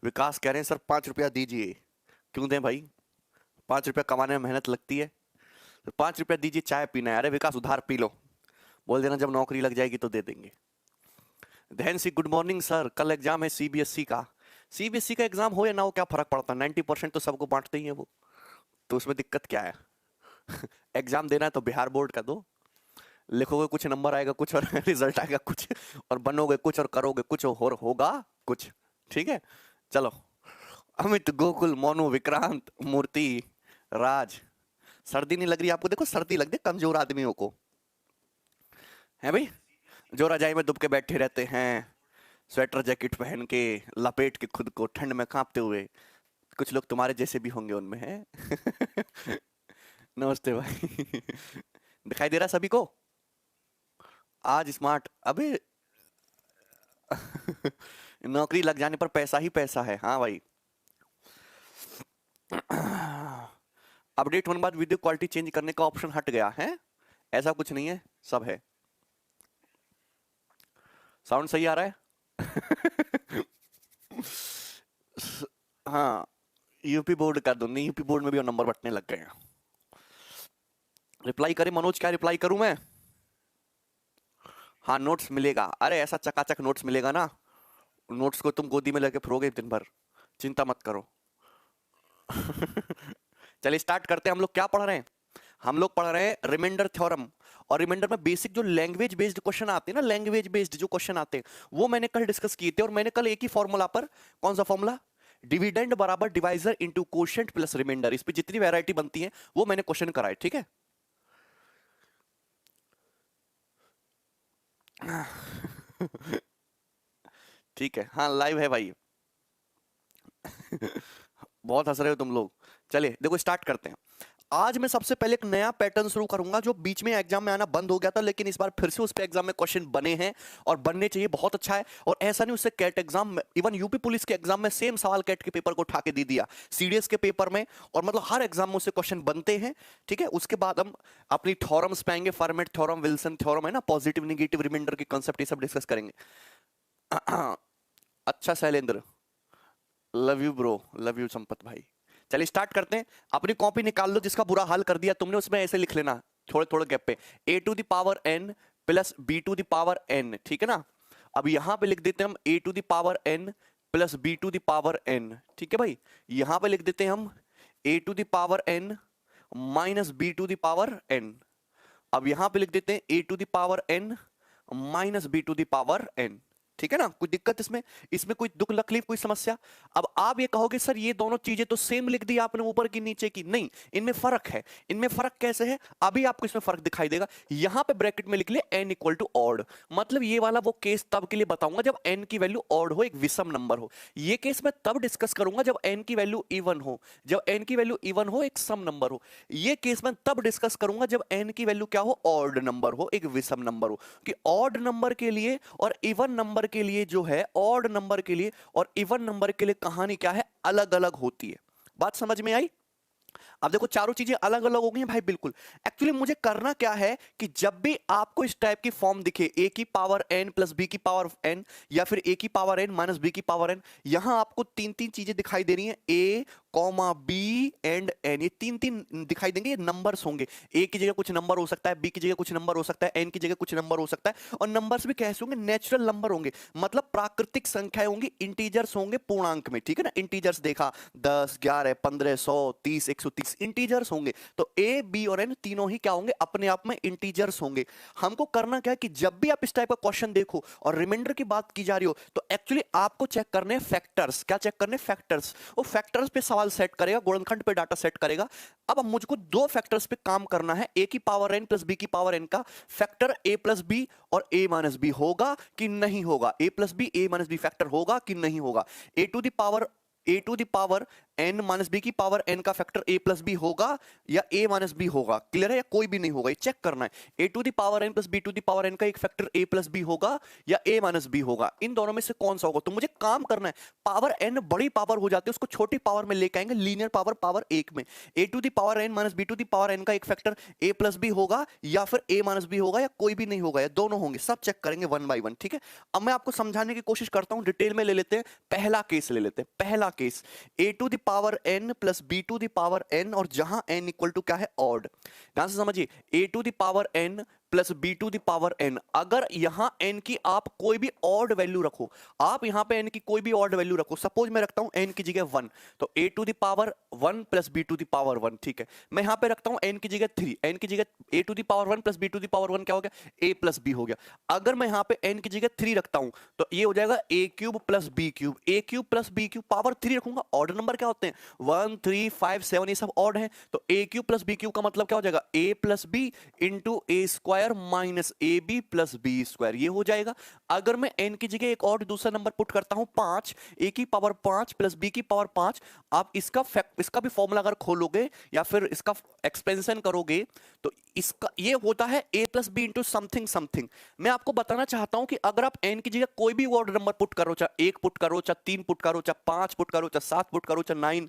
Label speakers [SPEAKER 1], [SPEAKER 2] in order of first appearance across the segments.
[SPEAKER 1] विकास कह रहे हैं सर 5 रुपया दीजिए। क्यों दें भाई? 5 रुपया कमाने में मेहनत लगती है। तो 5 रुपया दीजिए, चाय पीना है। अरे विकास उधार पी लो, बोल देना जब नौकरी लग जाएगी तो दे देंगे। धैन सी गुड मॉर्निंग सर, कल एग्जाम है सीबीएसई का। सीबीएसई का एग्जाम हो या ना हो क्या फर्क पड़ता है, 90% तो सबको बांटते ही है वो, तो उसमें दिक्कत क्या है? एग्जाम देना है तो बिहार बोर्ड का दो। लिखोगे कुछ, नंबर आएगा कुछ और रिजल्ट आएगा कुछ, और बनोगे कुछ और करोगे कुछ और होगा कुछ। ठीक है, चलो। अमित, गोकुल, मोनू, विक्रांत, मूर्ति, राज। सर्दी नहीं लग रही आपको? देखो सर्दी लग रही है कमजोर आदमियों को, है भाई, जो रजाई में दुब के बैठे रहते हैं, स्वेटर जैकेट पहन के लपेट के खुद को ठंड में कांपते हुए। कुछ लोग तुम्हारे जैसे भी होंगे उनमें, हैं? नमस्ते भाई। दिखाई दे रहा सभी को? आज स्मार्ट, अबे नौकरी लग जाने पर पैसा ही पैसा है। हाँ भाई। अपडेट होने बाद वीडियो क्वालिटी चेंज करने का ऑप्शन हट गया है? ऐसा कुछ नहीं है, सब है। साउंड सही आ रहा है? हाँ, यूपी बोर्ड का दो, नहीं यूपी बोर्ड में भी नंबर बटने लग गए हैं। रिप्लाई करे मनोज? क्या रिप्लाई करूं मैं? हाँ नोट्स मिलेगा, अरे ऐसा चकाचक नोट्स मिलेगा ना, नोट्स को तुम गोदी में लेके फिरोगे दिन भर, चिंता मत करो। चलिए स्टार्ट करते हैं। हम लोग क्या पढ़ रहे हैं? हम लोग पढ़ रहे हैं रिमाइंडर थ्योरम। और रिमाइंडर में बेसिक जो लैंग्वेज बेस्ड क्वेश्चन आते हैं ना, लैंग्वेज बेस्ड जो क्वेश्चन आते हैं वो मैंने कल डिस्कस किए थे। और मैंने कल एक ही फॉर्मूला पर, कौन सा फॉर्मूला? डिविडेंड बराबर divisor into quotient plus remainder, इस पे जितनी वैरायटी बनती है वो मैंने क्वेश्चन कराए। ठीक है। ठीक है, हाँ लाइव है भाई। बहुत हंस रहे हो तुम लोग। चलिए देखो स्टार्ट करते हैं। आज मैं सबसे पहले एक नया पैटर्न शुरू करूंगा जो बीच में एग्जाम में आना बंद हो गया था, लेकिन इस बार फिर से उस पे एग्जाम में क्वेश्चन बने हैं और बनने चाहिए। बहुत अच्छा है। और ऐसा नहीं उससे कैट एग्जाम में, इवन यूपी पुलिस के एग्जाम में सेम सवाल कैट के पेपर को उठा के दे दिया, सीडीएस के पेपर में, और मतलब हर एग्जाम में उससे क्वेश्चन बनते हैं। ठीक है, उसके बाद हम अपनी थ्योरम्स पे आएंगे, फॉर्मेट थ्योरम, विल्सन थ्योरम है ना, पॉजिटिव निगेटिव रिमाइंडर की कॉन्सेप्ट, ये सब डिस्कस करेंगे। अच्छा Shailendra, love you bro, love you Sampat भाई। चलिए स्टार्ट करते हैं। अपनी कॉपी निकाल लो, जिसका बुरा हाल कर दिया तुमने उसमें ऐसे लिख लेना थोड़े थोड़े गैप पे, a to the power n plus b to the power n. ठीक है ना? अब यहां पे लिख देते हैं हम a to the power n plus b to the power n. ठीक है भाई, यहां पे लिख देते हैं हम a to the power n minus b to the power n. अब यहां पे लिख देते हैं a to the power n minus b to the power n. ठीक है ना? कोई दिक्कत इसमें? इसमें कोई दुख तकलीफ, कोई समस्या? अब आप ये कहोगे सर ये दोनों चीजें तो सेम लिख दी आपने, ऊपर की नीचे की। नहीं, इनमें फर्क है। इनमें फर्क कैसे है अभी आपको इसमें फर्क दिखाई देगा। यहां पे ब्रैकेट में लिख ले एन इक्वल टू ऑड, मतलब ये वाला वो केस तब के लिए बताऊंगा जब एन की वैल्यू ऑड हो, एक विषम नंबर हो। ये केस मैं तब डिस्कस करूंगा जब एन की वैल्यू इवन हो, जब एन की वैल्यू इवन हो, एक सम नंबर हो। ये केस मैं तब डिस्कस करूंगा जब एन की वैल्यू क्या हो, ऑड नंबर हो, एक विषम नंबर हो। कि ऑड नंबर के लिए और इवन नंबर के लिए जो है, ऑड नंबर के लिए और इवन नंबर के लिए कहानी क्या है, अलग अलग होती है। बात समझ में आई? अब देखो चारों चीजें अलग अलग हो गई हैं भाई, बिल्कुल। एक्चुअली मुझे करना क्या है कि जब भी आपको इस टाइप की फॉर्म दिखे, ए की पावर एन प्लस बी की पावर एन, या फिर ए की पावर एन माइनस बी की पावर एन, यहां आपको तीन तीन चीजें दिखाई दे रही हैं, ए कॉमा बी एंड एन, ये तीन तीन दिखाई देंगे, ये नंबर्स होंगे। ए की जगह कुछ नंबर हो सकता है, बी की जगह कुछ नंबर हो सकता है, एन की जगह कुछ नंबर हो सकता है। और नंबर्स भी कैसे होंगे, नेचुरल नंबर होंगे, मतलब प्राकृतिक संख्याएं होंगी, इंटीजर्स होंगे पूर्णांक में। ठीक है ना? इंटीजर्स देखा 10 11 15 100 30 130 इंटीजर्स होंगे। तो ए बी और एन तीनों ही क्या होंगे, अपने आप में इंटीजर्स होंगे। हमको करना क्या है कि जब भी आप इस टाइप का क्वेश्चन देखो और रिमाइंडर की बात की जा रही हो, तो एक्चुअली आपको चेक करने हैं फैक्टर्स। क्या चेक करने? फैक्टर्स। वो फैक्टर्स पे सवाल सेट करेगा, गुणनखंड पे डाटा सेट करेगा। अब मुझको दो फैक्टर्स पे काम करना है, ए की पावर एन प्लस बी की पावर एन का फैक्टर ए प्लस बी और ए माइनस बी होगा कि नहीं होगा, a plus b a minus b factor होगा कि नहीं होगा। A to the power n minus b की पावर n का फैक्टर a प्लस बी होगा या a माइनस बी होगा? क्लियर है? या कोई भी नहीं होगा, ये चेक करना है। a to the power n plus b to the power n का एक फैक्टर a प्लस बी होगा या a माइनस बी होगा? इन दोनों में से कौन सा होगा? तो मुझे काम करना है, पावर n बड़ी पावर हो जाती है उसको छोटी पावर में लेके आएंगे, लीनियर पावर पावर एक में। a to the power n minus b to the power n का एक फैक्टर a प्लस बी होगा या फिर a माइनस बी होगा या कोई भी नहीं होगा, या दोनों होंगे। सब चेक करेंगे वन बाय वन, ठीक है? अब मैं आपको समझाने की कोशिश करता हूं, डिटेल में ले लेते हैं। पहला केस ले लेते हैं, पहला case a to the power n plus b to the power n, और जहां n इक्वल टू क्या है? ऑड। ध्यान से समझिए, a to the power n plus b to the power n, अगर यहां n की आप कोई भी ऑड वैल्यू रखो, आप यहां पे n की कोई भी ऑड वैल्यू रखो, सपोज मैं रखता हूं n की जगह 1, तो a to the power 1 plus b to the power 1, ठीक है? मैं यहां पे रखता हूं n की जगह 3, n की जगह a to the power 1 plus b to the power 1 क्या हो गया? a प्लस b हो गया। अगर मैं यहां पे n की जगह 3 रखता हूं तो ये हो जाएगा a cube plus b cube, a cube plus b cube, power 3 रखूंगा। ऑर्डर नंबर क्या होते हैं? 1 3 5 7, ये सब ऑड है, तो a cube plus b cube का मतलब क्या हो जाएगा? a plus b into a square minus a b plus b square, ये हो जाएगा। अगर मैं n की जगह एक और दूसरा नंबर पुट करता हूं 5, a की पावर 5 प्लस b की पावर 5, आप इसका भी फॉर्मूला अगर खोलोगे या फिर इसका एक्सपेंशन करोगे तो इसका ये होता है a plus b into something something. मैं आपको बताना चाहता हूं कि अगर आप n की जगह कोई भी ऑर्डर नंबर पुट करो, चाहे 1 पुट करो, चाहे 3 पुट करो, चाहे 5 पुट करो, चाहे 7 पुट करो, चाहे 9,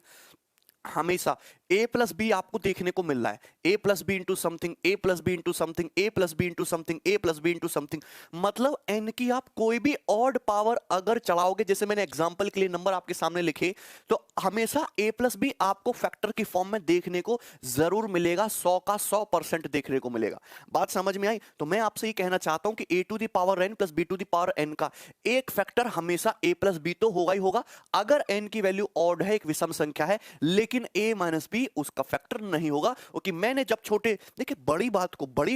[SPEAKER 1] हमेशा a प्लस बी आपको देखने को मिल रहा है। a plus b into something, a plus b into something, a plus b into something, a plus b into something, मतलब n की आप कोई भी ऑड पावर अगर चलाओगे, जैसे मैंने एग्जांपल के लिए नंबर आपके सामने लिखे, तो हमेशा a प्लस बी आपको फैक्टर की फॉर्म में देखने को जरूर मिलेगा, 100 का 100% देखने को मिलेगा। बात समझ में आई? तो मैं आपसे ये कहना चाहता हूं कि a to the power n plus b to the power n का एक फैक्टर हमेशा a प्लस बी तो होगा ही होगा, अगर n की वैल्यू ऑड है, एक विषम संख्या है, लेकिन a माइनस बी उसका फैक्टर नहीं होगा। क्योंकि मैंने जब छोटे, देखिए बड़ी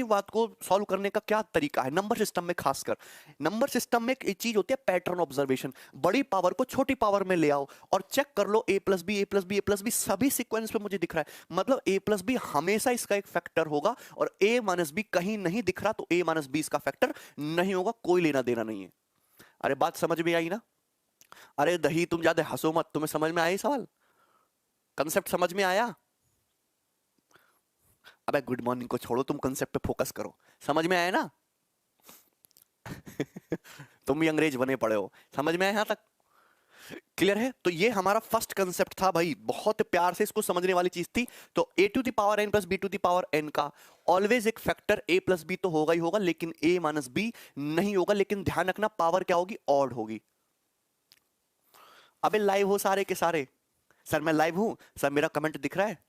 [SPEAKER 1] बात को सॉल्व करने का क्या तरीका है, नंबर सिस्टम में खासकर, नंबर सिस्टम में एक चीज होती है पैटर्न ऑब्जर्वेशन। बड़ी पावर को छोटी पावर में ले आओ और चेक कर लो, a plus b, a plus b, a plus b सभी सीक्वेंस पे मुझे दिख रहा है, मतलब a प्लस बी हमेशा इसका एक फैक्टर होगा, और a माइनस बी कहीं नहीं दिख रहा तो a माइनस बी इसका फैक्टर नहीं होगा, कोई लेना देना नहीं है। अरे बात समझ में आई ना? अरे दही तुम ज्यादा हंसो मत, तुम्हें समझ में आया सवाल, कंसेप्ट समझ में आया? अबे गुड मॉर्निंग को छोड़ो, तुम कंसेप्ट पे फोकस करो, समझ में आया ना? तुम भी अंग्रेज बने पड़े हो, समझ में आया यहां तक? क्लियर है? तो ये हमारा फर्स्ट कंसेप्ट था भाई, बहुत प्यार से इसको समझने वाली चीज थी। तो a to the power n plus b to the power n का ऑलवेज एक फैक्टर a प्लस बी तो होगा ही होगा, लेकिन a माइनस बी नहीं होगा। लेकिन ध्यान रखना, पावर क्या होगी? ऑड होगी। अबे लाइव हो सारे के सारे? सर मैं लाइव हूं सर, मेरा कमेंट दिख रहा है?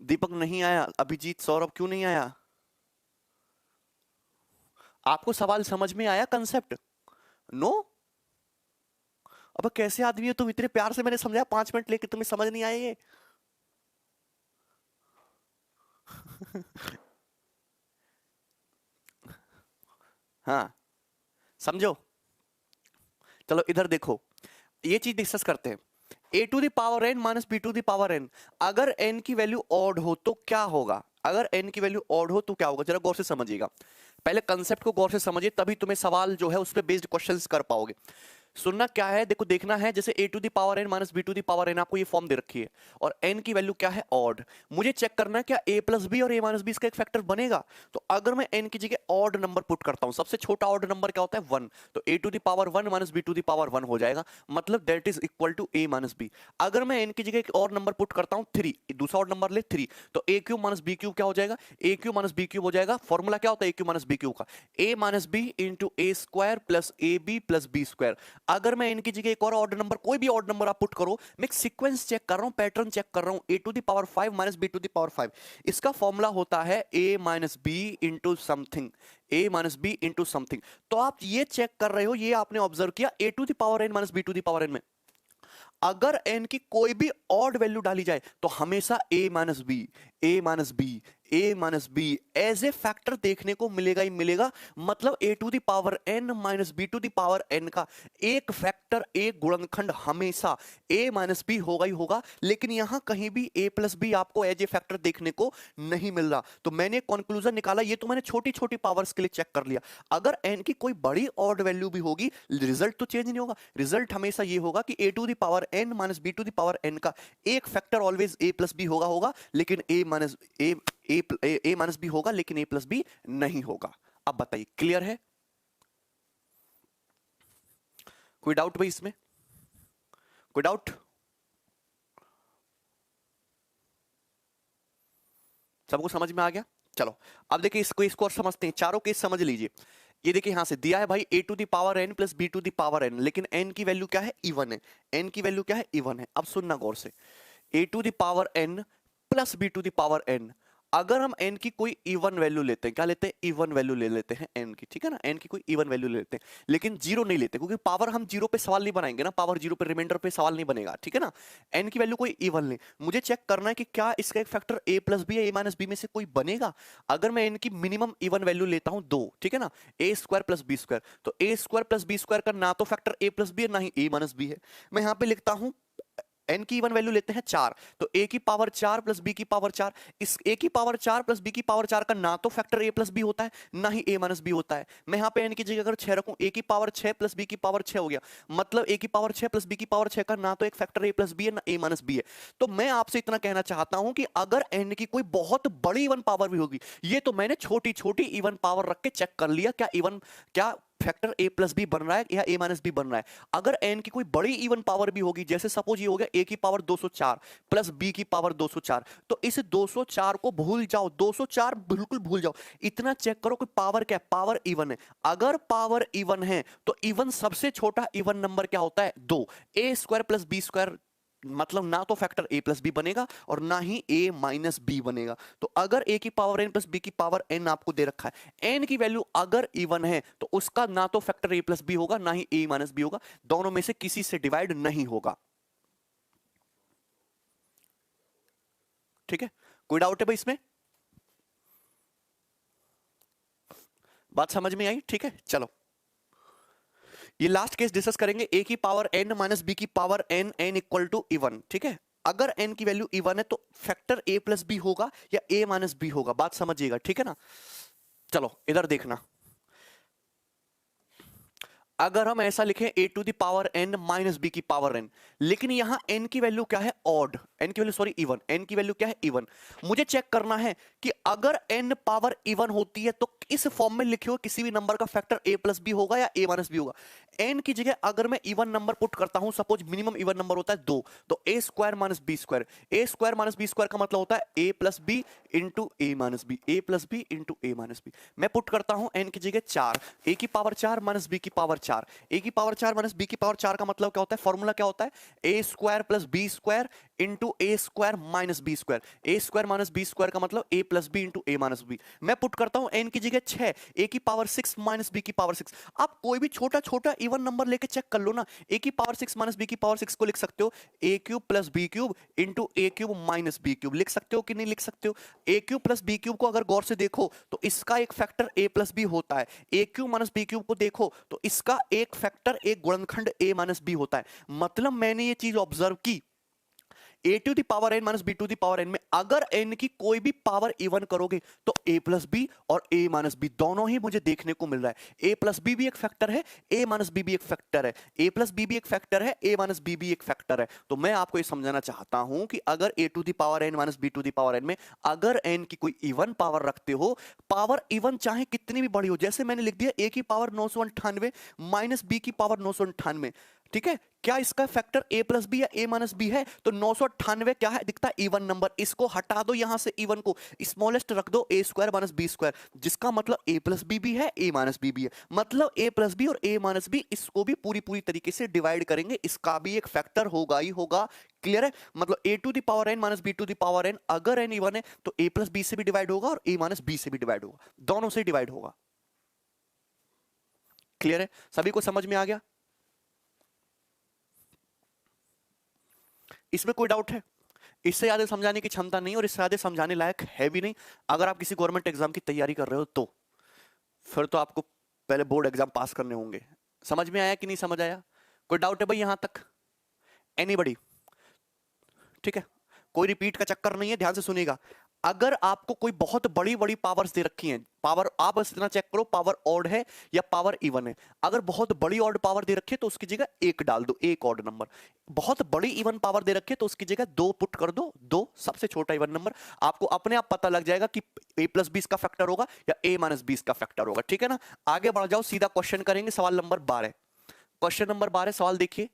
[SPEAKER 1] दीपक नहीं आया, अभिजीत, सौरभ क्यों नहीं आया? आपको सवाल समझ में आया, कंसेप्ट? नो? अब कैसे आदमी हो तुम, इतने प्यार से मैंने समझाया 5 मिनट लेके तुम्हें समझ नहीं आए ये? हाँ समझो। चलो इधर देखो, ये चीज डिस्कस करते हैं। a to the power n minus b to the power n, अगर n की वैल्यू ऑड हो तो क्या होगा? अगर n की वैल्यू ऑड हो तो क्या होगा? जरा गौर से समझिएगा, पहले कंसेप्ट को गौर से समझिए, तभी तुम्हें सवाल जो है उस पर बेस्ड क्वेश्चंस कर पाओगे। सुनना क्या है, देखो देखना है, जैसे a to the power n minus b to the power n, आपको ये फॉर्म दे रखी है और n की वैल्यू क्या है? ऑड। मुझे चेक करना है क्या a प्लस बी और a माइनस बी इसका एक फैक्टर बनेगा। तो अगर मैं n की जगह ऑड नंबर पुट करता हूं, सबसे छोटा ऑड नंबर क्या होता है? 1, तो a to the power 1 minus b to the power 1 हो जाएगा, मतलब that is equal to a minus b. अगर मैं n की जगह एक और नंबर पुट करता हूं 3, दूसरा ऑड नंबर ले 3, तो a cube minus b cube क्या हो जाएगा? a cube minus b cube हो जाएगा। फॉर्मूला क्या होता है a cube minus b cube का? a minus b into a square plus a b plus b square. अगर मैं n की जगह एक और ऑर्डर नंबर, कोई भी ऑर्डर नंबर आप पुट करो, मैं सीक्वेंस चेक कर रहा हूं, पैटर्न चेक कर रहा हूं, a to the power 5 minus b to the power 5, इसका फॉर्मूला होता है a minus b into something, a minus b into something. तो आप ये चेक कर रहे हो, ये आपने ऑब्जर्व किया, a to the power n minus b to the power n में अगर n की कोई भी ऑड वैल्यू डाली जाए तो हमेशा a minus b, a minus b, a minus b as a factor देखने को मिलेगा ही मिलेगा। मतलब a to the power n minus b to the power n का एक फैक्टर, एक गुणनखंड हमेशा a माइनस बी होगा ही होगा। लेकिन यहां कहीं भी a प्लस बी आपको एज ए फैक्टर देखने को नहीं मिल रहा। तो मैंने कंक्लूजन निकाला, ये तो मैंने छोटी छोटी पावर्स के लिए चेक कर लिया। अगर n की कोई बड़ी ऑड वैल्यू भी होगी, रिजल्ट तो चेंज नहीं होगा। रिजल्ट हमेशा ये होगा कि a to the power n minus b to the power n का एक factor always a plus b होगा, लेकिन a minus a minus b होगा, लेकिन a प्लस बी नहीं होगा। अब बताइए, क्लियर है? कोई डाउट भाई इसमें? कोई डाउट? सबको समझ में आ गया? चलो अब देखिए इसको और समझते हैं। चारों केस समझ लीजिए। ये देखिए यहां से दिया है भाई a to the power n plus b to the power n, लेकिन n की वैल्यू क्या है? इवन है। n की वैल्यू क्या है? इवन है। अब सुनना गौर से, a to the power n plus b to the power n, अगर हम n की कोई इवन वैल्यू लेते हैं, क्या लेते हैं? इवन वैल्यू ले लेते हैं n की, ठीक है ना? n की कोई इवन वैल्यू ले लेते हैं, लेकिन जीरो नहीं लेते, क्योंकि पावर हम जीरो पे सवाल नहीं बनाएंगे ना, पावर जीरो पे रिमाइंडर पे सवाल नहीं बनेगा, ठीक है ना? n की वैल्यू कोई इवन नहीं। मुझे चेक करना है कि क्या इसका एक फैक्टर a प्लस बी या a माइनस बी में से कोई बनेगा। अगर मैं n की मिनिमम इवन वैल्यू लेता हूं 2, ठीक है ना, a square plus b square, तो a square plus b square का ना तो फैक्टर a प्लस बी है, ना ही a माइनस बी है। मैं यहां पे लिखता हूं n की इवन वैल्यू लेते हैं 4, तो a की पावर 4 प्लस b की पावर 4, इस a की पावर 4 प्लस b की पावर 4 का ना तो फैक्टर a प्लस बी होता है, ना ही a माइनस बी होता है। मैं यहाँ पे n की जगह अगर 6 रखूं, a की पावर 6 प्लस b की पावर 6 हो गया, मतलब a की पावर 6 प्लस b की पावर 6 का ना तो एक फैक्टर a प्लस बी है, ना a माइनस बी है। तो मैं आपसे इतना कहना चाहता हूं कि अगर n की कोई बहुत बड़ी इवन पावर भी होगी, ये तो मैंने छोटी छोटी इवन पावर रख के चेक कर लिया, क्या फैक्टर a प्लस बी बन रहा है या a माइनस बी बन रहा है। अगर n की कोई बड़ी इवन पावर भी होगी, जैसे सपोज ये हो गया a की पावर 204 प्लस b की पावर 204, तो इस 204 को भूल जाओ, 204 बिल्कुल भूल जाओ। इतना चेक करो कि पावर क्या है? पावर इवन है। अगर पावर इवन है तो इवन सबसे छोटा इवन नंबर क्या होता है? 2। a square plus b square, मतलब ना तो फैक्टर a प्लस बी बनेगा और ना ही a माइनस बी बनेगा। तो अगर a की पावर n प्लस b की पावर n आपको दे रखा है, n की वैल्यू अगर इवन है तो उसका ना तो फैक्टर a प्लस बी होगा, ना ही a माइनस बी होगा, दोनों में से किसी से डिवाइड नहीं होगा। ठीक है? कोई डाउट है भाई इसमें? बात समझ में आई? ठीक है, चलो ये लास्ट केस डिस्कस करेंगे। a की पावर n माइनस b की power n, n equal to even, ठीक है? अगर n की वैल्यू इवन है तो फैक्टर a प्लस बी होगा या a माइनस बी होगा, बात समझिएगा, ठीक है ना? चलो इधर देखना, अगर हम ऐसा लिखें a to the power n minus b की पावर n, लेकिन यहां n की वैल्यू क्या है? ऑड। n की वैल्यू सॉरी इवन, n की वैल्यू क्या है? इवन। मुझे चेक करना है कि अगर n पावर इवन होती है तो इस फॉर्म में लिखे हुए किसी भी नंबर का फैक्टर a प्लस बी होगा या a माइनस बी होगा। n की जगह अगर मैं इवन नंबर पुट करता हूं, सपोज मिनिमम इवन नंबर होता है 2, तो a square minus b square, a square minus b square का मतलब होता है a plus b into a minus b, a plus b into a minus b. मैं पुट करता हूं n की जगह 4, a की पावर 4 माइनस b की पावर 4, a की पावर 4 माइनस b की पावर 4 का मतलब क्या होता है? फॉर्मूला क्या होता है? a square plus b square into a square minus b square, a square minus b square का मतलब a plus b into a minus b. मैं पुट करता हूं n की जगह 6, a की पावर 6 माइनस b की पावर 6। आप कोई भी छोटा छोटा इवन नंबर लेके चेक कर लो ना, a की पावर 6 माइनस b की पावर 6 को लिख सकते हो a cube plus b cube into a cube minus b cube, लिख सकते हो कि नहीं लिख सकते हो? a cube plus b cube को अगर गौर से देखो तो इसका एक फैक्टर a प्लस बी होता है, a cube minus b cube को देखो तो इसका एक फैक्टर, एक गुणनखंड a माइनस बी होता है। मतलब मैंने ये चीज ऑब्जर्व की, a to the power n minus b to the power n में अगर n की कोई भी पावर इवन करोगे तो a प्लस बी और a माइनस बी दोनों ही मुझे देखने को मिल रहा है। a प्लस बी भी एक फैक्टर है, a माइनस बी भी एक फैक्टर है, a प्लस बी भी एक फैक्टर है, a माइनस बी भी एक फैक्टर है। तो मैं आपको ये समझाना चाहता हूं कि अगर a to the power n minus b to the power n में अगर n की कोई इवन पावर रखते हो, पावर इवन चाहे कितनी भी बड़ी हो, जैसे मैंने लिख दिया a की पावर 998 माइनस b की पावर 998, ठीक है? क्या इसका फैक्टर a प्लस बी या a माइनस बी है? तो 998 क्या है? दिखता है इवन नंबर, इसको हटा दो यहां से, इवन को स्मॉलेस्ट रख दो a square minus b square, जिसका मतलब a प्लस बी भी है, a माइनस बी भी है, मतलब a प्लस बी और a माइनस बी इसको भी पूरी पूरी तरीके से डिवाइड करेंगे, इसका भी एक फैक्टर होगा ही होगा। क्लियर है? मतलब a to the power n minus b to the power n, अगर n इवन है तो a प्लस बी से भी डिवाइड होगा और a माइनस बी से भी डिवाइड होगा, दोनों से डिवाइड होगा। क्लियर है? सभी को समझ में आ गया? इसमें कोई डाउट है? इससे ज्यादा समझाने की क्षमता नहीं और इससे ज्यादा समझाने लायक है भी नहीं। अगर आप किसी गवर्नमेंट एग्जाम की तैयारी कर रहे हो तो फिर तो आपको पहले बोर्ड एग्जाम पास करने होंगे। समझ में आया कि नहीं समझ आया? कोई डाउट है भाई यहां तक? एनीबडी? ठीक है, कोई रिपीट का चक्कर नहीं है, ध्यान से सुनिएगा। अगर आपको कोई बहुत बड़ी बड़ी पावर्स दे रखी हैं, पावर आप बस इतना चेक करो पावर ऑड है या पावर इवन है। अगर बहुत बड़ी ऑड पावर दे रखी है तो उसकी जगह एक डाल दो, एक ऑड नंबर। बहुत बड़ी इवन पावर दे रखी है तो उसकी जगह दो पुट कर दो, दो सबसे छोटा इवन नंबर। आपको अपने आप पता लग जाएगा कि a प्लस बी का फैक्टर होगा या a माइनस बी का फैक्टर होगा। ठीक है ना? आगे बढ़ जाओ, सीधा क्वेश्चन करेंगे, सवाल नंबर 12। क्वेश्चन नंबर 12 सवाल देखिए।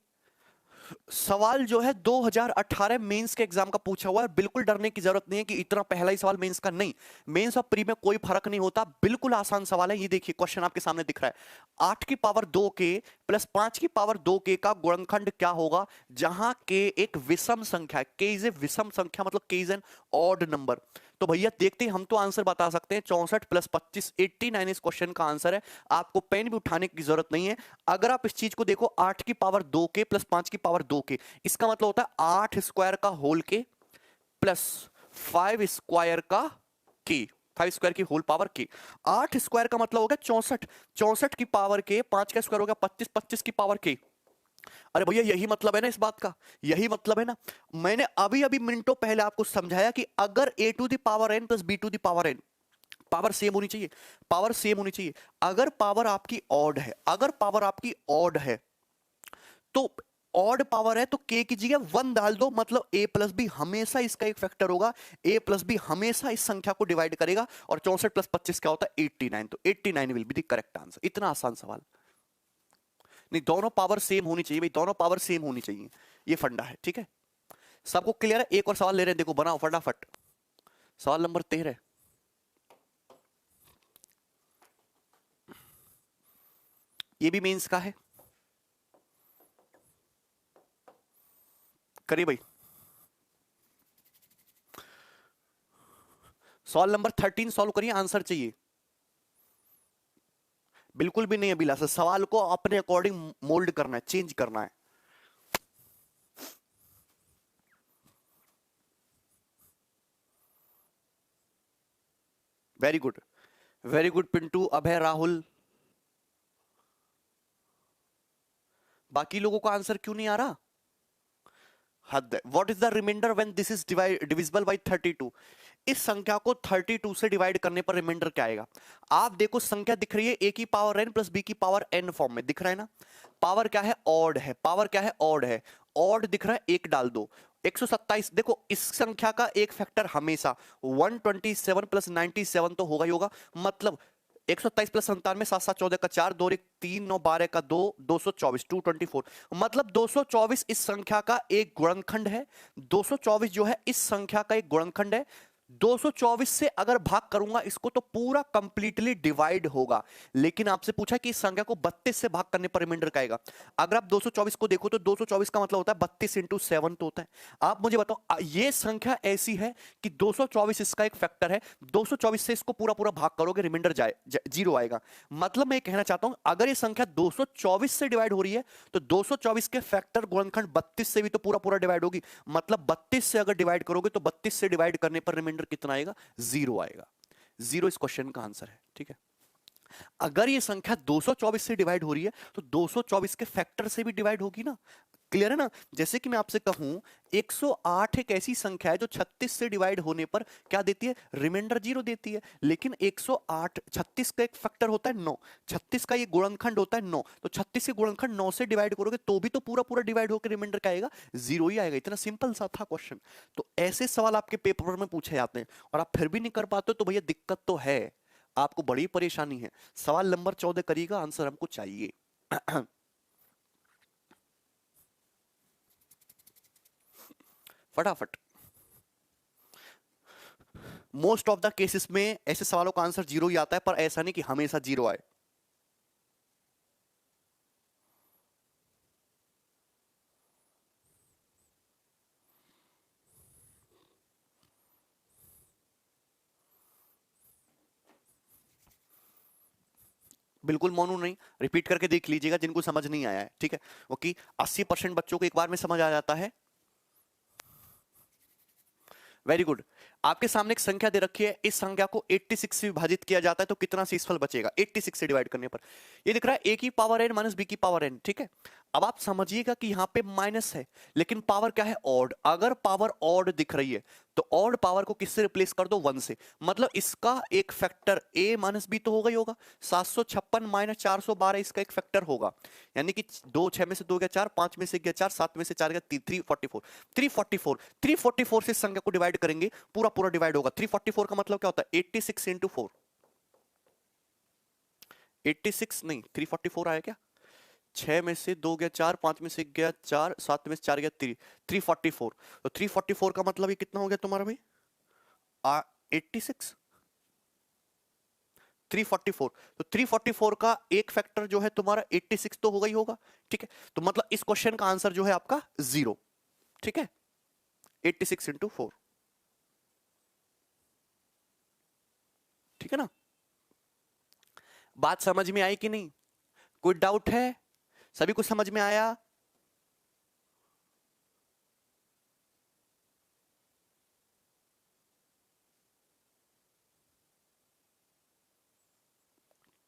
[SPEAKER 1] सवाल जो है 2018 मेंस के एग्जाम का पूछा हुआ है। बिल्कुल डरने की जरूरत नहीं है कि इतना पहला ही सवाल मेंस का, नहीं। मेंस और प्री में कोई फर्क नहीं होता, बिल्कुल आसान सवाल है। ये देखिए क्वेश्चन आपके सामने दिख रहा है, 8 की पावर 2 के प्लस 5 की पावर 2 के का गुणनखंड क्या होगा जहां के एक विषम संख्या है। के इज ए विषम संख्या, मतलब के इज एन ऑड नंबर। तो भैया देखते हैं, हम तो आंसर बता सकते हैं, 64 प्लस 25 89 इस क्वेश्चन का आंसर है। आपको पेन भी उठाने की जरूरत नहीं है। अगर आप इस चीज को देखो, 8 की पावर 2 के प्लस 5 की पावर 2 के, इसका मतलब होता है 8 स्क्वायर का होल के प्लस 5 स्क्वायर का के, 5 स्क्वायर की होल पावर के। 8 स्क्वायर का मतलब हो गया 64, 64 की पावर के, 5 का स्क्वायर हो गया 25, 25 की पावर के। अरे भैया यही मतलब है ना इस बात का, यही मतलब है ना। मैंने अभी अभी मिनटों पहले आपको समझाया कि अगर a to the power n plus b to the power n, power same होनी चाहिए, पावर सेम होनी चाहिए। अगर पावर आपकी ऑड है, अगर पावर आपकी ऑड है तो ऑड पावर है तो k की जगह 1 डाल दो, मतलब a प्लस बी हमेशा इसका एक फैक्टर होगा, a प्लस बी हमेशा इस संख्या को डिवाइड करेगा। और 64 प्लस 25 क्या होता है 89, तो 89 will be the correct answer. इतना आसान सवाल नहीं, दोनों पावर सेम होनी चाहिए भाई, दोनों पावर सेम होनी चाहिए, ये फंडा है। ठीक है, सबको क्लियर है? एक और सवाल ले रहे हैं, देखो बनाओ फटाफट। सवाल नंबर 13, ये भी मेंस का है, करिए भाई। सवाल नंबर 13 सॉल्व करिए, आंसर चाहिए। बिल्कुल भी नहीं अभिलाषा, सवाल को अपने अकॉर्डिंग मोल्ड करना है, चेंज करना है। Very good, very good Pintu, Abhay, Rahul. बाकी लोगों का आंसर क्यों नहीं आ रहा? हद है। What is the remainder when this is divisible by 32? इस संख्या को 32 से डिवाइड करने पर रिमाइंडर क्या आएगा? आप देखो संख्या दिख रही है a की पावर n प्लस b की पावर n फॉर्म में दिख रहा है ना। पावर क्या है? ऑड है। पावर क्या है? ऑड है। ऑड दिख रहा है, एक डाल दो। 127, देखो इस संख्या का एक फैक्टर हमेशा 127 प्लस 97 तो होगा ही होगा, मतलब 127 प्लस 97, 7 7 14 का 4, 2 1 3 9 12 का 2, 224 224, मतलब 224 इस संख्या का एक गुणनखंड है। 224 जो है इस संख्या का एक गुणनखंड है। 224 से अगर भाग करूंगा इसको तो पूरा कंप्लीटली डिवाइड होगा। लेकिन आपसे पूछा कि इस संख्या को 32 से भाग करने पर रिमाइंडर का आएगा। अगर आप 224 को देखो तो 224 का मतलब होता है 32 इंटू 7 तो होता है। आप मुझे बताओ, ये संख्या ऐसी है कि 224 इसका एक फैक्टर है, 224 से इसको पूरा पूरा भाग करोगे रिमाइंडर जीरो आएगा। मतलब मैं कहना चाहता हूं अगर ये संख्या 224 से डिवाइड हो रही है तो 224 के फैक्टर गुणनखंड 32 से भी तो पूरा पूरा डिवाइड होगी। मतलब 32 से अगर डिवाइड करोगे तो 32 से डिवाइड करने पर रिमाइंडर कितना आएगा? जीरो आएगा। जीरो इस क्वेश्चन का आंसर है। ठीक है, अगर ये संख्या 224 से डिवाइड हो रही है तो 224 के फैक्टर से भी डिवाइड होगी ना। क्लियर है ना? जैसे कि मैं आपसे कहूं 108 एक ऐसी संख्या है जो 36 से डिवाइड होने पर क्या देती है? रिमाइंडर जीरो देती है। लेकिन 108 36 का एक फैक्टर होता है 9, 36 का ये गुणनखंड होता है 9, तो 36 के गुणनखंड 9 से डिवाइड करोगे तो भी तो पूरा पूरा डिवाइड होकर रिमाइंडर का आएगा? जीरो ही आएगा। इतना सिंपल सा था क्वेश्चन। तो ऐसे सवाल आपके पेपर में पूछे जाते हैं और आप फिर भी नहीं कर पाते तो भैया दिक्कत तो है, आपको बड़ी परेशानी है। सवाल नंबर 14 करिएगा, आंसर हमको चाहिए। फटाफट। मोस्ट ऑफ द केसेस में ऐसे सवालों का आंसर जीरो ही आता है, पर ऐसा नहीं कि हमेशा जीरो आए। बिल्कुल मोनू नहीं, रिपीट करके देख लीजिएगा जिनको समझ नहीं आया है। ठीक है, ओके, 80% बच्चों को एक बार में समझ आ जाता है। Very good. आपके सामने एक संख्या दे रखी है, इस संख्या को 86 से विभाजित किया जाता है तो कितना शेषफल बचेगा 86 से डिवाइड करने पर? ये दिख रहा है a की पावर n माइनस b की पावर n, ठीक है। अब आप समझिएगा कि यहां पे माइनस है लेकिन पावर क्या है, ऑड। अगर पावर ऑड दिख रही है तो ऑड पावर को किससे रिप्लेस कर दो, 1 से। मतलब इसका एक फैक्टर a माइनस b तो होगा ही होगा। 756 माइनस 412 इसका एक फैक्टर होगा, यानी कि 2 6 में से 2 गया 4, 5 में से गया 4, 7 में से 4 गया 344। 344 से इस संख्या को डिवाइड करेंगे, पूरा पूरा डिवाइड होगा। 344 का मतलब क्या होता है, 86 इंटू 4। 86 नहीं, 344 आया क्या? 6 में से 2 गया 4, 5 में से गया 4, 7 में से 4 गया 3, 344। तो 344 का मतलब ये कितना हो गया तुम्हारा भाई, 86। 344, तो 344 का एक फैक्टर जो है तुम्हारा 86 तो होगा ही होगा, ठीक है। तो मतलब इस क्वेश्चन का आंसर जो है आपका 0, ठीक है। 86 इंटू 4, ठीक है ना। बात समझ में आई कि नहीं, कोई डाउट है? सभी कुछ समझ में आया?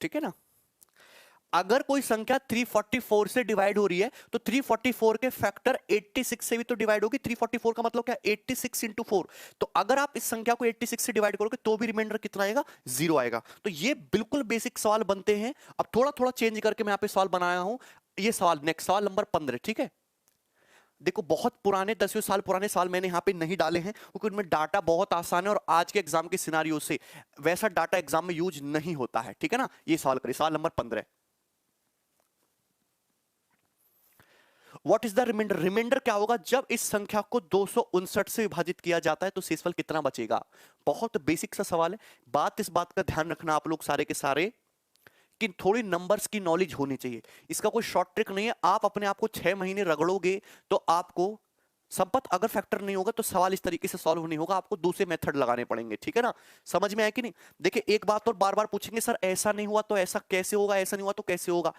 [SPEAKER 1] ठीक है ना। अगर कोई संख्या 344 से डिवाइड हो रही है तो 344 के फैक्टर 86 से भी तो डिवाइड होगी। 344 का मतलब क्या, 86 इंटू 4। तो अगर आप इस संख्या को 86 से डिवाइड करोगे तो भी रिमाइंडर कितना आएगा, 0 आएगा। तो ये बिल्कुल बेसिक सवाल बनते हैं। अब थोड़ा थोड़ा चेंज करके मैं यहाँ पे सवाल बनाया हूं। ये सवाल नेक्स्ट, सवाल नंबर 15, ठीक है। देखो बहुत पुराने 10 साल पुराने सवाल मैंने यहाँ पे नहीं डाले हैं क्योंकि उनमें डाटा बहुत आसान है और आज के एग्जाम के सिनारियो से वैसा डाटा एग्जाम में यूज नहीं होता है, ठीक है ना। ये सवाल करिए, सवाल number 15। What is the remainder? Remainder क्या होगा, जब इस संख्या को 259 से विभाजित किया जाता है तो शेषफल कितना बचेगा। बहुत बेसिक सा सवाल है। इस बात का ध्यान रखना आप लोग सारे के सारे कि थोड़ी नंबर्स की नॉलेज होनी चाहिए। इसका कोई शॉर्ट ट्रिक नहीं है, आप अपने आप को 6 महीने रगड़ोगे तो आपको संपत अगर फैक्टर नहीं होगा तो सवाल इस तरीके से सॉल्व नहीं होगा, आपको दूसरे मेथड लगाने पड़ेंगे, ठीक है ना। समझ में आया कि नहीं? देखिए एक बात और बार बार पूछेंगे, सर ऐसा नहीं हुआ तो ऐसा कैसे होगा, ऐसा नहीं हुआ तो कैसे होगा।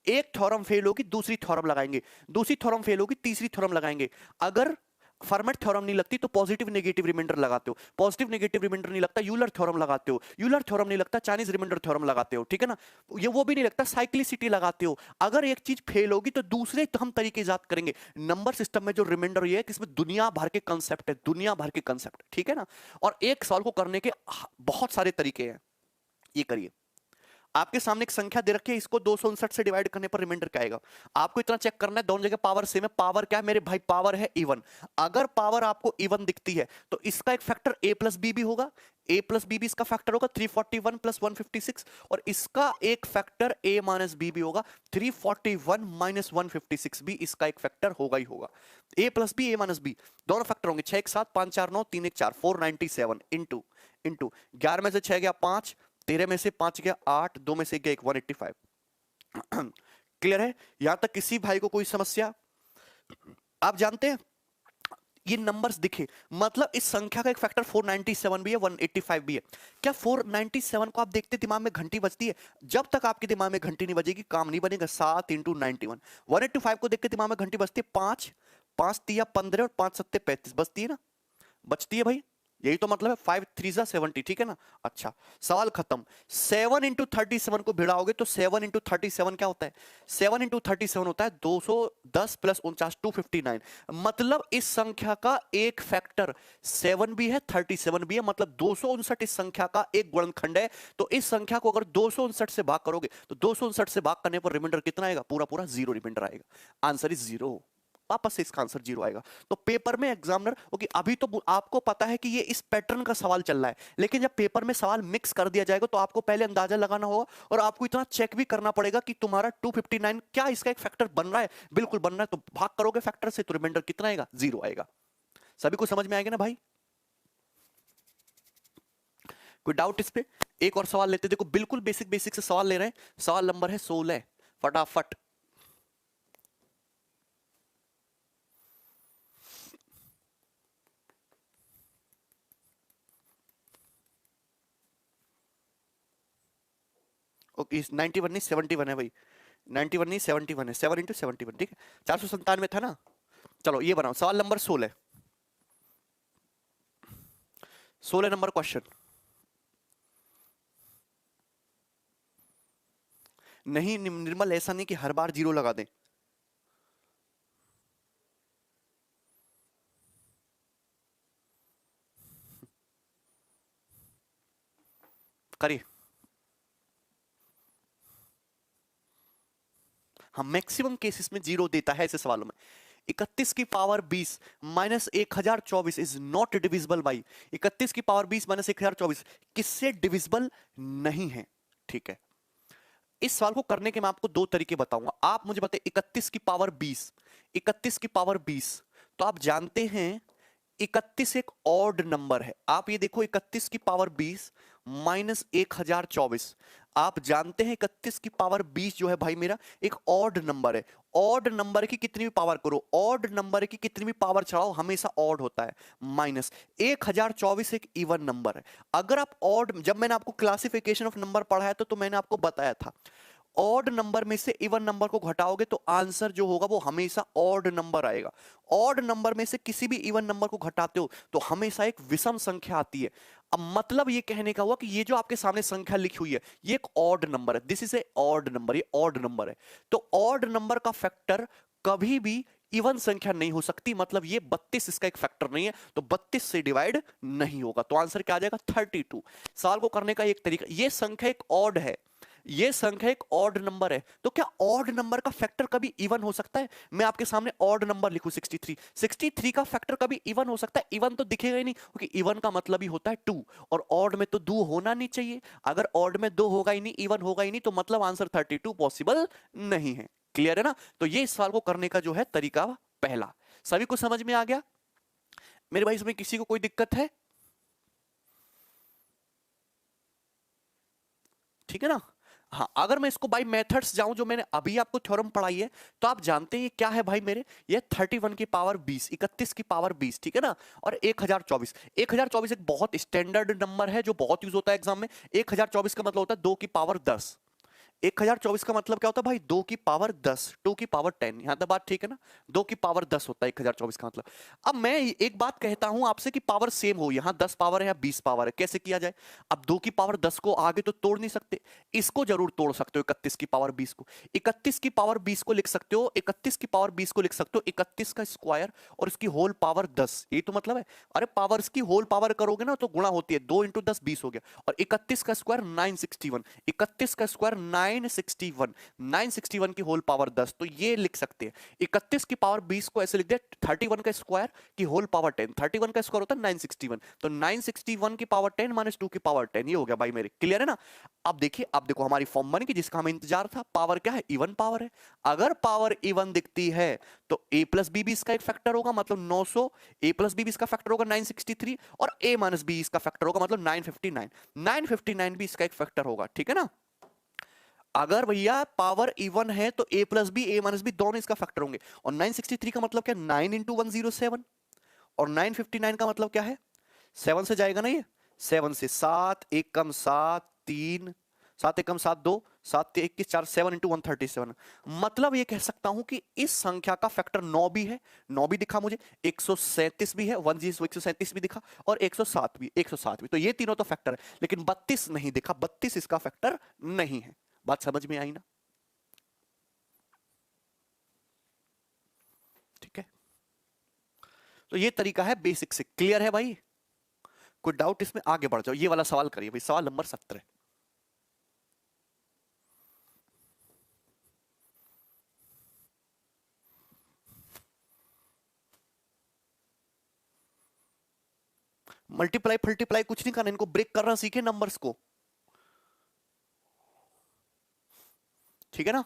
[SPEAKER 1] एक थ्योरम फेल होगी दूसरी थ्योरम लगाएंगे, दूसरी थ्योरम फेल होगी तीसरी थ्योरम लगाएंगे। अगर फॉर्मेट थ्योरम नहीं लगती तो पॉजिटिव नेगेटिव रिमाइंडर लगाते हो, पॉजिटिव नेगेटिव रिमाइंडर नहीं लगता यूलर थ्योरम लगाते हो, यूलर थ्योरम नहीं लगता चाइनीज रिमाइंडर थ्योरम लगाते हो, ठीक है ना। ये वो भी नहीं लगता साइक्लिसिटी लगाते हो। अगर एक चीज फेल होगी तो दूसरे तो हम तरीके ईजाद करेंगे। नंबर सिस्टम में जो रिमाइंडर ये है कि इसमें दुनिया भर के कंसेप्ट है, दुनिया भर के कंसेप्ट, ठीक है ना। और एक सवाल को करने के बहुत सारे तरीके हैं। ये करिए, आपके सामने एक संख्या दे रखी है, इसको 259 से डिवाइड करने पर रिमाइंडर क्या आएगा। आपको इतना चेक करना है, दोनों जगह पावर सेम है। पावर क्या है मेरे भाई, पावर है इवन। अगर पावर आपको इवन दिखती है तो इसका एक फैक्टर a प्लस बी भी होगा, a प्लस बी भी इसका फैक्टर होगा 341 प्लस 156, और इसका एक फैक्टर a माइनस बी भी होगा 341 माइनस 156 भी इसका एक फैक्टर होगा ही होगा। a plus b, a minus b दोनों फैक्टर होंगे। 6 1 7 5 4 9 3 1 4 497 इंटू 11 में से 6 गया 5, 13 में से 5 गया 8, 2 में से गया 185। क्लियर है यहां तक? किसी भाई को कोई समस्या? आप जानते हैं ये नंबर्स दिखे मतलब इस संख्या का एक फैक्टर 497 भी है, 185 भी है। क्या 497 को आप देखते दिमाग में घंटी बजती है? जब तक आपके दिमाग में घंटी नहीं बजेगी काम नहीं बनेगा। 7 इंटू 91। 185 को देख के दिमाग में घंटी बजती है, 5 5 तिया 15 और 5 सत्ते 35 बजती है ना, बचती है भाई। यही तो मतलब है 5 3 70, ठीक है ना। अच्छा सवाल खत्म। 7 इंटू 37 को भिड़ाओगे तो 7 इंटू 37 क्या होता है, 7 इंटू 37 होता है 210 प्लस 49 259। मतलब इस संख्या का एक फैक्टर 7 भी है 37 भी है, मतलब 259 इस संख्या का एक गुणनखंड है। तो इस संख्या को अगर 259 से भाग करोगे तो 259 से भाग करने पर रिमाइंडर कितना आएगा, पूरा पूरा 0 रिमाइंडर आएगा। आंसर इज 0, वापस से इसका आंसर 0 आएगा। तो पेपर में एग्जामिनर, ओके अभी तो आपको पता है कि ये इस पैटर्न का सवाल चल रहा है, लेकिन जब पेपर में सवाल मिक्स कर दिया जाएगा तो आपको पहले अंदाजा लगाना होगा और आपको इतना चेक भी करना पड़ेगा कि तुम्हारा 259 क्या इसका एक फैक्टर बन रहा है। बिल्कुल बन रहा है, तो भाग करोगे फैक्टर से तो रिमाइंडर कितना आएगा, 0 आएगा। सभी को समझ में आएगा ना भाई? कोई डाउट इस पे? एक और सवाल लेते, देखो बिल्कुल बेसिक बेसिक से सवाल ले रहे हैं। सवाल नंबर है 16, फटाफट। ओके 91 नहीं 71 है भाई, 91 नहीं 71 है, 7 इंटू 71, ठीक है। 497 था ना। चलो ये बनाओ, सवाल नंबर 16। 16 number question. नहीं निर्मल, ऐसा नहीं कि हर बार जीरो लगा दें। करिए। हाँ, मैक्सिमम केसेस में जीरो देता है ऐसे सवालों में। 31 की power 20 minus 1024 is not divisible by 31 की पावर 20 माइनस 1024 किससे डिविजिबल नहीं है। ठीक है, इस सवाल को करने के मैं आपको दो तरीके बताऊंगा। आप मुझे बताइए 31 की पावर 20, 31 की पावर 20, तो आप जानते हैं 31 एक ऑड नंबर है। आप ये देखो 31 की पावर 20 माइनस 1024, आप जानते हैं 31 की पावर 20 जो है भाई मेरा एक ऑड नंबर है। ऑड नंबर की कितनी भी पावर करो, ऑड नंबर की कितनी भी पावर चढ़ाओ हमेशा ऑड होता है। माइनस 1024 एक इवन नंबर है। अगर आप ऑड, जब मैंने आपको क्लासिफिकेशन ऑफ नंबर पढ़ाया तो मैंने आपको बताया था ऑड नंबर में से इवन नंबर को घटाओगे तो आंसर जो होगा वो हमेशा ऑड नंबर आएगा। ऑड नंबर में से किसी भी इवन नंबर को घटाते हो तो हमेशा एक विषम संख्या आती है। अब मतलब ये कहने का हुआ कि ये जो आपके सामने संख्या लिखी हुई है ये एक ऑड नंबर है, this is a odd number, ये ऑड नंबर है। तो ऑड नंबर का फैक्टर कभी भी इवन संख्या नहीं हो सकती, मतलब ये 32 इसका एक फैक्टर नहीं है, तो 32 से डिवाइड नहीं होगा। तो आंसर क्या आ जाएगा 32। सवाल को करने का एक तरीका, ये संख्या एक ऑड है, ये संख्या एक ऑड नंबर है, तो क्या ऑड नंबर का फैक्टर कभी इवन हो सकता है। मैं आपके सामने ऑड नंबर लिखूं 63, 63 का फैक्टर कभी इवन हो सकता है। इवन तो दिखेगा ही नहीं क्योंकि इवन का मतलब ही होता है 2 और ऑड में तो 2 होना नहीं चाहिए। अगर ऑड में 2 होगा ही नहीं, इवन होगा ही नहीं, तो मतलब आंसर 32 पॉसिबल नहीं है। क्लियर है ना। तो ये इस सवाल को करने का जो है तरीका पहला। सभी को समझ में आ गया मेरे भाई, इसमें किसी को कोई दिक्कत है। ठीक है ना। हाँ, अगर मैं इसको बाय मेथड्स जाऊं जो मैंने अभी आपको थ्योरम पढ़ाई है, तो आप जानते हैं ये क्या है भाई मेरे, ये 31 की पावर 20, 31 की पावर 20, ठीक है ना, और 1024। 1024 एक बहुत स्टैंडर्ड नंबर है जो बहुत यूज होता है एग्जाम में। 1024 का मतलब होता है 2 की पावर 10। 1024 का मतलब क्या होता है भाई, 2 की पावर 10, 2 की पावर 10। यहां तक बात ठीक है ना, 2 की पावर 10 होता है 1024 का मतलब। अब मैं एक बात कहता हूं आपसे कि पावर सेम हो, यहां 10 पावर है या 20 पावर है, कैसे किया जाए। अब 2 की पावर 10 को आगे तो तोड़ नहीं सकते, इसको जरूर तोड़ सकते हो 31 की पावर 20 को। 31 की पावर 20 को लिख सकते हो, 31 की पावर 20 को लिख सकते हो 31 का स्क्वायर और इसकी होल पावर 10, ये तो मतलब है। अरे पावर्स की होल पावर करोगे ना तो गुणा होती है, 2 इंटू 10 20 हो गया, और 31 का स्क्वायर 961, 31 का स्क्वायर 961, 961 की होल पावर 10, तो ये लिख सकते हैं 31 की पावर 20 को ऐसे लिख दे 31 का स्क्वायर की होल पावर 10, 31 का स्क्वायर होता है 961, तो 961 की पावर 10 माइनस 2 की पावर 10, ये हो गया भाई मेरे। क्लियर है ना। अब देखिए, अब देखो हमारी फॉर्म बन गई जिसका हमें इंतजार था। पावर क्या है, इवन पावर है। अगर पावर इवन दिखती है तो a प्लस बी भी इसका एक फैक्टर होगा, मतलब 900, a प्लस बी भी इसका फैक्टर होगा 963, और a माइनस बी इसका फैक्टर होगा मतलब 959, 959 भी इसका एक फैक्टर होगा। ठीक है ना। अगर भैया पावर इवन है तो a plus b, a minus b दोनों इसका फैक्टर होंगे। और 963 का मतलब क्या, 9 इंटू 107, और 959 का मतलब क्या है, 7 से जाएगा ना ये, 7 से 7, एक कम 7, 3, 7 एक कम 7, 2, 7 21 4, 7 इंटू 137। मतलब ये कह सकता हूं कि इस संख्या का फैक्टर 9 भी है, 9 भी दिखा मुझे, 137 भी है, 137 भी दिखा, और 107 भी, 107 भी, तो ये तीनों तो फैक्टर है, लेकिन 32 नहीं दिखा, 32 इसका फैक्टर नहीं है। बात समझ में आई ना। ठीक है, तो ये तरीका है बेसिक से। क्लियर है भाई, कोई डाउट इसमें, आगे बढ़ जाओ, ये वाला सवाल करिए भाई, सवाल नंबर 17। मल्टीप्लाई फल्टीप्लाई कुछ नहीं करना, इनको ब्रेक करना सीखे नंबर्स को। ठीक है ना।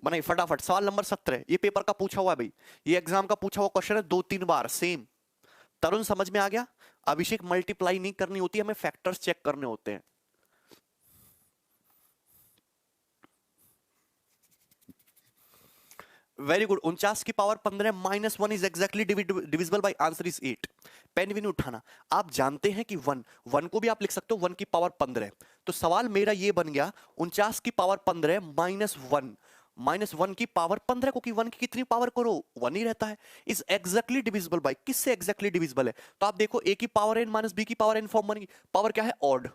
[SPEAKER 1] बनाइए फटाफट, सवाल नंबर 17, ये पेपर का पूछा हुआ है भाई, ये एग्जाम का पूछा हुआ क्वेश्चन है, 2-3 बार सेम। तरुण समझ में आ गया। अभिषेक मल्टीप्लाई नहीं करनी होती, हमें फैक्टर्स चेक करने होते हैं। Very good. 49 की पावर 15 माइनस 1 is exactly divisible by, answer is 8। Pen भी नहीं उठाना। आप जानते हैं कि 1 को भी आप लिख सकते हो 1 की पावर 15, तो सवाल मेरा ये बन गया 49 की पावर 15 माइनस 1, -1 की पावर 15 को, कि 1 की कितनी पावर करो 1 ही रहता है। इज एग्जैक्टली डिविजिबल बाय, किससे एग्जैक्टली डिविजिबल है? तो आप देखो a की पावर n माइनस b की पावर n फॉर्म बनेगी। पावर क्या है? ऑड।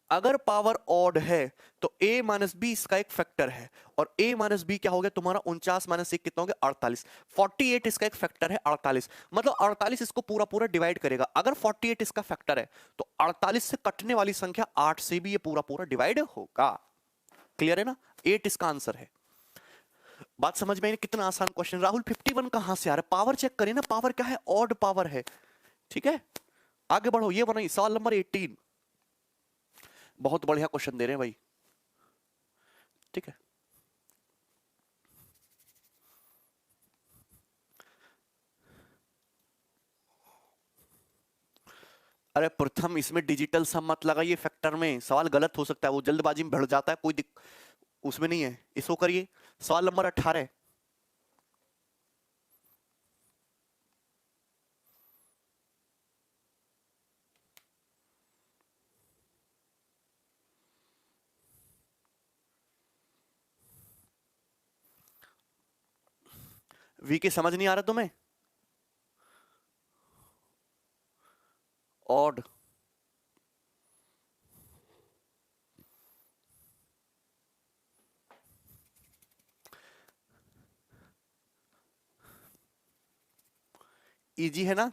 [SPEAKER 1] अगर पावर ऑड है तो a माइनस बी इसका एक फैक्टर है, और a माइनस बी क्या हो गया तुम्हारा? 49 माइनस 1 कितना हो गया? 48। 48 इसका एक फैक्टर है 48, मतलब 48 इसको पूरा पूरा डिवाइड करेगा। अगर 48 इसका फैक्टर है तो 48 से कटने वाली संख्या 8 से भी ये पूरा पूरा डिवाइड होगा। क्लियर है ना? 8 इसका आंसर है। बात समझ में आई? कितना आसान क्वेश्चन। राहुल 51 कहां से आ रहा है? पावर चेक करें ना, पावर क्या है? ऑड पावर है। ठीक है, आगे बढ़ो। ये बनाइए सवाल नंबर 18। बहुत बढ़िया क्वेश्चन दे रहे हैं भाई। ठीक है, अरे प्रथम इसमें डिजिटल सम मत लगाइए फैक्टर में, सवाल गलत हो सकता है, वो जल्दबाजी में भड़ जाता है, कोई उसमें नहीं है। इसको करिए। सवाल नंबर 18। वी के समझ नहीं आ रहा तुम्हें? ऑड इजी है ना?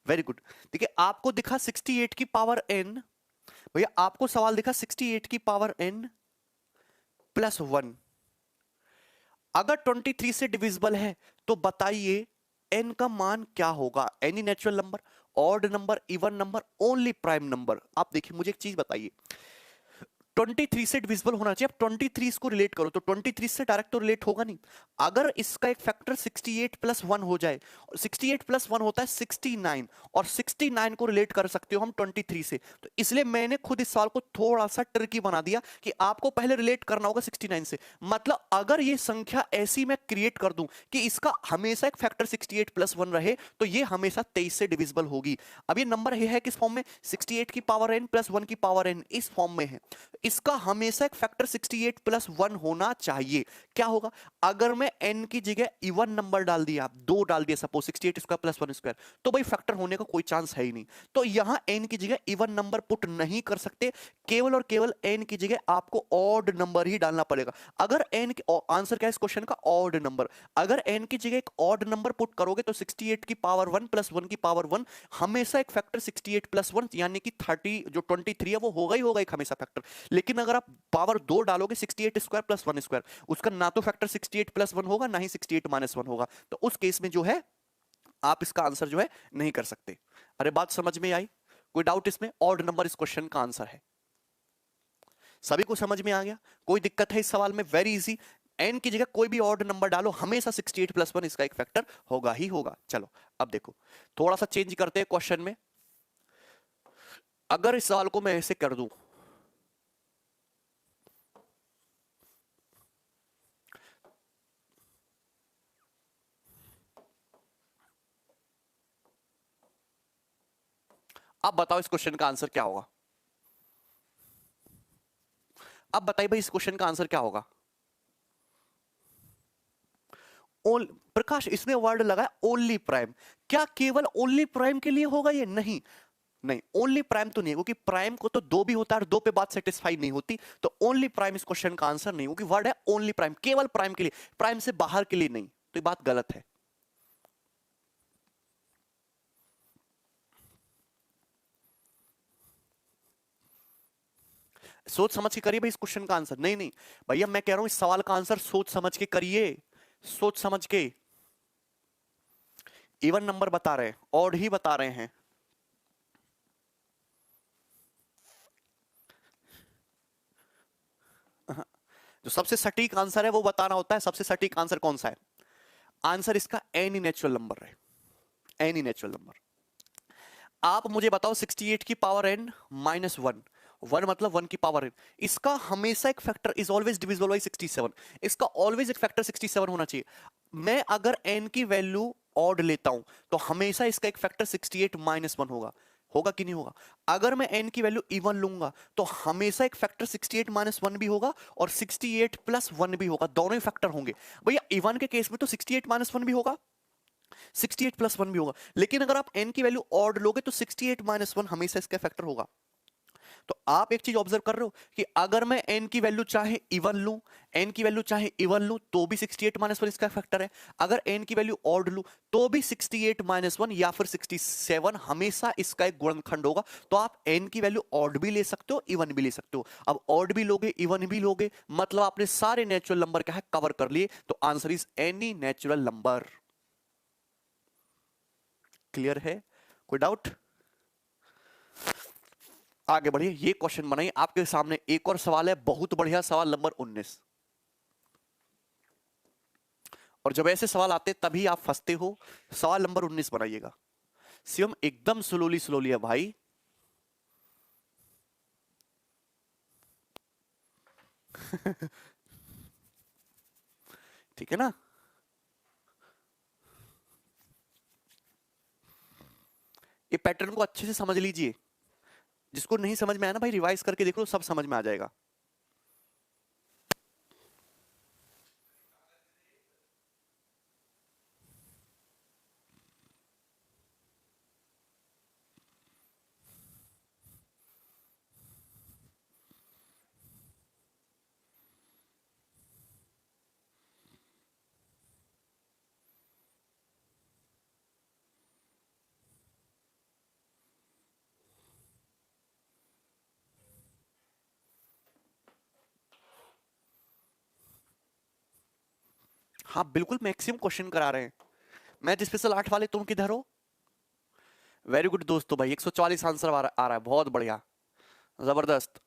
[SPEAKER 1] Very good. देखिए आपको दिखा 68 की पावर n, भैया आपको सवाल दिखा 68 की पावर n प्लस 1। अगर 23 से डिविजिबल है तो बताइए n का मान क्या होगा? Any natural number, odd number, even number, only prime number? आप देखिए मुझे एक चीज बताइए, 23 से डिविजिबल होना चाहिए। अब 23 इसको रिलेट करो तो 23 से डायरेक्ट तो रिलेट होगा नहीं। अगर इसका एक फैक्टर 68 प्लस 1 हो जाए, और 68 प्लस 1 होता है 69, और 69 को रिलेट कर सकते हो हम 23 से, तो इसलिए मैंने खुद इस सवाल को थोड़ा सा ट्रिकी बना दिया कि आपको पहले रिलेट करना होगा 69 से। मतलब अगर ये संख्या ऐसी मैं क्रिएट कर दूं कि इसका हमेशा एक फैक्टर 68 प्लस 1 रहे, तो ये हमेशा 23 से डिविजिबल होगी। अब ये नंबर है किस फॉर्म में? 68 की पावर n प्लस 1 की पावर n, इस फॉर्म में है। इसका हमेशा एक फैक्टर 68 प्लस 1 होना चाहिए। क्या होगा? अगर मैं n की जगह इवन नंबर डाल दिया, 2 डाल दिया सपोज, 68 स्क्वायर प्लस 1 स्क्वायर, तो भाई फैक्टर होने का कोई चांस है ही नहीं। तो यहां n की जगह इवन नंबर पुट नहीं कर सकते, केवल और केवल n की जगह आपको ऑड नंबर ही डालना पड़ेगा। अगर n की आंसर क्या है इस क्वेश्चन का? Odd number. अगर n की जगह एक ऑड नंबर पुट करोगे तो 68 की पावर 1 प्लस 1 की पावर 1 हमेशा एक फैक्टर 68 प्लस 1 यानी कि 30, जो 23 है वो होगा ही होगा एक हमेशा फैक्टर। लेकिन अगर आप पावर 2 डालोगे 68 स्क्वायर प्लस 1 स्क्वायर, उसका ना तो फैक्टर 68 प्लस 1 होगा, ना ही 68 माइनस 1 होगा। तो उस केस में जो है आप इसका आंसर जो है नहीं कर सकते। अरे बात समझ में आई? कोई डाउट इसमें? ऑड नंबर इस क्वेश्चन का आंसर है। सभी को समझ में आ गया? कोई दिक्कत है इस सवाल में? Very easy. n की जगह कोई भी ऑड नंबर डालो, हमेशा 68 प्लस 1 इसका एक फैक्टर होगा ही होगा। चलो अब देखो, थोड़ा सा चेंज करते हैं क्वेश्चन में। अगर इस सवाल को मैं ऐसे कर दूं, अब बताओ इस क्वेश्चन का आंसर क्या होगा? अब बताइए भाई इस क्वेश्चन का आंसर क्या होगा? प्रकाश इसने वर्ड लगाया ओनली प्राइम। क्या केवल ओनली प्राइम के लिए होगा ये? नहीं, नहीं ओनली प्राइम तो नहीं है, क्योंकि प्राइम को तो 2 भी होता है और 2 पे बात सेटिस्फाई नहीं होती। तो ओनली प्राइम इस क्वेश्चन का आंसर नहीं, क्योंकि वर्ड है ओनली प्राइम, केवल प्राइम के लिए, प्राइम से बाहर के लिए नहीं। तो ये बात गलत है। सोच समझ के करिए भाई इस क्वेश्चन का आंसर। नहीं नहीं भैया, मैं कह रहा हूं इस सवाल का आंसर सोच समझ के करिए, सोच समझ के। इवन नंबर बता रहे हैं, ऑड ही बता रहे हैं। जो सबसे सटीक आंसर है वो बताना होता है। सबसे सटीक आंसर कौन सा है? आंसर इसका एनी नेचुरल नंबर है, एनी नेचुरल नंबर। आप मुझे बताओ 68 की पावर n माइनस 1, 1 मतलब 1 की पावर n, इसका हमेशा एक factor is always divisible by 67, इसका ऑलवेज एक फैक्टर 67 होना चाहिए। मैं अगर n की वैल्यू ऑड लेता हूं तो हमेशा इसका एक फैक्टर 68 माइनस 1 होगा। होगा कि नहीं होगा? अगर मैं n की वैल्यू इवन लूंगा तो हमेशा एक फैक्टर 68 माइनस 1 भी होगा और 68 प्लस 1 भी होगा, दोनों ही फैक्टर होंगे। भैया इवन के केस में तो 68 माइनस 1 भी होगा, 68 प्लस 1 भी होगा, लेकिन अगर आप n की वैल्यू ऑड लोगे तो 68 माइनस 1 हमेशा इसका फैक्टर होगा। तो आप एक चीज ऑब्जर्व कर रहे हो कि अगर मैं n की वैल्यू चाहे इवन लूं, n की वैल्यू चाहे इवन लूं तो भी 68 माइनस 1 इसका फैक्टर है, अगर n की वैल्यू ऑड लूं तो भी 68 माइनस 1 या फिर 67 हमेशा इसका एक गुणनखंड होगा। तो आप n की वैल्यू ऑड भी ले सकते हो, इवन भी ले सकते हो। अब ऑड भी लोगे, इवन भी लोगे, मतलब आपने सारे नेचुरल नंबर क्या है कवर कर लिए। तो answer is any natural number. Clear है? कोई डाउट? आगे बढ़िए, ये क्वेश्चन बनाइए, आपके सामने एक और सवाल है, बहुत बढ़िया सवाल नंबर 19। और जब ऐसे सवाल आते तभी आप फंसते हो। सवाल नंबर 19 बनाइएगा। शिवम एकदम स्लोली स्लोली है भाई। ठीक है ना? ये पैटर्न को अच्छे से समझ लीजिए, जिसको नहीं समझ में आया ना भाई रिवाइज करके देख लो, सब समझ में आ जाएगा। हाँ बिल्कुल, मैक्सिमम क्वेश्चन करा रहे हैं। मैथ स्पेशल 8 वाले तुम किधर हो? वेरी गुड दोस्तों भाई, 144 आंसर आ रहा है, बहुत बढ़िया, जबरदस्त।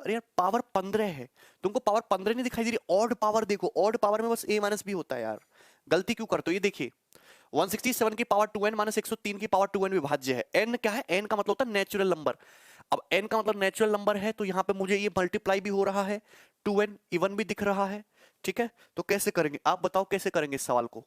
[SPEAKER 1] अरे यार पावर 15 है, तुमको पावर 15 नहीं दिखाई दे रही? ऑड पावर देखो, ऑड पावर में बस a माइनस बी होता है यार, गलती क्यों करते हो? ये देखिए 167 की पावर 2n माइनस 103 की पावर 2n विभाज्य है। n क्या है? n का मतलब होता है नेचुरल नंबर। अब n का मतलब नेचुरल नंबर है तो यहाँ पे मुझे ये मल्टीप्लाई भी हो रहा है, 2n इवन भी दिख रहा है। ठीक है, तो कैसे करेंगे आप बताओ, कैसे करेंगे इस सवाल को?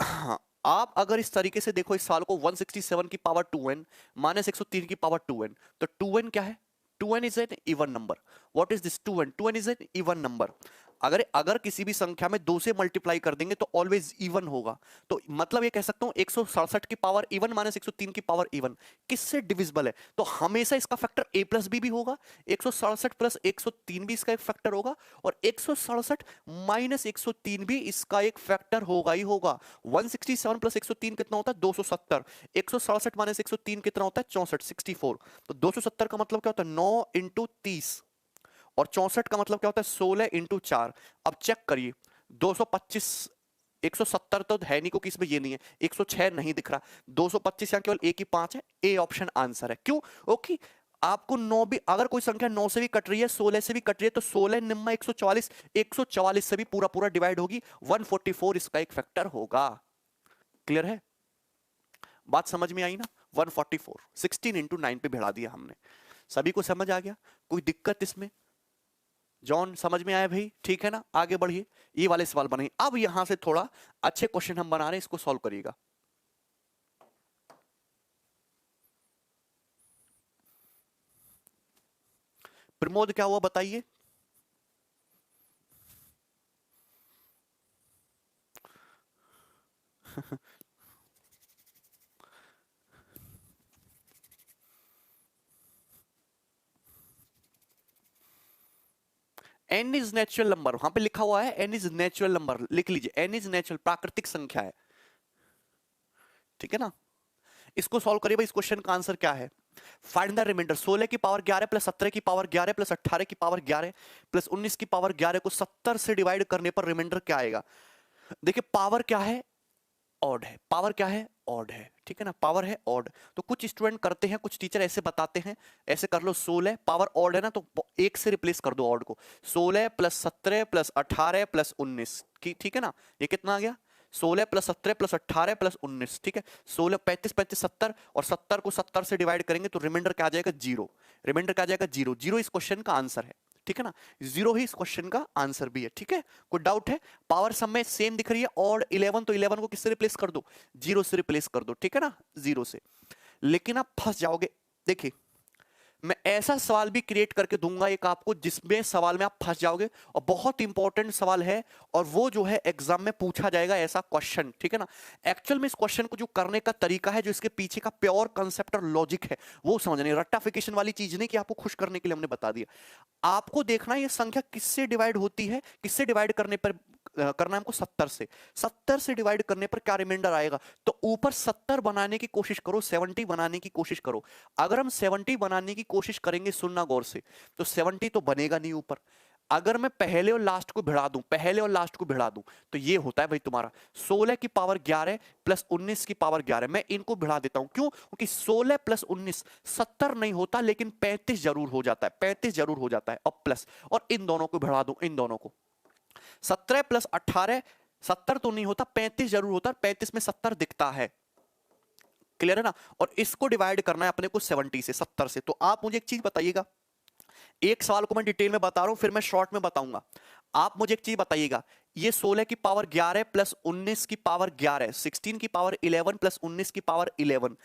[SPEAKER 1] हाँ, आप अगर इस तरीके से देखो इस सवाल को, 167 की पावर 2n माइनस 103 की पावर 2n, तो 2n क्या है? 2n is an even number. What is this? 2n, 2n is an even number. अगर अगर किसी भी संख्या में 2 से मल्टीप्लाई कर देंगे तो ऑलवेज इवन होगा। तो मतलब ये कह सकता हूं 167 की पावर इवन माइनस 103 की पावर इवन किससे डिविजिबल है? तो हमेशा इसका फैक्टर a प्लस बी भी होगा, 167 प्लस 103 भी इसका एक फैक्टर होगा, और 167 माइनस 103 भी इसका एक फैक्टर होगा ही होगा। 167 प्लस 103 कितना होता है? 270। 167 माइनस 103 कितना होता है? 64, 64। तो 270 का मतलब क्या होता है? 9 इंटू 30, और 64 का मतलब क्या होता है? 16 इंटू 4। अब चेक करिए 225, 170 तो है नहीं, क्योंकि इसमें ये नहीं है, 106 नहीं दिख रहा, 225 यहाँ केवल एक ही 5 है, ए ऑप्शन आंसर है। क्यों? ओके, आपको 9 भी, अगर कोई संख्या 9 से भी कट रही है, 16 से भी कट रही है, तो 16 निम्मा 144, 144 से भी पूरा पूरा डिवाइड होगी, 144 इसका एक फैक्टर होगा। क्लियर है? बात समझ में आई ना? 144 16 इंटू 9 पे भिड़ा दिया हमने। सभी को समझ आ गया? कोई दिक्कत इसमें? जॉन समझ में आया भाई? ठीक है ना? आगे बढ़िए, ये वाले सवाल बनाइए। अब यहां से थोड़ा अच्छे क्वेश्चन हम बना रहे हैं, इसको सॉल्व करिएगा। प्रमोद क्या हुआ बताइए? एन इज नेचुरल नंबर, वहां पे लिखा हुआ है एन इज नेचुरल नंबर, लिख लीजिए एन इज नेचुरल, प्राकृतिक संख्या है। ठीक है ना? इसको सॉल्व करिए भाई। इस क्वेश्चन का आंसर क्या है? Find the reminder. 16 की पावर 11 प्लस 17 की पावर 11 प्लस 18 की पावर 11 प्लस 19 की पावर 11 को 70 से डिवाइड करने पर रिमाइंडर क्या आएगा? देखिए पावर क्या है? ऑड है। पावर क्या है? ऑड है। ठीक है ना? पावर है ऑड। तो कुछ स्टूडेंट करते हैं, कुछ टीचर ऐसे बताते हैं, ऐसे कर लो, 16 पावर ऑड है ना, तो एक से रिप्लेस कर दो ऑड को, 16 प्लस 17 प्लस 18 प्लस 19 की। ठीक है ना? ये कितना आ गया? 16 प्लस 17 प्लस 18 प्लस 19, ठीक है। 16 35 35 70 और 70 को 70 से डिवाइड करेंगे तो रिमाइंडर क्या आ जाएगा 0। रिमाइंडर क्या आ जाएगा 0। 0 इस क्वेश्चन का आंसर है, ठीक है ना। 0 ही इस क्वेश्चन का आंसर भी है, ठीक है। कोई डाउट है? पावर सम में सेम दिख रही है और 11, तो 11 को किससे रिप्लेस कर दो? 0 से रिप्लेस कर दो, ठीक है ना, 0 से। लेकिन आप फंस जाओगे। देखिए मैं ऐसा सवाल भी क्रिएट करके दूंगा एक आपको जिसमें सवाल में आप फंस जाओगे, और बहुत इंपॉर्टेंट सवाल है, और वो जो है एग्जाम में पूछा जाएगा ऐसा क्वेश्चन, ठीक है ना। एक्चुअल में इस क्वेश्चन को जो करने का तरीका है, जो इसके पीछे का प्योर कंसेप्ट और लॉजिक है, वो समझने, रट्टाफिकेशन वाली चीज नहीं कि आपको खुश करने के लिए हमने बता दिया। आपको देखना ये संख्या किससे डिवाइड होती है, किससे डिवाइड करने पर करना है हमको 70 से। 70 से डिवाइड करने पर क्या रिमाइंडर आएगा? तो ऊपर 70 बनाने की कोशिश करो, 70 बनाने की कोशिश करो। अगर हम 70 बनाने की कोशिश करेंगे, सुनना गौर से, तो 70 तो बनेगा नहीं ऊपर। अगर मैं पहले और लास्ट को भिड़ा दूं, पहले और लास्ट को भिड़ा दूं, तो ये होता है भाई तुम्हारा 16 की पावर 11 प्लस 19 की पावर 11। मैं इनको भिड़ा देता हूं, क्यों? क्योंकि 16 प्लस 19 70 नहीं होता, लेकिन 35 जरूर हो जाता है, 35 जरूर हो जाता है। और प्लस, और इन दोनों को भिड़ा दूं, इन दोनों को, 17 प्लस 18 70 तो नहीं होता, 35 जरूर होता है, 35 में 70 दिखता है, क्लियर है ना। और इसको डिवाइड करना है अपने को 70 से, 70 से। तो आप मुझे एक चीज बताइएगा, एक सवाल को मैं डिटेल में बता रहा हूं, फिर मैं शॉर्ट में बताऊंगा। आप मुझे एक चीज बताइएगा, ये 16 की पावर 11 प्लस 19 की पावर 11, 16 की पावर 11 प्लस 19 की पावर 11,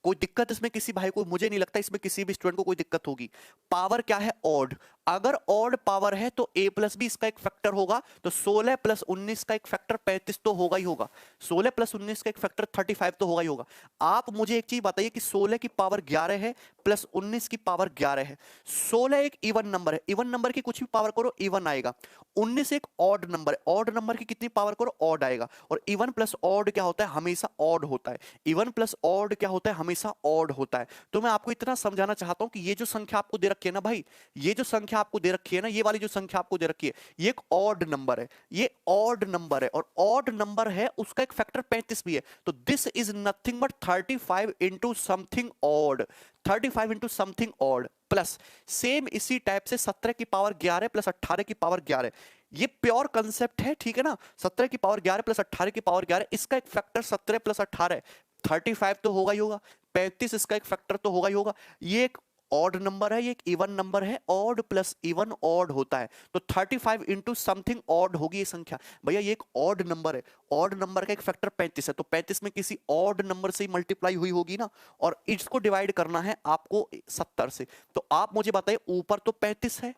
[SPEAKER 1] कोई दिक्कत इसमें किसी भाई को? मुझे नहीं लगता इसमें किसी भी स्टूडेंट को कोई दिक्कत होगी। पावर क्या है? ऑड। अगर ऑड पावर है तो a प्लस बी इसका एक फैक्टर होगा, तो 16 प्लस 19 का एक फैक्टर 35 तो होगा ही होगा, 16 प्लस 19 का एक फैक्टर 35 तो होगा ही होगा। आप मुझे एक चीज बताइए कि 16 की पावर 11 है प्लस 19 की पावर 11 है। 16 एक इवन नंबर है, इवन नंबर की कुछ भी पावर करो इवन आएगा। 19 एक ऑड नंबर है, ऑड नंबर की कितनी पावर करो ऑड आएगा। और इवन प्लस ऑड क्या होता है? हमेशा ऑड होता है। इवन प्लस ऑड क्या होता है? हमेशा ऑड होता है। तो मैं आपको इतना समझाना चाहता हूं कि ये जो संख्या आपको दे रखी है ना भाई, ये जो संख्या आपको दे रखी है ना, ये वाली जो संख्या आपको दे रखी है, ये एक ऑड नंबर है, ये ऑड नंबर है, और ऑड नंबर है उसका एक फैक्टर 35 भी है। तो this is nothing but 35 into something odd, 35 into something odd. Plus same इसी टाइप से 17 की पावर 11 प्लस 18 की पावर 11, ये प्योर कंसेप्ट है, ठीक है ना। 17 की पावर 11 प्लस 18 की पावर 11, इसका एक फैक्टर 17 प्लस 18 35 तो होगा ही होगा, 35 इसका एक फैक्टर तो होगा ही होगा। ये एक ऑड नंबर है, ये एक इवन नंबर है, ऑड प्लस इवन ऑड होता है, तो 35 इंटू समथिंग ऑड होगी ये संख्या। भैया ये एक ऑड नंबर है, ऑड नंबर का एक फैक्टर 35 है, तो 35 में किसी ऑड नंबर से ही मल्टीप्लाई हुई होगी ना, और इसको डिवाइड करना है आपको 70 से। तो आप मुझे बताइए, ऊपर तो 35 है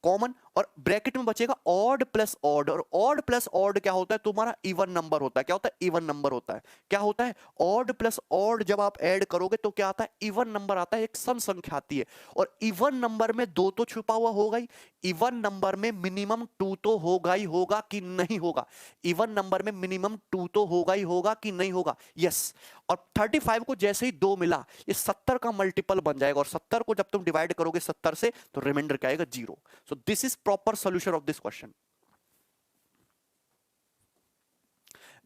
[SPEAKER 1] कॉमन, और ब्रैकेट में बचेगा ऑड प्लस ऑड, और ऑड प्लस ऑड क्या होता है? तुम्हारा इवन नंबर होता है। क्या होता है? इवन नंबर होता है। क्या होता है? ऑड प्लस ऑड जब आप ऐड करोगे तो क्या आता है? इवन नंबर आता है, एक सम संख्या आती है। और इवन नंबर में 2 तो छुपा हुआ होगा ही, इवन नंबर में मिनिमम 2 तो होगा ही होगा कि नहीं होगा? इवन नंबर में मिनिमम 2 तो होगा ही होगा कि नहीं होगा? यस। और 35 को जैसे ही 2 मिला, ये 70 का मल्टीपल बन जाएगा, और 70 को जब तुम डिवाइड करोगे 70 से, तो रिमाइंडर क्या आएगा? 0। So this is proper solution of this question.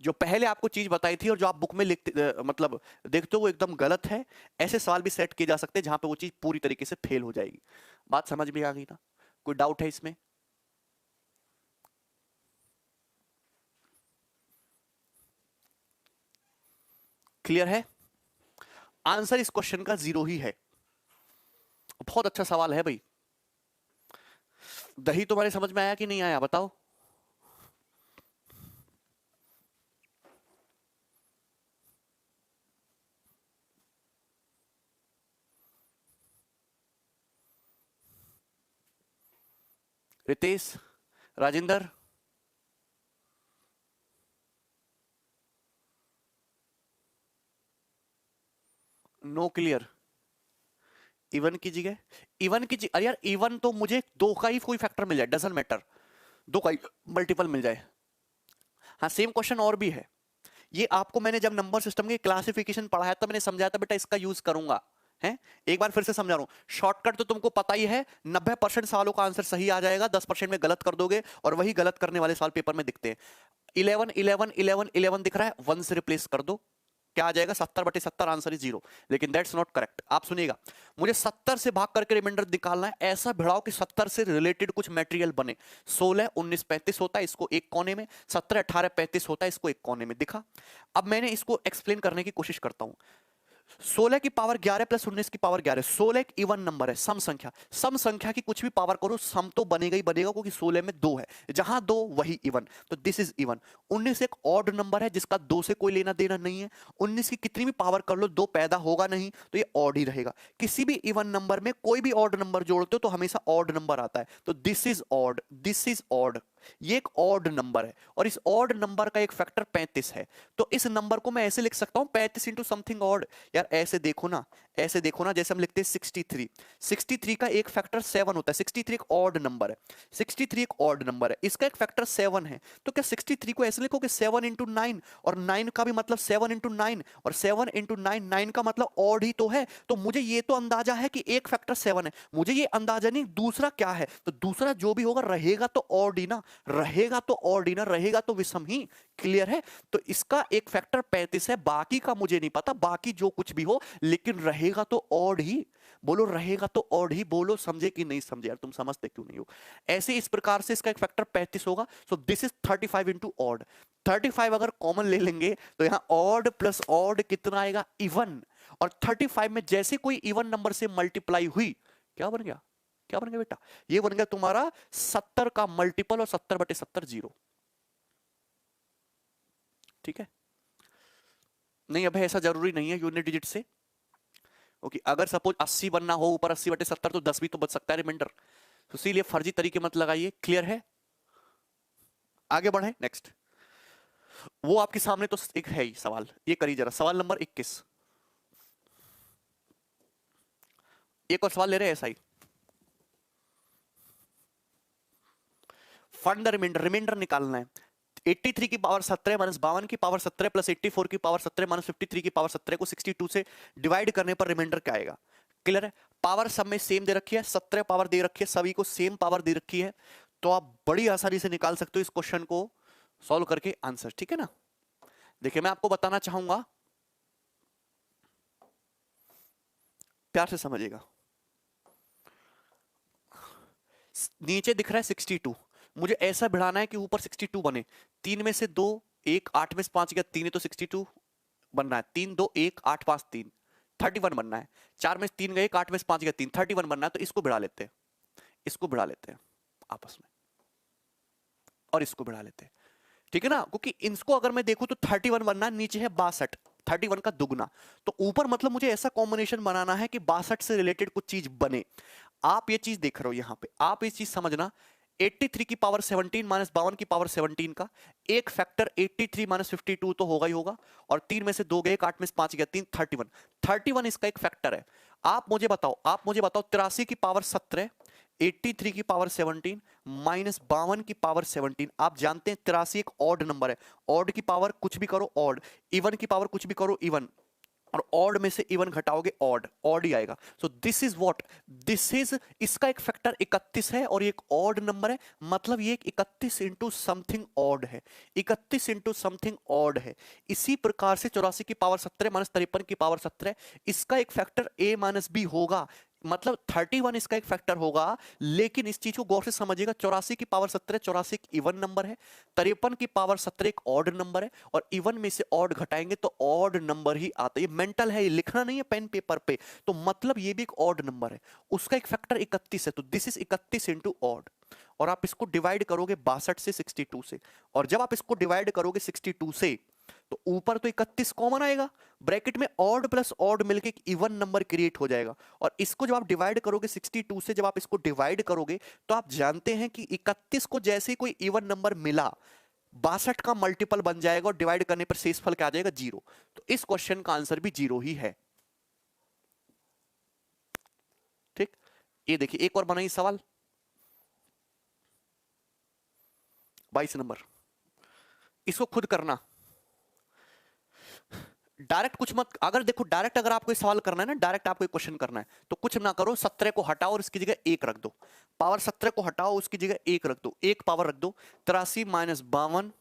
[SPEAKER 1] जो पहले आपको चीज बताई थी और जो आप बुक में लिखते मतलब देखते हो वो एकदम गलत है। ऐसे सवाल भी सेट किए जा सकते हैं जहां पे वो चीज पूरी तरीके से फेल हो जाएगी। बात समझ में आ गई ना? कोई डाउट है इसमें? क्लियर है? आंसर इस क्वेश्चन का 0 ही है। बहुत अच्छा सवाल है भाई। दही तुम्हारे समझ में आया कि नहीं आया बताओ? Ritesh, Rajendra, no clear? Even की जगह, इवन की अरे यार इवन तो मुझे 2 का ही कोई फैक्टर मिल जाए, डजंट मैटर, 2 का ही मल्टीपल मिल जाए। हाँ सेम क्वेश्चन और भी है, ये आपको मैंने जब नंबर सिस्टम की क्लासिफिकेशन पढ़ाया था मैंने समझाया था बेटा इसका यूज करूंगा, है एक बार फिर से समझा रहा हूं। शॉर्टकट तो तुमको पता ही है, 90% सवालों का आंसर सही आ जाएगा, 10% में गलत कर दोगे, और वही गलत करने वाले सवाल पेपर में दिखते हैं। 11 11 11 11 दिख रहा है, 1 से रिप्लेस कर दो, क्या आ जाएगा 70/70, आंसर इज 0। लेकिन दैट्स नॉट करेक्ट। आप सुनिएगा, मुझे 70 से भाग करके रिमाइंडर निकालना है। ऐसा भिड़ाओ कि 70 से रिलेटेड कुछ मटेरियल बने। 16 19 35 होता है, इसको एक कोने में, 17 18 35 होता है, इसको एक कोने में। दिखा? अब मैंने इसको एक्सप्लेन करने की कोशिश करता हूं। 16 की पावर 11 प्लस 19 की पावर 11, 16 एक इवन नंबर है, सम संख्या। सम संख्या की कुछ भी पावर करो, सम तो बनेगा ही बनेगा, क्योंकि 16 में 2 है, जहां 2 वही इवन, तो दिस इज इवन। 19 एक ऑड नंबर है जिसका 2 से कोई लेना देना नहीं है। 19 की कितनी भी पावर कर लो 2 पैदा होगा नहीं, तो ये ऑड ही रहेगा। किसी भी इवन नंबर में कोई भी ऑड नंबर जोड़ते हो तो हमेशा ऑड नंबर आता है, तो this is odd, this is odd. ये एक ऑड नंबर है और इस ऑड नंबर का एक फैक्टर 35 है। तो इस नंबर को मैं ऐसे लिख सकता हूं 35 इंटू समथिंग ऑड। यार ऐसे देखो ना, ऐसे देखो ना, जैसे हम लिखते हैं 63। 63 का एक फैक्टर 7 होता है। 63 एक ऑड नंबर है, 63 एक ऑड नंबर है, इसका एक फैक्टर 7 है। तो क्या 63 को ऐसे लिखोगे 7 इंटू 9, और 9 का भी मतलब 7 इंटू 9, और 7 इंटू 9, 9 का मतलब ऑड ही तो है। तो मुझे ये तो अंदाजा है कि एक फैक्टर 7 है, मुझे ये अंदाजा नहीं दूसरा क्या है। तो दूसरा जो भी होगा रहेगा तो ऑड ही ना, रहेगा तो ऑड ही ना, रहेगा तो विषम ही। क्लियर है? तो इसका एक फैक्टर 35 है, बाकी का मुझे नहीं पता, बाकी जो कुछ भी हो, लेकिन रहेगा तो ऑड ही। बोलो रहेगा तो ऑड ही, बोलो। समझे कि नहीं समझे? यार तुम समझते क्यों नहीं हो? ऐसे इस प्रकार से इसका एक फैक्टर 35 होगा। So this is 35 into odd. 35 अगर कॉमन ले लेंगे तो यहां ऑड प्लस ऑड कितना आएगा? इवन। और 35 में जैसे कोई इवन नंबर से मल्टीप्लाई हुई, क्या बन गया? क्या बन गया बेटा? ये बन गया तुम्हारा 70 का मल्टीपल, और 70/70 0। ठीक है? नहीं, अब ऐसा जरूरी नहीं है यूनिट डिजिट से। ओके, अगर सपोज 80 बनना हो ऊपर 80/70, तो 10 भी तो बच सकता है रिमाइंडर। तो इसीलिए फर्जी तरीके मत लगाइए। क्लियर है? आगे बढ़े नेक्स्ट। वो आपके सामने तो एक है ही सवाल, ये करिए जरा। सवाल नंबर 21। एक और सवाल ले रहे हैं ऐसा ही। फाइंड द रिमाइंडर, रिमाइंडर निकालना है। 83 की पावर 17 माइनस 52 की पावर 17 प्लस 84 की पावर 17 माइनस 53 की पावर 17 को 62 से डिवाइड करने पर रिमाइंडर क्या आएगा? क्लियर है? पावर सब में सेम दे रखी है, 17 पावर दे रखी है, सभी को सेम पावर दे रखी है, तो आप बड़ी आसानी से निकाल सकते हो इस क्वेश्चन को सॉल्व करके आंसर। ठीक है ना? देखिए मैं आपको बताना चाहूंगा, प्यार से समझिएगा। नीचे दिख रहा है 62, मुझे ऐसा बढ़ाना है कि ऊपर 62 बने। 3 में से 2 1, 8 में से 5 गया 3, तो 62 बनना है। 3 2 1 8 5 3, 31 बनना है। 4 में से 3 गए 8 में से 5 गया 3, 31 बनना है। तो इसको बढ़ा लेते हैं, इसको बढ़ा लेते हैं आपस में, और इसको बढ़ा लेते हैं। ठीक है ना? क्योंकि इसको अगर मैं देखूं तो 31 बनना, नीचे है 62, 31 का दुगना। तो ऊपर मतलब मुझे ऐसा कॉम्बिनेशन बनाना है कि 62 से रिलेटेड कुछ चीज बने। आप ये चीज देख रहे हो यहां पे, आप ये चीज समझना। 83 की पावर 17 माइनस 52 की पावर 17 का एक फैक्टर 83 माइनस 52 तो होगा ही होगा, और 3 में से 2 गए 8 में से 5 गया 3, 31। 31 इसका एक फैक्टर है। आप मुझे बताओ, 83 की पावर 17, 83 की पावर 17 माइनस 52 की पावर 17। आप जानते हैं 83 एक ऑड नंबर है, ऑड की पावर कुछ भी करो ऑड, इवन की पावर कुछ भी करो इवन, और ऑड में से इवन घटाओगे ऑड, ऑड ही आएगा। So this is what, this is, इसका एक फैक्टर 31 है और ये एक ऑड नंबर है, मतलब ये 31 इंटू समथिंग ऑड है, 31 इंटू समथिंग ऑड है। इसी प्रकार से 84 की पावर 17 माइनस 53 की पावर 17, इसका एक फैक्टर a माइनस बी होगा, मतलब 31 इसका एक फैक्टर होगा। लेकिन इस चीज को गौर से समझिएगा, 84 की पावर 17, 84 एक इवन नंबर है, 53 की पावर 17 एक ऑड नंबर है, और इवन में से ऑड घटाएंगे तो ऑड नंबर ही आता है। ये मेंटल है, ये लिखना नहीं है पेन पेपर पे। तो मतलब ये भी एक ऑड नंबर है, उसका एक फैक्टर 31 है, तो दिस इज 31 इंटू ऑड। और आप इसको डिवाइड करोगे 62 से 62 से, और जब आप इसको डिवाइड करोगे 62 से, तो ऊपर तो 31 कॉमन आएगा, ब्रैकेट में ऑड प्लस ऑड मिलके एक इवन नंबर क्रिएट हो जाएगा। और इसको जब आप डिवाइड करोगे 62 से, जब आप इसको डिवाइड करोगे, तो आप जानते हैं कि 31 को जैसे ही कोई इवन नंबर मिला, 62 का मल्टीपल बन जाएगा, और डिवाइड करने पर शेषफल क्या आ जाएगा? 0। तो इस क्वेश्चन का आंसर भी 0 ही है। ठीक, ये देखिए एक और बनाइए सवाल 22 नंबर, इसको खुद करना, डायरेक्ट कुछ मत। अगर देखो डायरेक्ट अगर आपको सवाल करना है ना, डायरेक्ट आपको क्वेश्चन करना है, तो कुछ ना करो, 17 को हटाओ और इसकी जगह 1 रख दो, पावर 17 को हटाओ उसकी जगह 1 रख दो, 1 पावर रख दो। 83 माइनस 52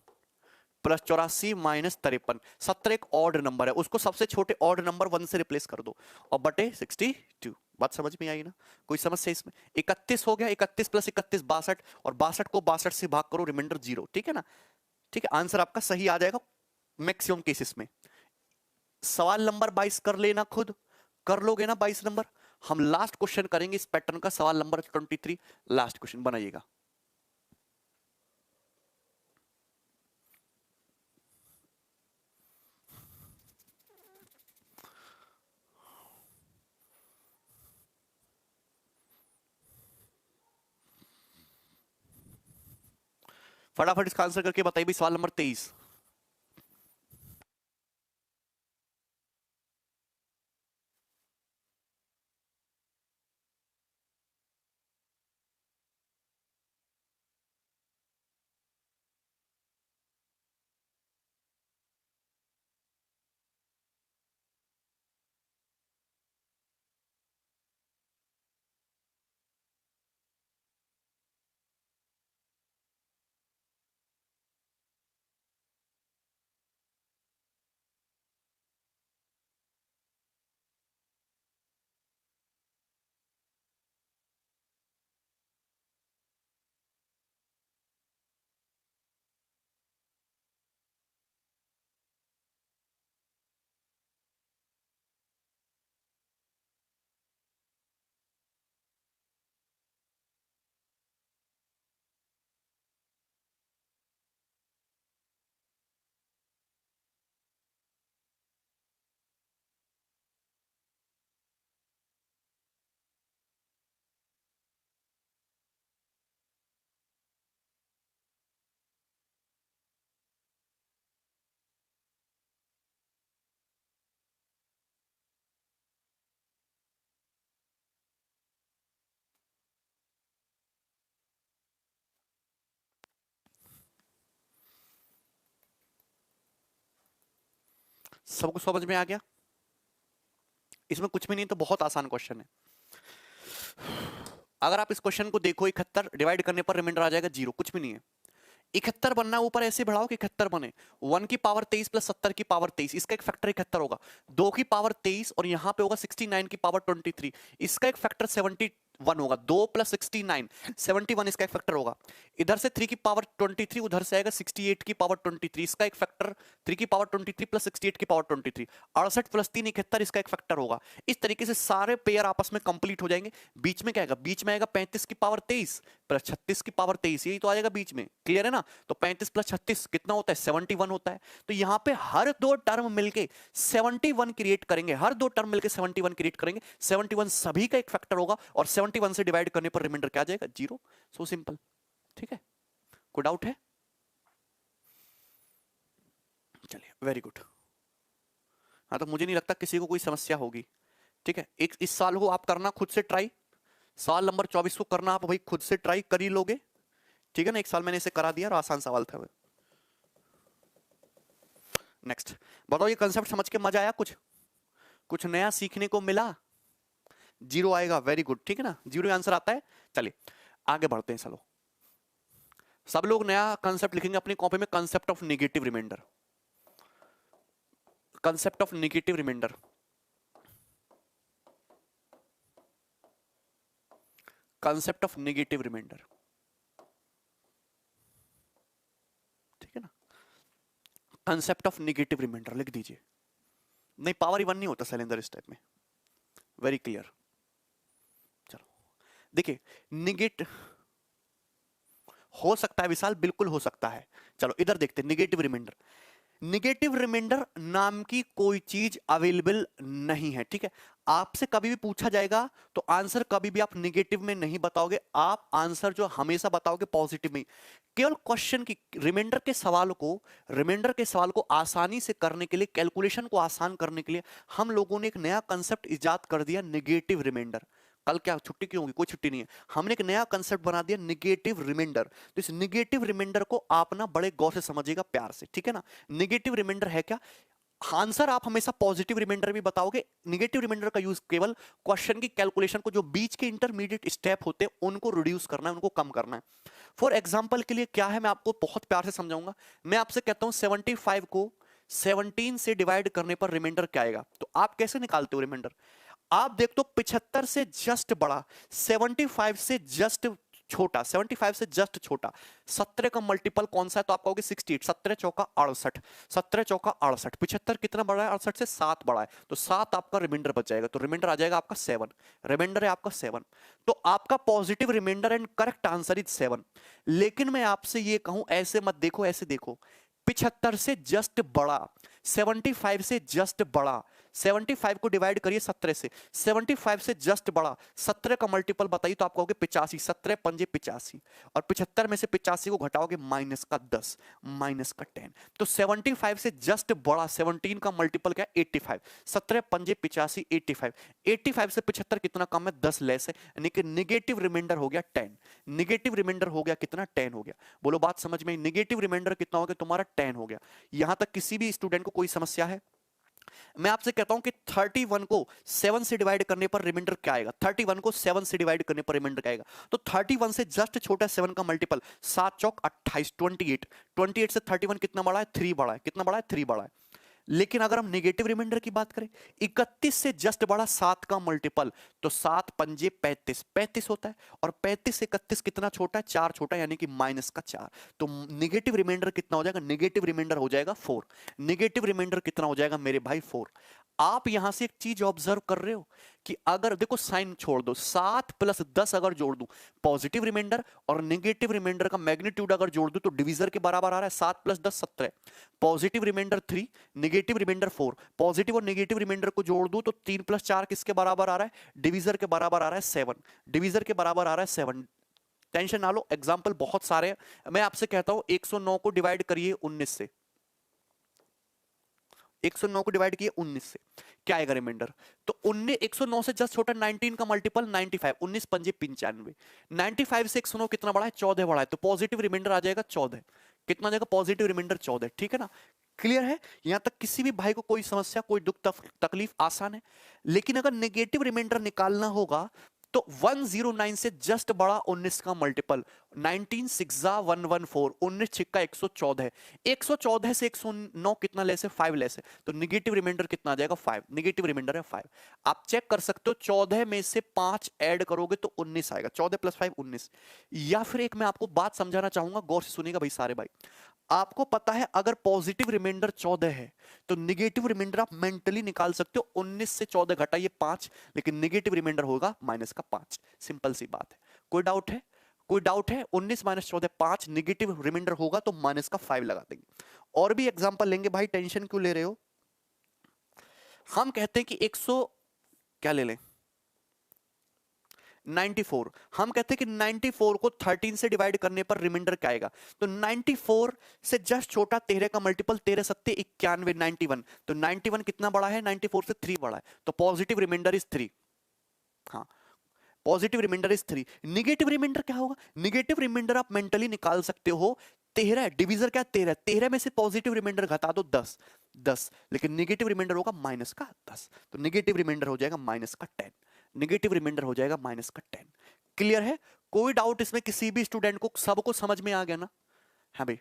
[SPEAKER 1] प्लस 84 माइनस 53। 70 एक ऑड नंबर है, उसको सबसे छोटे ऑड नंबर 1 से रिप्लेस कर दो और बटे 62। बात समझ में आई ना? कोई समस्या इसमें? 31 हो गया, 31 प्लस 31 62, और 62 को 62 से भाग करो, रिमाइंडर 0। ठीक है ना? ठीक है, आंसर आपका सही आ जाएगा मैक्सिमम केसेस में। सवाल नंबर 22 कर लेना, खुद कर लोगे ना 22 नंबर? हम लास्ट क्वेश्चन करेंगे इस पैटर्न का, सवाल नंबर 23 लास्ट क्वेश्चन बनाइएगा। फटाफट इसका आंसर करके बताइए भी, सवाल नंबर 23। सबको समझ में आ गया? इसमें कुछ भी नहीं, तो बहुत आसान क्वेश्चन है। अगर आप इस क्वेश्चन को देखो, 71 डिवाइड करने पर रिमाइंडर आ जाएगा 0, कुछ भी नहीं है। 71 बनना है, ऊपर ऐसे बढ़ाओ कि 71 बने। 1 की पावर 23 प्लस 70 की पावर 23, इसका एक फैक्टर 71 होगा। 2 की पावर 23 और यहां पे होगा 69 की पावर 23, इसका एक फैक्टर 71 होगा। 2 प्लस 69 71, इसका एक फैक्टर होगा। इधर से 3 की पावर 23, उधर से आएगा 68 की पावर 23, इसका एक फैक्टर 3 की पावर 23 प्लस 68 की पावर 23, 68 प्लस 3 71, इसका एक फैक्टर होगा। इस तरीके से सारे पेयर आपस में कंप्लीट हो जाएंगे। बीच में क्या आएगा? बीच में आएगा 35 की पावर 23 प्लस 36 की पावर 23, यही तो आ जाएगा बीच में। क्लियर है ना? तो 35 प्लस 36 कितना होता है? 71 होता है। तो यहां पे हर दो टर्म मिलके 71 क्रिएट करेंगे, हर दो टर्म मिलके 71 क्रिएट करेंगे। 71 सभी का एक फैक्टर होगा, और 71 से डिवाइड करने पर रिमाइंडर क्या आ जाएगा? 0। So simple. ठीक है, कोई डाउट है? चलिए, वेरी गुड। हाँ, तो मुझे नहीं लगता किसी को कोई समस्या होगी। ठीक है, एक इस साल को आप करना खुद से ट्राई, साल नंबर 24 को करना आप भाई खुद से ट्राई कर ही लोगे। ठीक है ना? एक साल मैंने इसे करा दिया और आसान सवाल था। नेक्स्ट बताओ, ये कंसेप्ट समझ के मजा आया? कुछ कुछ नया सीखने को मिला? 0 आएगा, वेरी गुड। ठीक है ना? 0 आंसर आता है। चलिए आगे बढ़ते हैं। चलो, सब लोग नया कंसेप्ट लिखेंगे अपनी कॉपी में, concept of negative remainder. Concept of negative remainder, concept of negative remainder. ठीक है ना? कंसेप्ट ऑफ नेगेटिव रिमाइंडर लिख दीजिए। नहीं, पावर इवन नहीं होता शैलेंद्र इस टाइप में। Very clear. चलो देखिए, निगेट हो सकता है विशाल, बिल्कुल हो सकता है। चलो इधर देखते हैं, निगेटिव रिमाइंडर। निगेटिव रिमाइंडर नाम की कोई चीज अवेलेबल नहीं है। ठीक है, आपसे कभी भी पूछा जाएगा तो आंसर कभी भी आप निगेटिव में नहीं बताओगे, आप आंसर जो हमेशा बताओगे पॉजिटिव में। केवल क्वेश्चन की रिमाइंडर के सवाल को आसानी से करने के लिए, कैलकुलेशन को आसान करने के लिए हम लोगों ने एक नया कंसेप्ट इजाद कर दिया, निगेटिव रिमाइंडर। कल क्या छुट्टी क्यों होगी? कोई छुट्टी नहीं है। हमने एक नया कंसेप्ट बना दिया, निगेटिव रिमाइंडर। तो इस निगेटिव रिमाइंडर को आप ना बड़े गौर से समझिएगा, प्यार से। ठीक है ना? निगेटिव रिमाइंडर है क्या? आंसर आप हमेशा पॉजिटिव रिमाइंडर भी बताओगे, निगेटिव रिमाइंडर का यूज केवल क्वेश्चन की कैलकुलेशन को, जो बीच के इंटरमीडिएट स्टेप होते हैं उनको रिड्यूस करना है, उनको कम करना है। फॉर एग्जाम्पल के लिए क्या है, मैं आपको बहुत प्यार से समझाऊंगा। मैं आपसे कहता हूं 75 को 17 से डिवाइड करने पर रिमाइंडर क्या आएगा, तो आप कैसे निकालते हो रिमाइंडर? आप देखते हो 75 से जस्ट बड़ा, 75 से जस्ट छोटा, 75 से जस्ट छोटा, 17 का मल्टीपल कौन सा है, तो आप कहोगे 68, 17 चौका 68, 17 चौका 68, 75 कितना बड़ा है, 68 से 7 बड़ा है, तो 7 आपका रिमाइंडर बच जाएगा, तो रिमाइंडर आ जाएगा आपका 7, रिमाइंडर है आपका 7। तो आपका positive remainder and correct answer is 7। लेकिन मैं आपसे ये कहूं, ऐसे मत देखो, ऐसे देखो, 75 से जस्ट बड़ा, 75 से जस्ट बड़ा, 75 को डिवाइड करिए 17 से, 75 से जस्ट बड़ा, 17 का मल्टीपल बताइए तो आप कहोगे 85, 17 पंजे 85, और 75 में से 85 को घटाओगे माइनस का 10, माइनस का 10, तो 75 से जस्ट बड़ा 17 का मल्टीपल क्या है 85, 17 पंजे 85, 85, 85 से 75 कितना कम है, 10 लेस है, यानी कि निगेटिव रिमाइंडर हो गया 10, निगेटिव रिमाइंडर हो गया कितना, 10 हो गया। बोलो बात समझ में, निगेटिव रिमाइंडर कितना हो गया तुम्हारा, 10 हो गया। यहां तक किसी भी स्टूडेंट को कोई समस्या है? मैं आपसे कहता हूं कि 31 को 7 से डिवाइड करने पर रिमाइंडर क्या आएगा, 31 को 7 से डिवाइड करने पर रिमाइंडर क्या आएगा, तो 31 से जस्ट छोटा 7 का मल्टीपल, 7 चौक 28, 28, 28 से 31 कितना बड़ा है, 3 बड़ा है, कितना बड़ा है, 3 बड़ा है। लेकिन अगर हम नेगेटिव रिमाइंडर की बात करें, 31 से जस्ट बड़ा 7 का मल्टीपल, तो 7 पंजे 35, 35 होता है, और 35 से 31 कितना छोटा है, 4 छोटा है, यानी कि माइनस का 4, तो निगेटिव रिमाइंडर कितना हो जाएगा, निगेटिव रिमाइंडर हो जाएगा 4, निगेटिव रिमाइंडर कितना हो जाएगा मेरे भाई 4। आप यहां से एक चीज ऑब्जर्व कर रहे हो कि अगर देखो साइन छोड़ दो, 7 प्लस 10 अगर जोड़ दूं, पॉजिटिव रिमाइंडर और नेगेटिव रिमाइंडर का मैग्नीट्यूड अगर जोड़ दूं तो डिवीजर के बराबर आ रहा है, 7 plus 10 17, positive remainder 3, negative remainder 4, positive और नेगेटिव रिमाइंडर को जोड़ दूं तो 3 प्लस 4 किसके बराबर आ रहा है, डिवीजर के बराबर आ रहा है 7, डिवीजर के बराबर आ रहा है 7। टेंशन ना लो, एग्जाम्पल बहुत सारे हैं। मैं आपसे कहता हूं 109 को डिवाइड करिए 19 से, 109 को डिवाइड किए 19 से, क्या आएगा रिमाइंडर, तो 19, 109 से जस्ट छोटा 19 का मल्टीपल 95, 19 पंजे 95, 95 से 109 कितना बड़ा है, 14 बड़ा है, तो पॉजिटिव रिमाइंडर आ जाएगा 14, कितना आ जाएगा पॉजिटिव रिमाइंडर 14, ठीक है ना, क्लियर है? यहां तक किसी भी भाई को कोई समस्या, कोई दुख तकलीफ, आसान है। लेकिन अगर नेगेटिव रिमाइंडर निकालना होगा तो 109 से जस्ट बड़ा 19 का मल्टीपल, 19 6 114, 19 छिक्का 114, 114 से 109 कितना लेस है, 5 लेस है, तो निगेटिव रिमाइंडर कितना आ जाएगा 5, निगेटिव रिमाइंडर है 5। आप चेक कर सकते हो 14 में से 5 ऐड करोगे तो 19 आएगा, 14 प्लस 5 19। या फिर एक मैं आपको बात समझाना चाहूंगा, गौर से सुनिएगा भाई सारे भाई, आपको पता है अगर पॉजिटिव रिमाइंडर 14 है तो निगेटिव रिमाइंडर आप मेंटली निकाल सकते हो, 19 से 14 घटाइए 5, लेकिन निगेटिव रिमाइंडर होगा माइनस का 5, सिंपल सी बात है। कोई डाउट है, कोई डाउट है? 19 माइनस 14 5, निगेटिव रिमाइंडर होगा तो माइनस का 5 लगा देंगे। और भी एग्जांपल लेंगे भाई, टेंशन क्यों ले रहे हो? हम कहते हैं कि 100 क्या ले लें, 94, हम कहते हैं कि 94 को 13 से डिवाइड करने पर रिमाइंडर क्या आएगा, तो 94 से जस्ट छोटा 13 का मल्टीपल, 13 सत्ते 91, 91, तो 91 कितना बड़ा है, 94 से 3 बड़ा है, तो पॉजिटिव रिमाइंडर इज 3। हाँ, positive remainder is 3। Negative remainder क्या होगा, निगेटिव रिमाइंडर आप मेंटली निकाल सकते हो, 13 डिवीजर क्या 13, 13 में से पॉजिटिव रिमाइंडर घटा दो 10, 10, लेकिन निगेटिव रिमाइंडर होगा माइनस का 10, तो निगेटिव रिमाइंडर हो जाएगा माइनस का 10, निगेटिव रिमाइंडर हो जाएगा माइनस का 10। क्लियर है? कोई डाउट इसमें किसी भी स्टूडेंट को? सबको समझ में आ गया ना? हाँ भाई,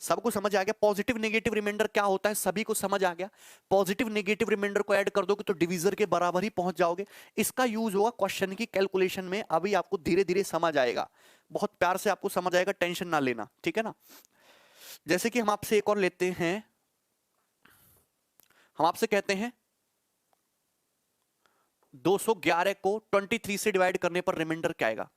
[SPEAKER 1] सबको समझ आ गया पॉजिटिव नेगेटिव रिमाइंडर क्या होता है, सभी को समझ आ गया। पॉजिटिव नेगेटिव रिमाइंडर को ऐड कर दोगे तो डिवीजर के बराबर ही पहुंच जाओगे। इसका यूज होगा क्वेश्चन की कैलकुलेशन में, अभी आपको धीरे धीरे समझ आएगा, बहुत प्यार से आपको समझ आएगा, टेंशन ना लेना, ठीक है ना। जैसे कि हम आपसे एक और लेते हैं, हम आपसे कहते हैं 211 को 23 से डिवाइड करने पर रिमाइंडर क्या आएगा,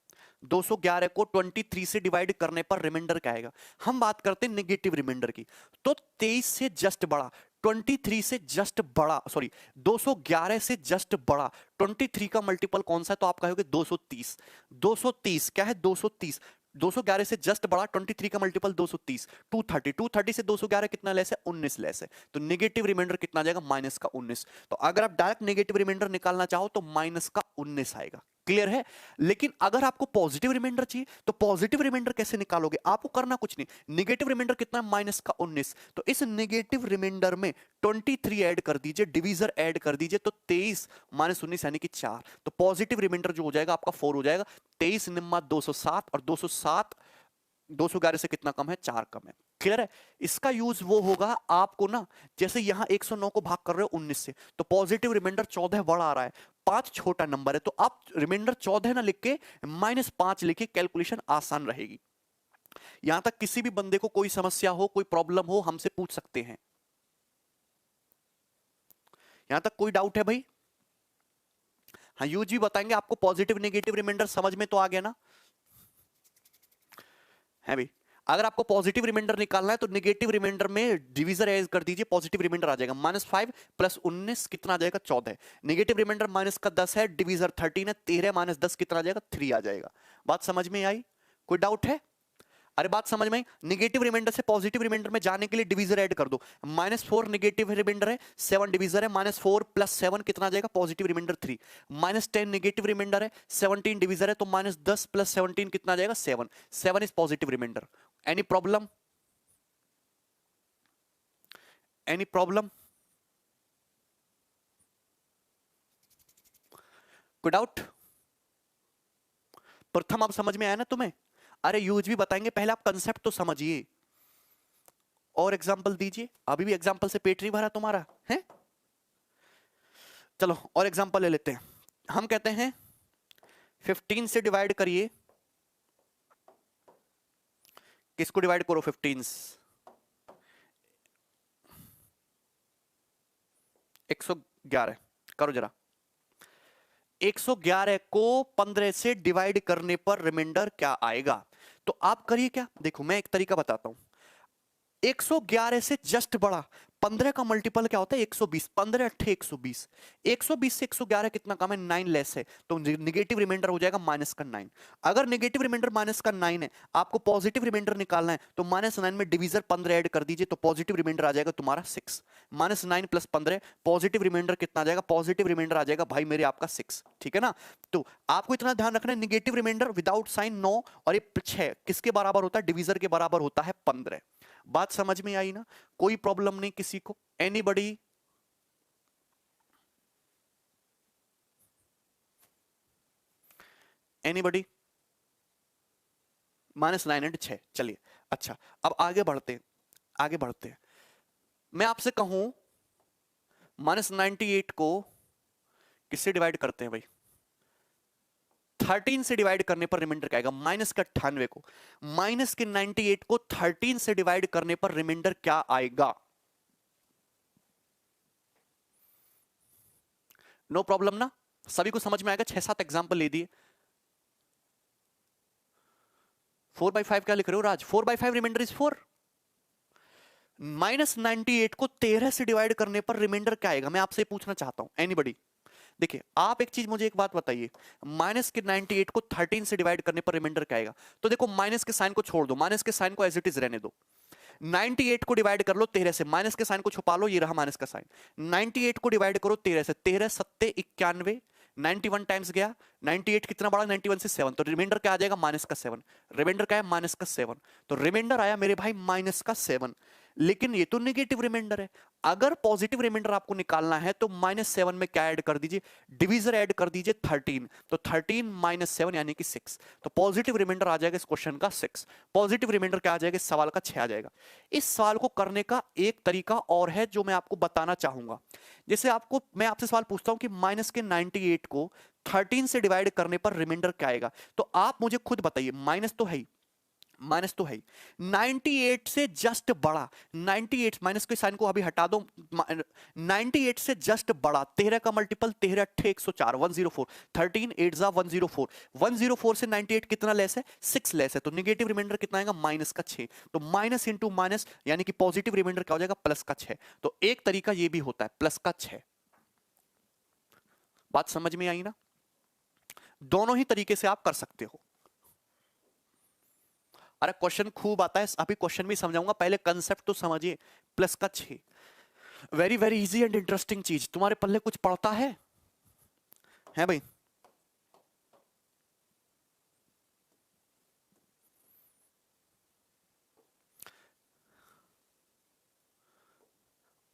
[SPEAKER 1] 211 को 23 से डिवाइड करने पर रिमाइंडर क्या आएगा। हम बात करते हैं नेगेटिव रिमाइंडर की, तो 23 से जस्ट बड़ा, 23 से जस्ट बड़ा, सॉरी 211 से जस्ट बड़ा 23 का मल्टीपल कौन सा है, तो आप कहोगे 230, 230 क्या है 230, 211 से जस्ट बड़ा, 23 का मल्टीपल 230, 230, 230 से 211 कितना लेस है, 19 लेस है, तो नेगेटिव रिमाइंडर कितना आ जाएगा, माइनस का 19। तो अगर आप डायरेक्ट नेगेटिव रिमाइंडर निकालना चाहो तो माइनस का 19 आएगा। क्लियर है? लेकिन अगर आपको पॉजिटिव रिमाइंडर चाहिए तो पॉजिटिव रिमाइंडर कैसे निकालोगे, आपको करना कुछ नहीं, नेगेटिव रिमाइंडर कितना है, माइनस का 19, तो इस नेगेटिव रिमाइंडर में 23 ऐड कर दीजिए, डिवीजर ऐड कर दीजिए, तो 23 माइनस 19 यानी कि 4, तो पॉजिटिव रिमाइंडर जो हो जाएगा आपका 4 हो जाएगा। 23 निम्मा 207, और 207 211 से कितना कम है, 4 कम है। क्लियर है? इसका यूज वो होगा आपको ना, जैसे यहां 109 को भाग कर रहे हो 19 से, तो पॉजिटिव रिमाइंडर 14 बड़ा आ रहा है, 5 छोटा नंबर है, तो आप रिमाइंडर 14 ना लिख के -5 लिखे, कैलकुलेशन आसान रहेगी। यहां तक किसी भी बंदे को कोई समस्या हो, कोई प्रॉब्लम हो, हमसे पूछ सकते हैं। यहां तक कोई डाउट है भाई? हाँ, यूज भी बताएंगे आपको। पॉजिटिव नेगेटिव रिमाइंडर समझ में तो आ गया ना, है भाई? अगर आपको पॉजिटिव रिमाइंडर निकालना है तो नेगेटिव रिमाइंडर में डिवीजर ऐड कर दीजिए, पॉजिटिव रिमाइंडर आ जाएगा -5 प्लस 19 कितना आ जाएगा, 14। नेगेटिव रिमाइंडर माइनस का 10 है, डिवीजर 13 है, 13 माइनस 10 कितना आ जाएगा, 3 आ जाएगा। बात समझ में आई? कोई डाउट है? अरे बात समझ में आई? नेगेटिव रिमाइंडर से पॉजिटिव रिमाइंडर में जाने के लिए डिवीजर ऐड कर दो। -4 नेगेटिव रिमाइंडर है, 7 डिवीजर है, -4 प्लस 7 कितना आ जाएगा, पॉजिटिव रिमाइंडर 3। -10 नेगेटिव रिमाइंडर है, 17 डिवीजर है, तो -10 प्लस 17 कितना आ जाएगा, 7। 7 is positive remainder. Any problem? Any problem? कोई डाउट? प्रथम आप समझ में आया ना तुम्हें? अरे यूज भी बताएंगे, पहले आप कंसेप्ट तो समझिए। और एग्जांपल दीजिए, अभी भी एग्जांपल से पेट नहीं भरा तुम्हारा है? चलो और एग्जांपल ले लेते हैं। हम कहते हैं 15 से डिवाइड करिए, किसको डिवाइड करो, 15 111 करो जरा। 111 को 15 से डिवाइड करने पर रिमाइंडर क्या आएगा? तो आप करिए क्या, देखो मैं एक तरीका बताता हूं। 111 से जस्ट बड़ा 15 का मल्टीपल क्या होता है, 120, 15 अट्ठे 120, 120 से 111 कितना कम है, 9 लेस है, तो निगेटिव रिमाइंडर हो जाएगा माइनस का 9। अगर निगेटिव रिमाइंडर माइनस का 9 है, आपको पॉजिटिव रिमाइंडर निकालना है, तो -9 में डिवीजर 15 ऐड कर दीजिए, तो पॉजिटिव रिमाइंडर आ जाएगा तुम्हारा 6। -9 प्लस 15, पॉजिटिव रिमाइंडर कितना आ जाएगा, पॉजिटिव रिमाइंडर आ जाएगा भाई मेरे आपका 6। ठीक है ना? तो आपको इतना ध्यान रखना है, निगेटिव रिमाइंडर विदाउट साइन 9 और ये 6 किसके बराबर होता है, डिवीजर के बराबर होता है 15। बात समझ में आई ना? कोई प्रॉब्लम नहीं किसी को? एनीबडी? एनीबडी? -9 एंड 6, चलिए। अच्छा, अब आगे बढ़ते हैं, आगे बढ़ते हैं। मैं आपसे कहूं -98 को किससे डिवाइड करते हैं भाई, 13 से डिवाइड करने पर रिमाइंडर क्या आएगा, माइनस के 98 को, माइनस के 98 को 13 से डिवाइड करने पर रिमाइंडर क्या आएगा? नो प्रॉब्लम ना, सभी को समझ में आएगा? 6-7 एग्जांपल ले दिए। 4/5 क्या लिख रहे हो राज? 4/5 रिमाइंडर इज 4। -98 को 13 से डिवाइड करने पर रिमाइंडर क्या आएगा, मैं आपसे पूछना चाहता हूं। एनीबडी? देखिए आप एक चीज मुझे एक बात बताइए, माइनस के 98 को 13 से डिवाइड करने पर रिमाइंडर क्या आएगा? तो देखो माइनस के साइन को छोड़ दो, माइनस के साइन को एज इट इज रहने दो। 98 को डिवाइड कर लो 13 से, माइनस के साइन को छुपा लो, ये रहा माइनस का साइन। 98 को डिवाइड करो 13 से, 13 सत्ते 91, 91 टाइम्स गया, 98 कितना बड़ा, 91 से 7, तो रिमाइंडर क्या आ जाएगा, माइनस का 7। रिमाइंडर क्या है, माइनस का 7। तो रिमाइंडर आया मेरे भाई माइनस का 7। लेकिन ये तो नेगेटिव रिमाइंडर है। अगर पॉजिटिव रिमाइंडर आपको निकालना है तो -7 में क्या ऐड कर दीजिए, डिवीजर ऐड कर दीजिए 13, तो 13 -7 यानी कि 6, तो पॉजिटिव रिमाइंडर आ जाएगा इस क्वेश्चन का 6। पॉजिटिव रिमाइंडर क्या आ जाएगा, इस सवाल का 6 आ जाएगा। इस सवाल को करने का एक तरीका और है जो मैं आपको बताना चाहूंगा। जैसे आपको, मैं आपसे सवाल पूछता हूं कि माइनस के 98 को 13 से डिवाइड करने पर रिमाइंडर क्या आएगा, तो आप मुझे खुद बताइए, माइनस तो है ही, माइनस तो है ही, 98 से जस्ट बड़ा, 98 माइनस के साइन को अभी हटा दो, 98 से जस्ट बड़ा 13 का मल्टीपल 13 अट्ठे 104, 104, 13 8 जा 104, 104 से 98 कितना लेस है, 6 लेस है, तो नेगेटिव रिमाइंडर कितना आएगा, माइनस का 6। तो माइनस इंटू माइनस यानी कि पॉजिटिव रिमाइंडर क्या हो जाएगा, प्लस का 6। तो एक तरीका ये भी होता है, प्लस का 6। बात समझ में आई ना? दोनों ही तरीके से आप कर सकते हो। अरे क्वेश्चन खूब आता है, अभी क्वेश्चन भी समझाऊंगा, पहले कंसेप्ट तो समझिए। प्लस का 6, very very easy and interesting चीज। तुम्हारे पल्ले कुछ पड़ता है भाई?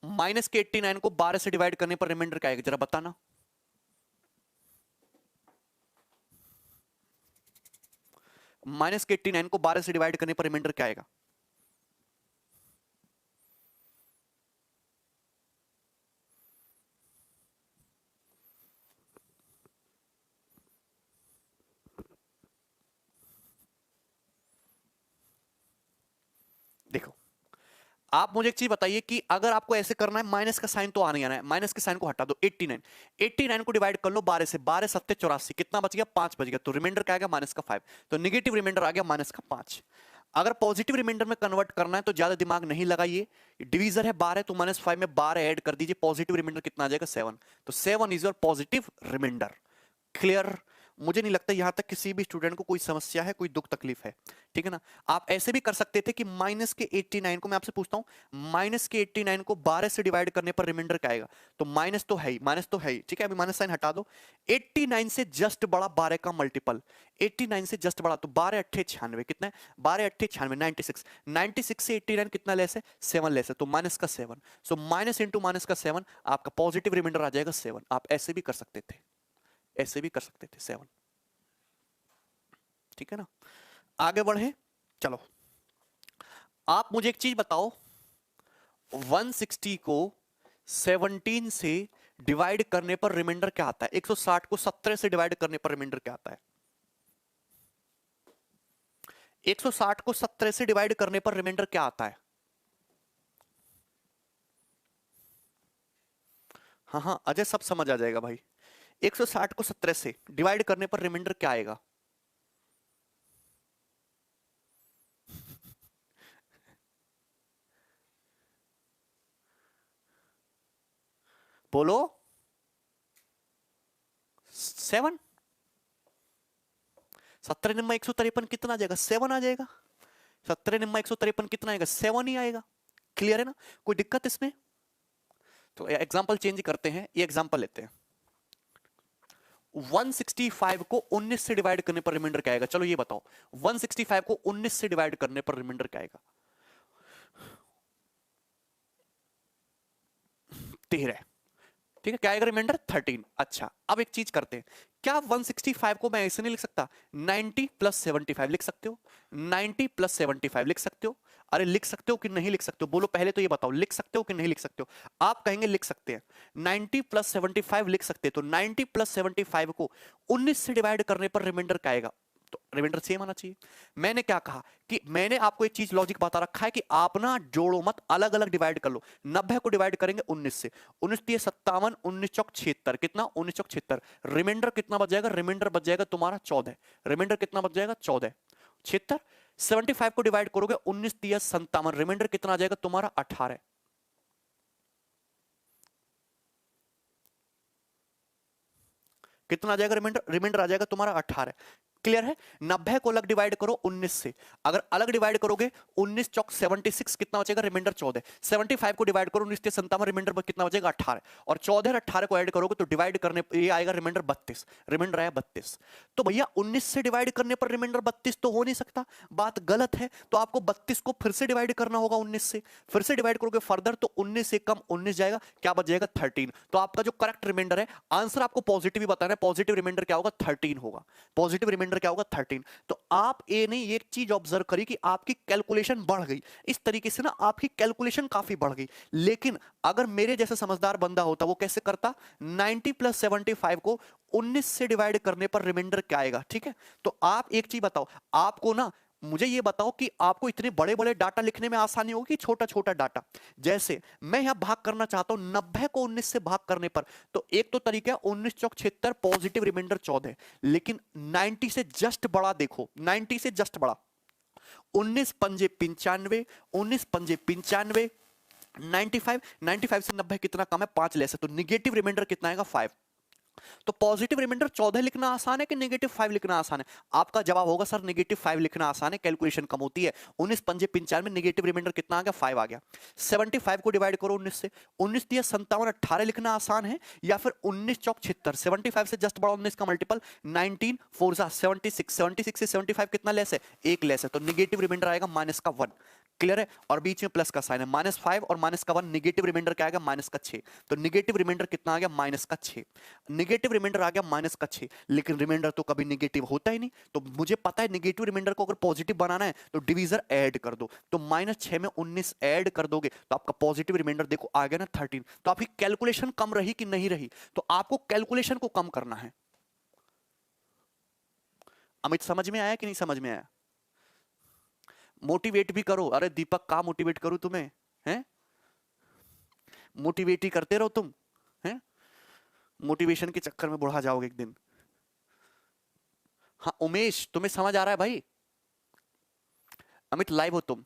[SPEAKER 1] माइनस के 89 को 12 से डिवाइड करने पर रिमाइंडर क्या आएगा, जरा बताना। माइनस के 89 को 12 से डिवाइड करने पर रिमाइंडर क्या आएगा? देखो, आप मुझे एक चीज बताइए कि अगर आपको ऐसे करना है, माइनस का साइन तो आना ही आना है, माइनस के साइन को हटा दो। 89, 89 को डिवाइड कर लो 12 से, 12 सत्ते 84, कितना बच गया? 5 बच गया। तो रिमाइंडर क्या आएगा? माइनस का 5। तो नेगेटिव रिमाइंडर आ गया माइनस का 5। अगर पॉजिटिव रिमाइंडर में कन्वर्ट करना है तो ज्यादा दिमाग नहीं लगाइए, डिवीजर है 12, तो -5 में 12 ऐड कर दीजिए, पॉजिटिव रिमाइंडर कितना आ जाएगा? 7। तो 7 is your positive remainder. Clear? मुझे नहीं लगता यहां तक किसी भी स्टूडेंट को कोई समस्या है, कोई दुख तकलीफ है, ठीक है ना। आप ऐसे भी कर सकते थे कि माइनस के 89 को, मैं आपसे पूछता हूं, माइनस के 89 को 12 से डिवाइड करने पर रिमाइंडर क्या आएगा? तो माइनस तो है ही, माइनस तो है ही, ठीक है, अभी माइनस साइन हटा दो। 89 से जस्ट बड़ा 12 का मल्टीपल, 89 से जस्ट बड़ा, तो 12 अट्ठे 96, कितना है? 12 अट्ठे 96, 96। 96 से 89 कितना लेस है? 7 लेस है, तो माइनस का 7। सो माइनस इंटू माइनस का 7, आपका पॉजिटिव रिमाइंडर आ जाएगा 7। आप ऐसे भी कर सकते थे, ऐसे भी कर सकते थे, 7, ठीक है ना। आगे बढ़े, चलो आप मुझे एक चीज बताओ, 160 को 17 से डिवाइड करने पर रिमाइंडर क्या आता है? 160 को 17 से डिवाइड करने पर रिमाइंडर क्या आता है? 160 को 17 से डिवाइड करने पर रिमाइंडर क्या आता है? हाँ हाँ अजय, सब समझ आ जाएगा भाई। 160 को 17 से डिवाइड करने पर रिमाइंडर क्या आएगा? बोलो। 7। 17 निम्मा 153 कितना आ जाएगा? 7 आ जाएगा। 17 निम्मा 153 कितना आएगा? 7 ही आएगा। क्लियर है ना? कोई दिक्कत इसमें? तो एग्जांपल चेंज करते हैं, ये एग्जांपल लेते हैं। 165 को 19 से डिवाइड करने पर रिमाइंडर क्या आएगा? चलो ये बताओ, 165 को 19 से डिवाइड करने पर रिमाइंडर क्या आएगा? 13। ठीक है, क्या आएगा रिमाइंडर? 13। अच्छा, अब एक चीज करते हैं, क्या 165 को मैं ऐसे नहीं लिख सकता? 90 प्लस 75 लिख सकते हो? 90 प्लस 75 लिख सकते हो? अरे लिख सकते हो कि नहीं लिख सकते हो? बोलो पहले तो ये बताओ, लिख सकते हो कि नहीं लिख सकते हो? आप कहेंगे लिख सकते हैं, 90 प्लस 75 लिख सकते हैं। तो 90 प्लस 75 को 19 से डिवाइड करने पर रिमाइंडर क्या आएगा? तो रिमाइंडर सेम आना चाहिए। मैंने क्या कहा कि मैंने आपको एक चीज लॉजिक बता रखा है कि आप ना जोड़ो मत, अलग अलग डिवाइड कर लो। 90 को डिवाइड करेंगे 19 से, 19 दिए 57, 19 चौक 76, कितना? 19 चौक 76। रिमाइंडर कितना बच जाएगा? रिमाइंडर बच जाएगा तुम्हारा 14। रिमाइंडर कितना बच जाएगा? 14, 76। 75 को डिवाइड करोगे 19 दिया 57, रिमाइंडर कितना आ जाएगा तुम्हारा? 18। कितना आ जाएगा रिमाइंडर? रिमाइंडर आ जाएगा तुम्हारा 18। क्लियर है? 90 को अलग डिवाइड करो 19 से, अगर अलग डिवाइड करोगे 19 चौक 76, कितना बचेगा? रिमाइंडर 14। 75 को डिवाइड करो 19 से 57, रिमाइंडर कितना बचेगा? 18। और 14 और 18 को ऐड करोगे तो डिवाइड करने ये आएगा रिमाइंडर 32। रिमाइंडर आया 32। तो भैया 19 से डिवाइड करने पर रिमाइंडर 32 तो हो नहीं सकता, बात गलत है। तो आपको 32 को फिर से डिवाइड करना होगा 19 से, फिर से डिवाइड करोगे फर्दर तो 19 से कम 19 जाएगा, क्या बच जाएगा? 13। तो आपका जो करेक्ट रिमाइंडर है, आंसर आपको पॉजिटिव ही बताना है, पॉजिटिव रिमाइंडर क्या होगा? 13 होगा। पॉजिटिव रिमाइंडर क्या होगा? 13। तो आप ये नहीं, एक चीज ऑब्जर्व करिए कि आपकी कैलकुलेशन बढ़ गई, इस तरीके से ना आपकी कैलकुलेशन काफी बढ़ गई। लेकिन अगर मेरे जैसा समझदार बंदा होता, वो कैसे करता? 90 प्लस 75 को 19 से डिवाइड करने पर रिमाइंडर क्या आएगा? ठीक है, तो आप एक चीज बताओ, आपको ना मुझे ये बताओ कि आपको इतने बड़े बड़े डाटा लिखने में आसानी होगी, छोटा छोटा डाटा? जैसे मैं यहां भाग करना चाहता हूं 90 को 19 से भाग करने पर, तो एक तो तरीका है 19 चौक 76, पॉजिटिव रिमाइंडर 14। लेकिन 90 से जस्ट बड़ा देखो, 90 से जस्ट बड़ा, 19 पंजे 95, 19 पंजे 95, 95, 95 से 90 कितना कम है? 5 लेस है, तो निगेटिव रिमाइंडर कितना आएगा? 5। तो पॉजिटिव रिमाइंडर 14 लिखना आसान है कि नेगेटिव 5 लिखना आसान है? आपका जवाब होगा सर नेगेटिव 5 लिखना आसान है, कैलकुलेशन कम होती है। 19 पंजे 95 में नेगेटिव रिमाइंडर कितना आ गया? 5 आ गया। 75 को डिवाइड करो 19 से, 19 दिया 57, 18 लिखना आसान है, या फिर 19 चौक 76, 75 से जस्ट बड़ा 19 का मल्टीपल 19 4 जा 76, 76 से 75 कितना लेस है? एक लेस है, तो नेगेटिव रिमाइंडर आएगा माइनस का 1। क्लियर है? और बीच में प्लस का साइन है, -5 और माइनस का 1, नेगेटिव रिमाइंडर क्या आएगा? माइनस का 6। तो नेगेटिव रिमाइंडर कितना आ गया? माइनस का 6। नेगेटिव रिमाइंडर आ गया माइनस का 6, लेकिन रिमाइंडर तो कभी नेगेटिव होता ही नहीं। तो मुझे पता है नेगेटिव रिमाइंडर को अगर पॉजिटिव बनाना है तो डिवीजर ऐड कर दो, तो -6 में 19 ऐड कर दोगे तो आपका पॉजिटिव रिमाइंडर देखो आ गया ना 13। तो आपकी कैलकुलेशन कम रही कि नहीं रही? तो आपको कैलकुलेशन को कम करना है। अमित समझ में आया कि नहीं समझ में आया? मोटिवेट भी करो। अरे दीपक कहाँ मोटिवेट करूं तुम्हें? हैं? मोटिवेट ही करते रहो तुम, हैं? मोटिवेशन के चक्कर में बुढ़ा जाओगे एक दिन। हाँ उमेश, तुम्हें समझ आ रहा है भाई? अमित लाइव हो तुम?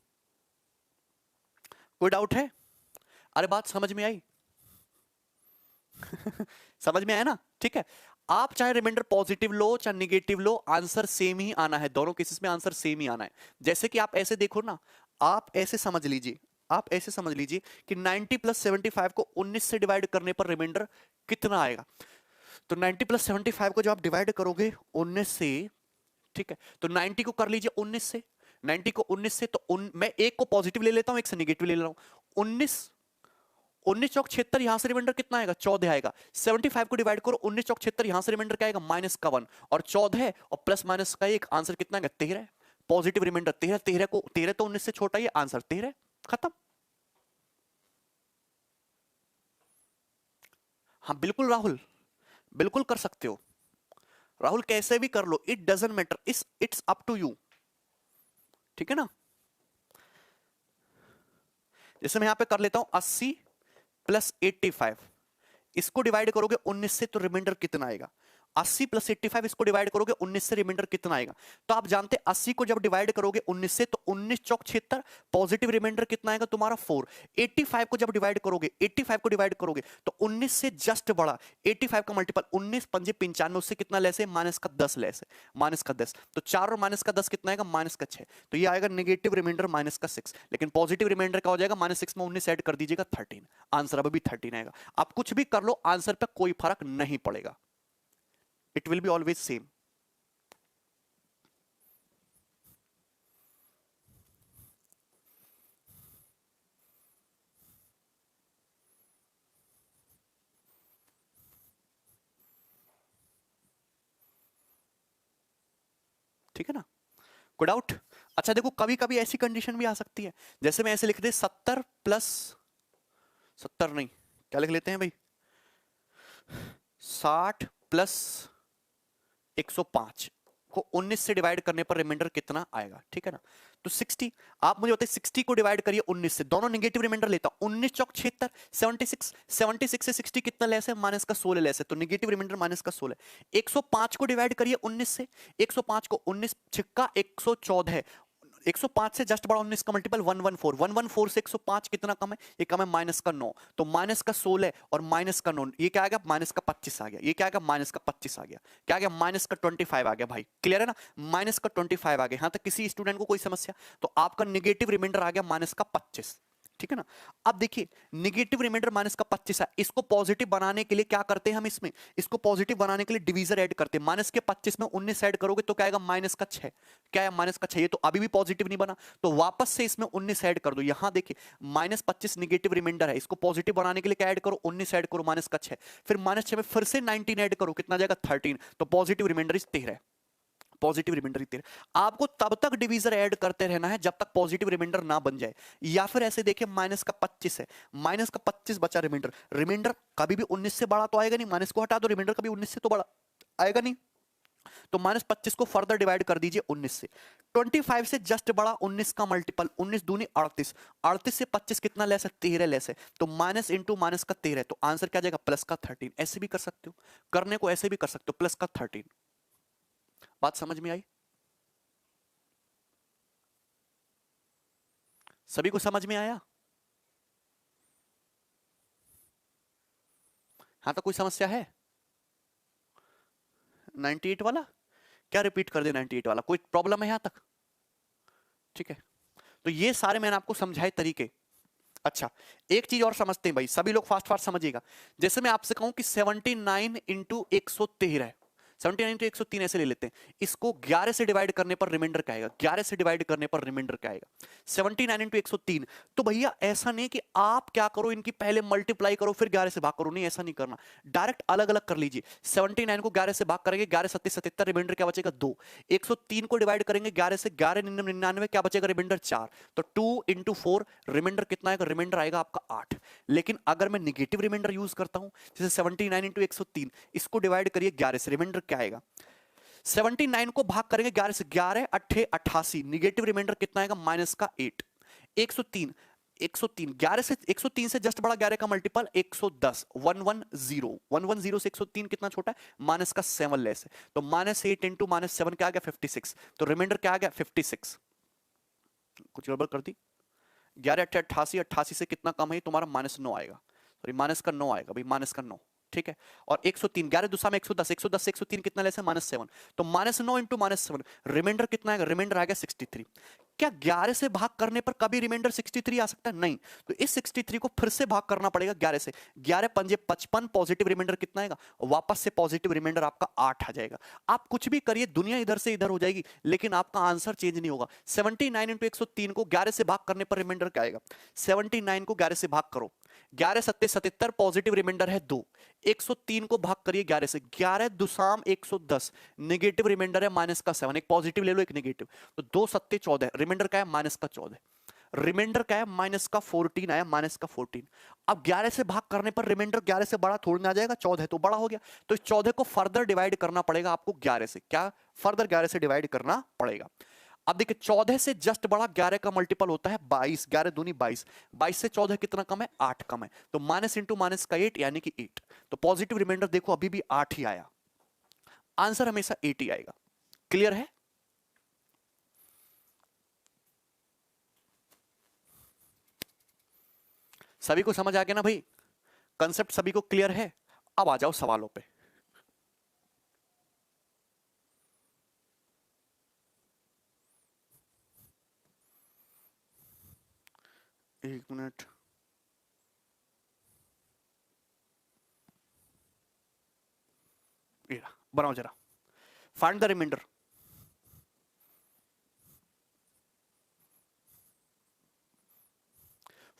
[SPEAKER 1] कोई डाउट है? अरे बात समझ में आई? समझ में आया ना? ठीक है। आप चाहे रिमाइंडर पॉजिटिव लो चाहे निगेटिव लो, आंसर सेम ही आना है, दोनों केसेस में आंसर सेम ही आना है। जैसे कि आप ऐसे देखो ना, आप ऐसे समझ लीजिए, आप ऐसे समझ लीजिए कि 90 प्लस 75 को 19 से डिवाइड करने पर रिमाइंडर कितना आएगा? तो 90 प्लस 75 को जब आप डिवाइड करोगे 19 से, ठीक है, तो 90 को कर लीजिए 19 से, 90 को 19 से, तो मैं एक को पॉजिटिव ले लेता हूं, एक से निगेटिव ले लेता हूं। 19 19 चौक 76, यहां से रिमाइंडर कितना आएगा? 14 आएगा। 75 को डिवाइड करो 19 चौक 76, यहां से रिमाइंडर क्या आएगा? माइनस का 1 और 14 और प्लस माइनस का 1, आंसर कितना आएगा? 13। पॉजिटिव रिमाइंडर 13, 13 को 13 तो 19 से छोटा ही, आंसर 13। खत्म। हाँ बिल्कुल राहुल, बिल्कुल कर सकते हो राहुल, कैसे भी कर लो, it doesn't matter, it's up to you. ठीक है ना? जैसे मैं यहां पे कर लेता हूं 80 प्लस 85, इसको डिवाइड करोगे 19 से तो रिमाइंडर कितना आएगा? 80 प्लस 85, इसको डिवाइड करोगे 19 से, रिमाइंडर कितना आएगा? तो आप जानते हैं 80 को जब डिवाइड करोगे 19 से तो 19 चौक 76, पॉजिटिव रिमाइंडर कितना आएगा तुम्हारा? 4। 85 को जब डिवाइड करोगे, 85 को डिवाइड करोगे तो 19 से जस्ट बड़ा 85 का मल्टीपल 19 पंजे 95, उससे कितना लेस है? माइनस का 10 लेस है, माइनस का 10। तो 4 और माइनस का 10 कितना आएगा? माइनस का 6। तो ये आएगा नेगेटिव रिमाइंडर माइनस का 6, लेकिन पॉजिटिव रिमाइंडर क्या हो जाएगा? -6 में 19 ऐड कर दीजिएगा 13, आंसर अब भी 13 आएगा। आप कुछ भी कर लो, आंसर पे कोई फर्क नहीं पड़ेगा, it will be always same. ठीक है ना? कोई डाउट? अच्छा देखो, कभी कभी ऐसी कंडीशन भी आ सकती है, जैसे मैं ऐसे लिख दे 70 प्लस 70 नहीं, क्या लिख लेते हैं भाई, 60 प्लस 105 को 19 से डिवाइड करने पर रिमाइंडर कितना आएगा? ठीक है ना? तो 60, आप मुझे बताइए 60 को डिवाइड करिए 19 से, दोनों नेगेटिव रिमाइंडर लेता हूं, 19 चौक 76, 76, 76 से 60 कितना लेस है? माइनस का 16 लेस है, तो नेगेटिव रिमाइंडर माइनस का 16। 105 को डिवाइड करिए 19 से, 105 को 19 छिक्का 114 है, 105 से जस्ट बड़ा 19 का मल्टीपल 114, 114 से 105 कितना कम है? ये कम है माइनस का 9, तो माइनस का 16 और माइनस का 9, ये क्या आ गया? माइनस का 25 आ गया। ये क्या आ गया? माइनस का 25 आ गया। क्या आ गया? माइनस का 25 आ गया भाई, क्लियर है ना? माइनस का 25 आ गया। यहां तक किसी स्टूडेंट को कोई समस्या? तो आपका निगेटिव रिमाइंडर आ गया माइनस का 25। ठीक है ना? अब देखिए, निगेटिव रिमाइंडर माइनस का 25 है, इसको पॉजिटिव बनाने के लिए क्या करते हैं हम? इसमें इसको पॉजिटिव बनाने के लिए डिवीजर ऐड करते हैं। माइनस के 25 में 19 ऐड करोगे तो क्या आएगा? माइनस का 6। क्या है? माइनस का 6। ये तो अभी भी पॉजिटिव नहीं बना, तो वापस से इसमें 19 ऐड कर दो। यहां देखिए -25 निगेटिव रिमाइंडर है, इसको पॉजिटिव बनाने के लिए क्या ऐड करो? 19 ऐड करो, माइनस का 6, फिर -6 में फिर से 19 ऐड करो, कितना जाएगा? 13। तो positive remainder is 13, positive remainder 13। आपको तब तक डिवीजर ऐड करते रहना है जब तक पॉजिटिव रिमाइंडर ना बन जाए। या फिर ऐसे देखिए, माइनस का 25 है, माइनस का 25 बचा रिमाइंडर, रिमाइंडर कभी भी 19 से बड़ा तो आएगा नहीं, माइनस को हटा दो, रिमाइंडर कभी 19 से तो बड़ा आएगा नहीं, तो -25 को फर्दर डिवाइड कर दीजिए 19 से। 25 से जस्ट बड़ा 19 का मल्टीपल, 19 दूनी 38, 38 से 25 कितना ले सकते? 13 ले से, तो माइनस इंटू माइनस का 13, तो आंसर क्या जाएगा? प्लस का 13। ऐसे भी कर सकते हो, करने को ऐसे भी कर सकते हो, प्लस का 13। बात समझ में आई? सभी को समझ में आया? हाँ तो कोई समस्या है? 98 वाला क्या रिपीट कर दे, 98 वाला, कोई प्रॉब्लम है यहां तक? ठीक है, तो ये सारे मैंने आपको समझाए तरीके। अच्छा, एक चीज और समझते हैं भाई, सभी लोग फास्ट फास्ट समझिएगा। जैसे मैं आपसे कहूं कि 79 इंटू 113 है, 79 इंटू 103 ऐसे ले लेते हैं, इसको 11 से डिवाइड करने पर रिमाइंडर क्या आएगा, 11 से डिवाइड करने पर रिमाइंडर क्या आएगा, 79 इंटू 103। तो भैया ऐसा नहीं कि आप क्या करो, इनकी पहले मल्टीप्लाई करो फिर 11 से भाग करो, नहीं ऐसा नहीं करना, डायरेक्ट अलग अलग कर लीजिए। 79 को 11 से भाग करेंगे, 11 सत्ते 77, रिमाइंडर क्या बचेगा 2। 103 को डिवाइड करेंगे 11 से, 11 99, क्या बचेगा रिमाइंडर 4। तो 2 इंटू 4 रिमाइंडर कितना आएगा, रिमाइंडर आएगा आपका 8। लेकिन अगर मैं निगेटिव रिमाइंडर यूज करता हूं, जैसे 79 इंटू 103, इसको डिवाइड करिए 11 से, रिमाइंडर क्या आएगा, 79 को भाग करेंगे 11 से, 11 अट्ठे 88, निगेटिव रिमाइंडर कितना आएगा माइनस का 8। 103, 103 11 से, 103 से जस्ट बड़ा 11 का मल्टीपल 110, 110, 110 से 103 कितना छोटा है, माइनस का 7 लेस है, तो माइनस 8 इंटू माइनस 7 क्या आ गया 56, तो रिमाइंडर क्या आ गया 56। कुछ गड़बड़ कर दी, 11 अट्ठे 88, 88 से कितना कम है तुम्हारा माइनस 9 आएगा, सॉरी माइनस का 9 आएगा भाई, माइनस का 9, ठीक है। और 103, 11 दूसरा में 110, 110 से 103 कितना लेस है माइनस 7, तो माइनस 9 इंटू माइनस 7, रिमाइंडर कितना आएगा, रिमाइंडर आएगा 63। क्या 11 से भाग करने पर कभी रिमाइंडर 63 आ सकता है, नहीं, तो इस 63 को फिर से भाग करना पड़ेगा 11 से, 11 पंजे 55, पॉजिटिव रिमाइंडर कितना आएगा, वापस से पॉजिटिव रिमाइंडर आपका 8 आ जाएगा। आप कुछ भी करिए, दुनिया इधर से इधर हो जाएगी, लेकिन आपका आंसर चेंज नहीं होगा। 79 इंटू 103 को 11 से भाग करने पर रिमाइंडर क्या आएगा, 79 को 11 से भाग करो, 11 सत्ते 77, पॉजिटिव रिमाइंडर है 2, 103 को भाग करिए 11 से, 11 दुसाम 110, नेगेटिव रिमाइंडर है माइनस का 7, एक पॉजिटिव ले लो एक नेगेटिव, तो 2 सत्ते 14, रिमाइंडर क्या है माइनस का 14, रिमाइंडर क्या है माइनस का 14 आया, माइनस का 14। अब 11 से भाग करने पर रिमाइंडर 11 से बड़ा थोड़ी ना आ जाएगा, 14 तो बड़ा हो गया, तो इस 14 को फर्दर डिवाइड करना पड़ेगा आपको 11 से, क्या फर्दर 11 से डिवाइड करना पड़ेगा। अब देखिए 14 से जस्ट बड़ा 11 का मल्टीपल होता है 22, 11 दूनी 22, 22 से 14 कितना कम है 8 कम है, तो माइनस इंटू माइनस का 8 यानी कि 8, तो पॉजिटिव रिमाइंडर देखो अभी भी 8 ही आया, आंसर हमेशा 8 ही आएगा। क्लियर है? सभी को समझ आ गया ना भाई, कंसेप्ट सभी को क्लियर है? अब आ जाओ सवालों पे। एक मिनट, बनाओ जरा, find the remainder.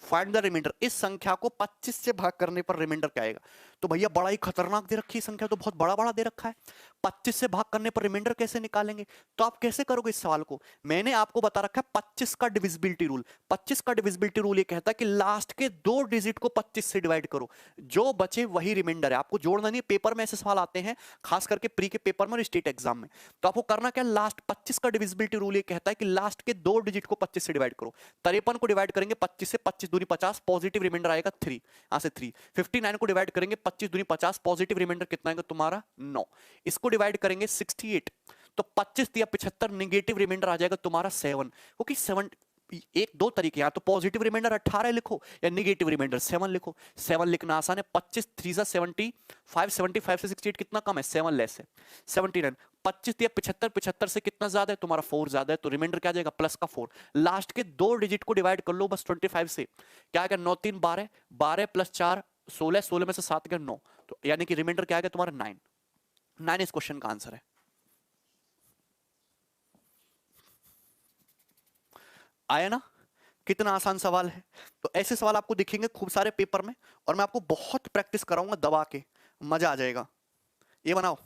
[SPEAKER 1] Find the remainder, इस संख्या को 25 से भाग करने पर रिमाइंडर क्या आएगा, तो भैया बड़ा ही खतरनाक दे रखी है संख्या, तो बहुत बड़ा बड़ा दे रखा है, 25 से भाग करने पर रिमाइंडर कैसे निकालेंगे, तो आप कैसे करोगे इस सवाल को, मैंने आपको बता रखा है 25 का डिविजिबिलिटी रूल। 25 का डिविजिबिलिटी रूल ये कहता है कि लास्ट के 2 डिजिट को 25 से डिवाइड करो, जो बचे वही रिमाइंडर है, आपको जोड़ना नहीं, पेपर में ऐसे सवाल आते हैं खास करके प्री के पेपर में और स्टेट एग्जाम में, तो आपको करना क्या, लास्ट 25 का डिविजिबिलिटी रूल ये कहता है कि लास्ट के 2 डिजिट को 25 से डिवाइड करो, 53 को डिवाइड करेंगे 25 से, 25 दूनी 50, पॉजिटिव रिमाइंडर आएगा 3, यहां से 3, 59 को डिवाइड करेंगे 25 दूनी 50, पॉजिटिव रिमाइंडर कितना आएगा तुम्हारा 9, इसको डिवाइड करेंगे 68, तो 25 दिया 75, नेगेटिव रिमाइंडर आ जाएगा तुम्हारा 7, क्योंकि 7 एक दो तरीके, या तो पॉजिटिव रिमाइंडर 18 लिखो या नेगेटिव रिमाइंडर 7 लिखो, 7 लिखना आसान है, 25 3 सा 75, 75 से 68 कितना कम है 7 लेस है, 79, 25 दिया 75, 75 से कितना ज्यादा है तुम्हारा 4 ज्यादा है, तो रिमाइंडर क्या आ जाएगा प्लस का 4, लास्ट के 2 डिजिट को डिवाइड कर लो बस 25 से, क्या आएगा 9 3 12, 12 प्लस 4 16, 16 में से 7 गया 9, तो यानी कि रिमाइंडर क्या आ गया तुम्हारा 9, 9 इस क्वेश्चन का आंसर है। आया ना, कितना आसान सवाल है। तो ऐसे सवाल आपको दिखेंगे खूब सारे पेपर में, और मैं आपको बहुत प्रैक्टिस कराऊंगा दबा के, मजा आ जाएगा। ये बनाओ,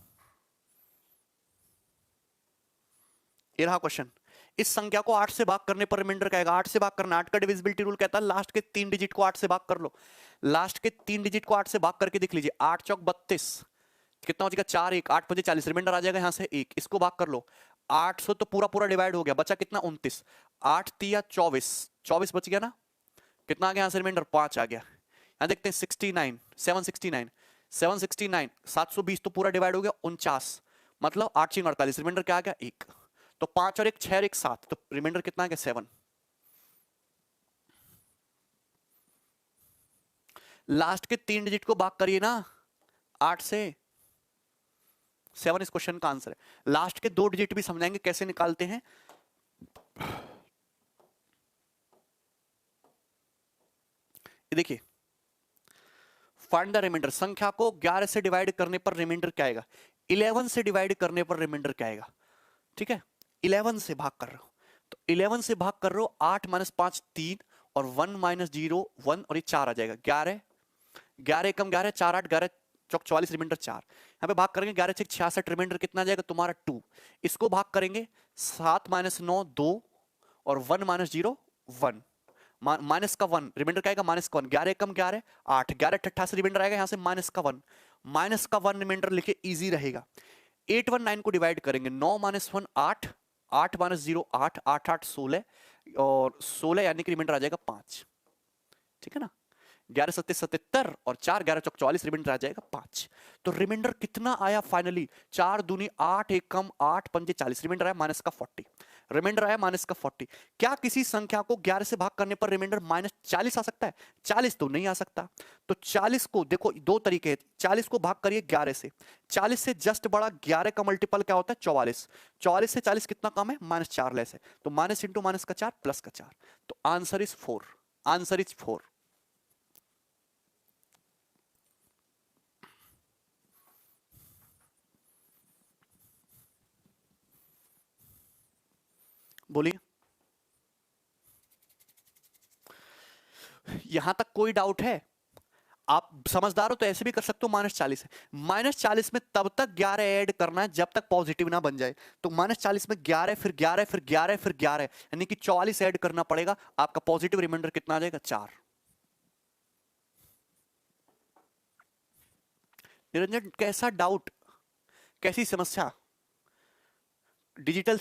[SPEAKER 1] ये रहा क्वेश्चन, इस संख्या को 8 से भाग करने पर रिमाइंडर क्या आएगा, 8 से भाग करना, 8 का डिविजिबिलिटी रूल कहता है लास्ट के 3 डिजिट को 8 से भाग कर लो, लास्ट के 3 डिजिट को 8 से भाग करके देख लीजिए, 8 चौक 32, कितना हो जाएगा 4 1, 8 5 40, रिमाइंडर आ जाएगा यहां से 1, इसको भाग कर लो, 800 तो पूरा पूरा डिवाइड हो गया, बचा कितना 29, 8 तिया 24, 24 बच गया ना, कितना आ गया यहां से रिमाइंडर 5 आ गया, यहां देखते हैं 69, 769, 769, 720 तो पूरा डिवाइड हो गया 49, मतलब 8 6 48, रिमाइंडर क्या आ गया 1, तो 5 और 1 6 और 1 7, तो रिमाइंडर कितना आ गया 7, लास्ट के 3 डिजिट को भाग करिए ना 8 से, 7 इस क्वेश्चन का आंसर है। लास्ट के 2 डिजिट भी समझाएंगे कैसे निकालते हैं। देखिए, फाइंड द रिमाइंडर, संख्या को 11 से डिवाइड करने पर रिमाइंडर क्या आएगा, 11 से डिवाइड करने पर रिमाइंडर क्या आएगा। ठीक है, 11 से भाग कर रहे हो तो 11 से भाग कर रहे हो, 8 माइनस 5 3 और 1 माइनस 0 1 और ये 4 आ जाएगा। 11 11 कम 11 4 8 11 चौक 44 रिमाइंडर 4। यहाँ पे भाग करेंगे 11 से 66 रिमाइंडर कितना आ जाएगा तुम्हारा 2। इसको भाग करेंगे 7 माइनस 9 2 और 1 माइनस 0 1, माइनस का 1 रिमाइंडर क्या आएगा माइनस का 1। 11 कम 11 8 11 88 रिमाइंडर आएगा, यहाँ से माइनस का 1, माइनस का 1 रिमाइंडर लिखे इजी रहेगा। 819 को डिवाइड करेंगे, 9 माइनस 1 8 8 माइनस 0 8 8 8 16 और 16 यानी कि रिमाइंडर आ जाएगा 5। ठीक है ना, 11 सत्ते 77 और 4 11 चौक 44 रिमाइंडर आ जाएगा 5। तो रिमाइंडर कितना आया फाइनली, 4 दूनी 8 1 कम 8 पंजे 40, रिमाइंडर आया माइनस का 40, रिमाइंडर आया माइनस का 40। क्या किसी संख्या को 11 से भाग करने पर रिमाइंडर माइनस 40 आ सकता है? 40 तो नहीं आ सकता। तो 40 को देखो, दो तरीके हैं, 40 को भाग करिए 11 से, 40 से जस्ट बड़ा 11 का मल्टीपल क्या होता है 44, 44 से 40 कितना कम है माइनस 4 लेस है, तो माइनस इंटू माइनस का 4 प्लस का 4, तो आंसर इज 4, आंसर इज 4। बोलिए, यहां तक कोई डाउट है? आप समझदार हो तो ऐसे भी कर सकते हो, -40 है, -40 में तब तक 11 ऐड करना है जब तक पॉजिटिव ना बन जाए। तो -40 में 11 फिर 11 फिर 11 फिर 11 यानी कि 44 ऐड करना पड़ेगा, आपका पॉजिटिव रिमाइंडर कितना आ जाएगा 4। निरंजन कैसा डाउट, कैसी समस्या? डिजिटल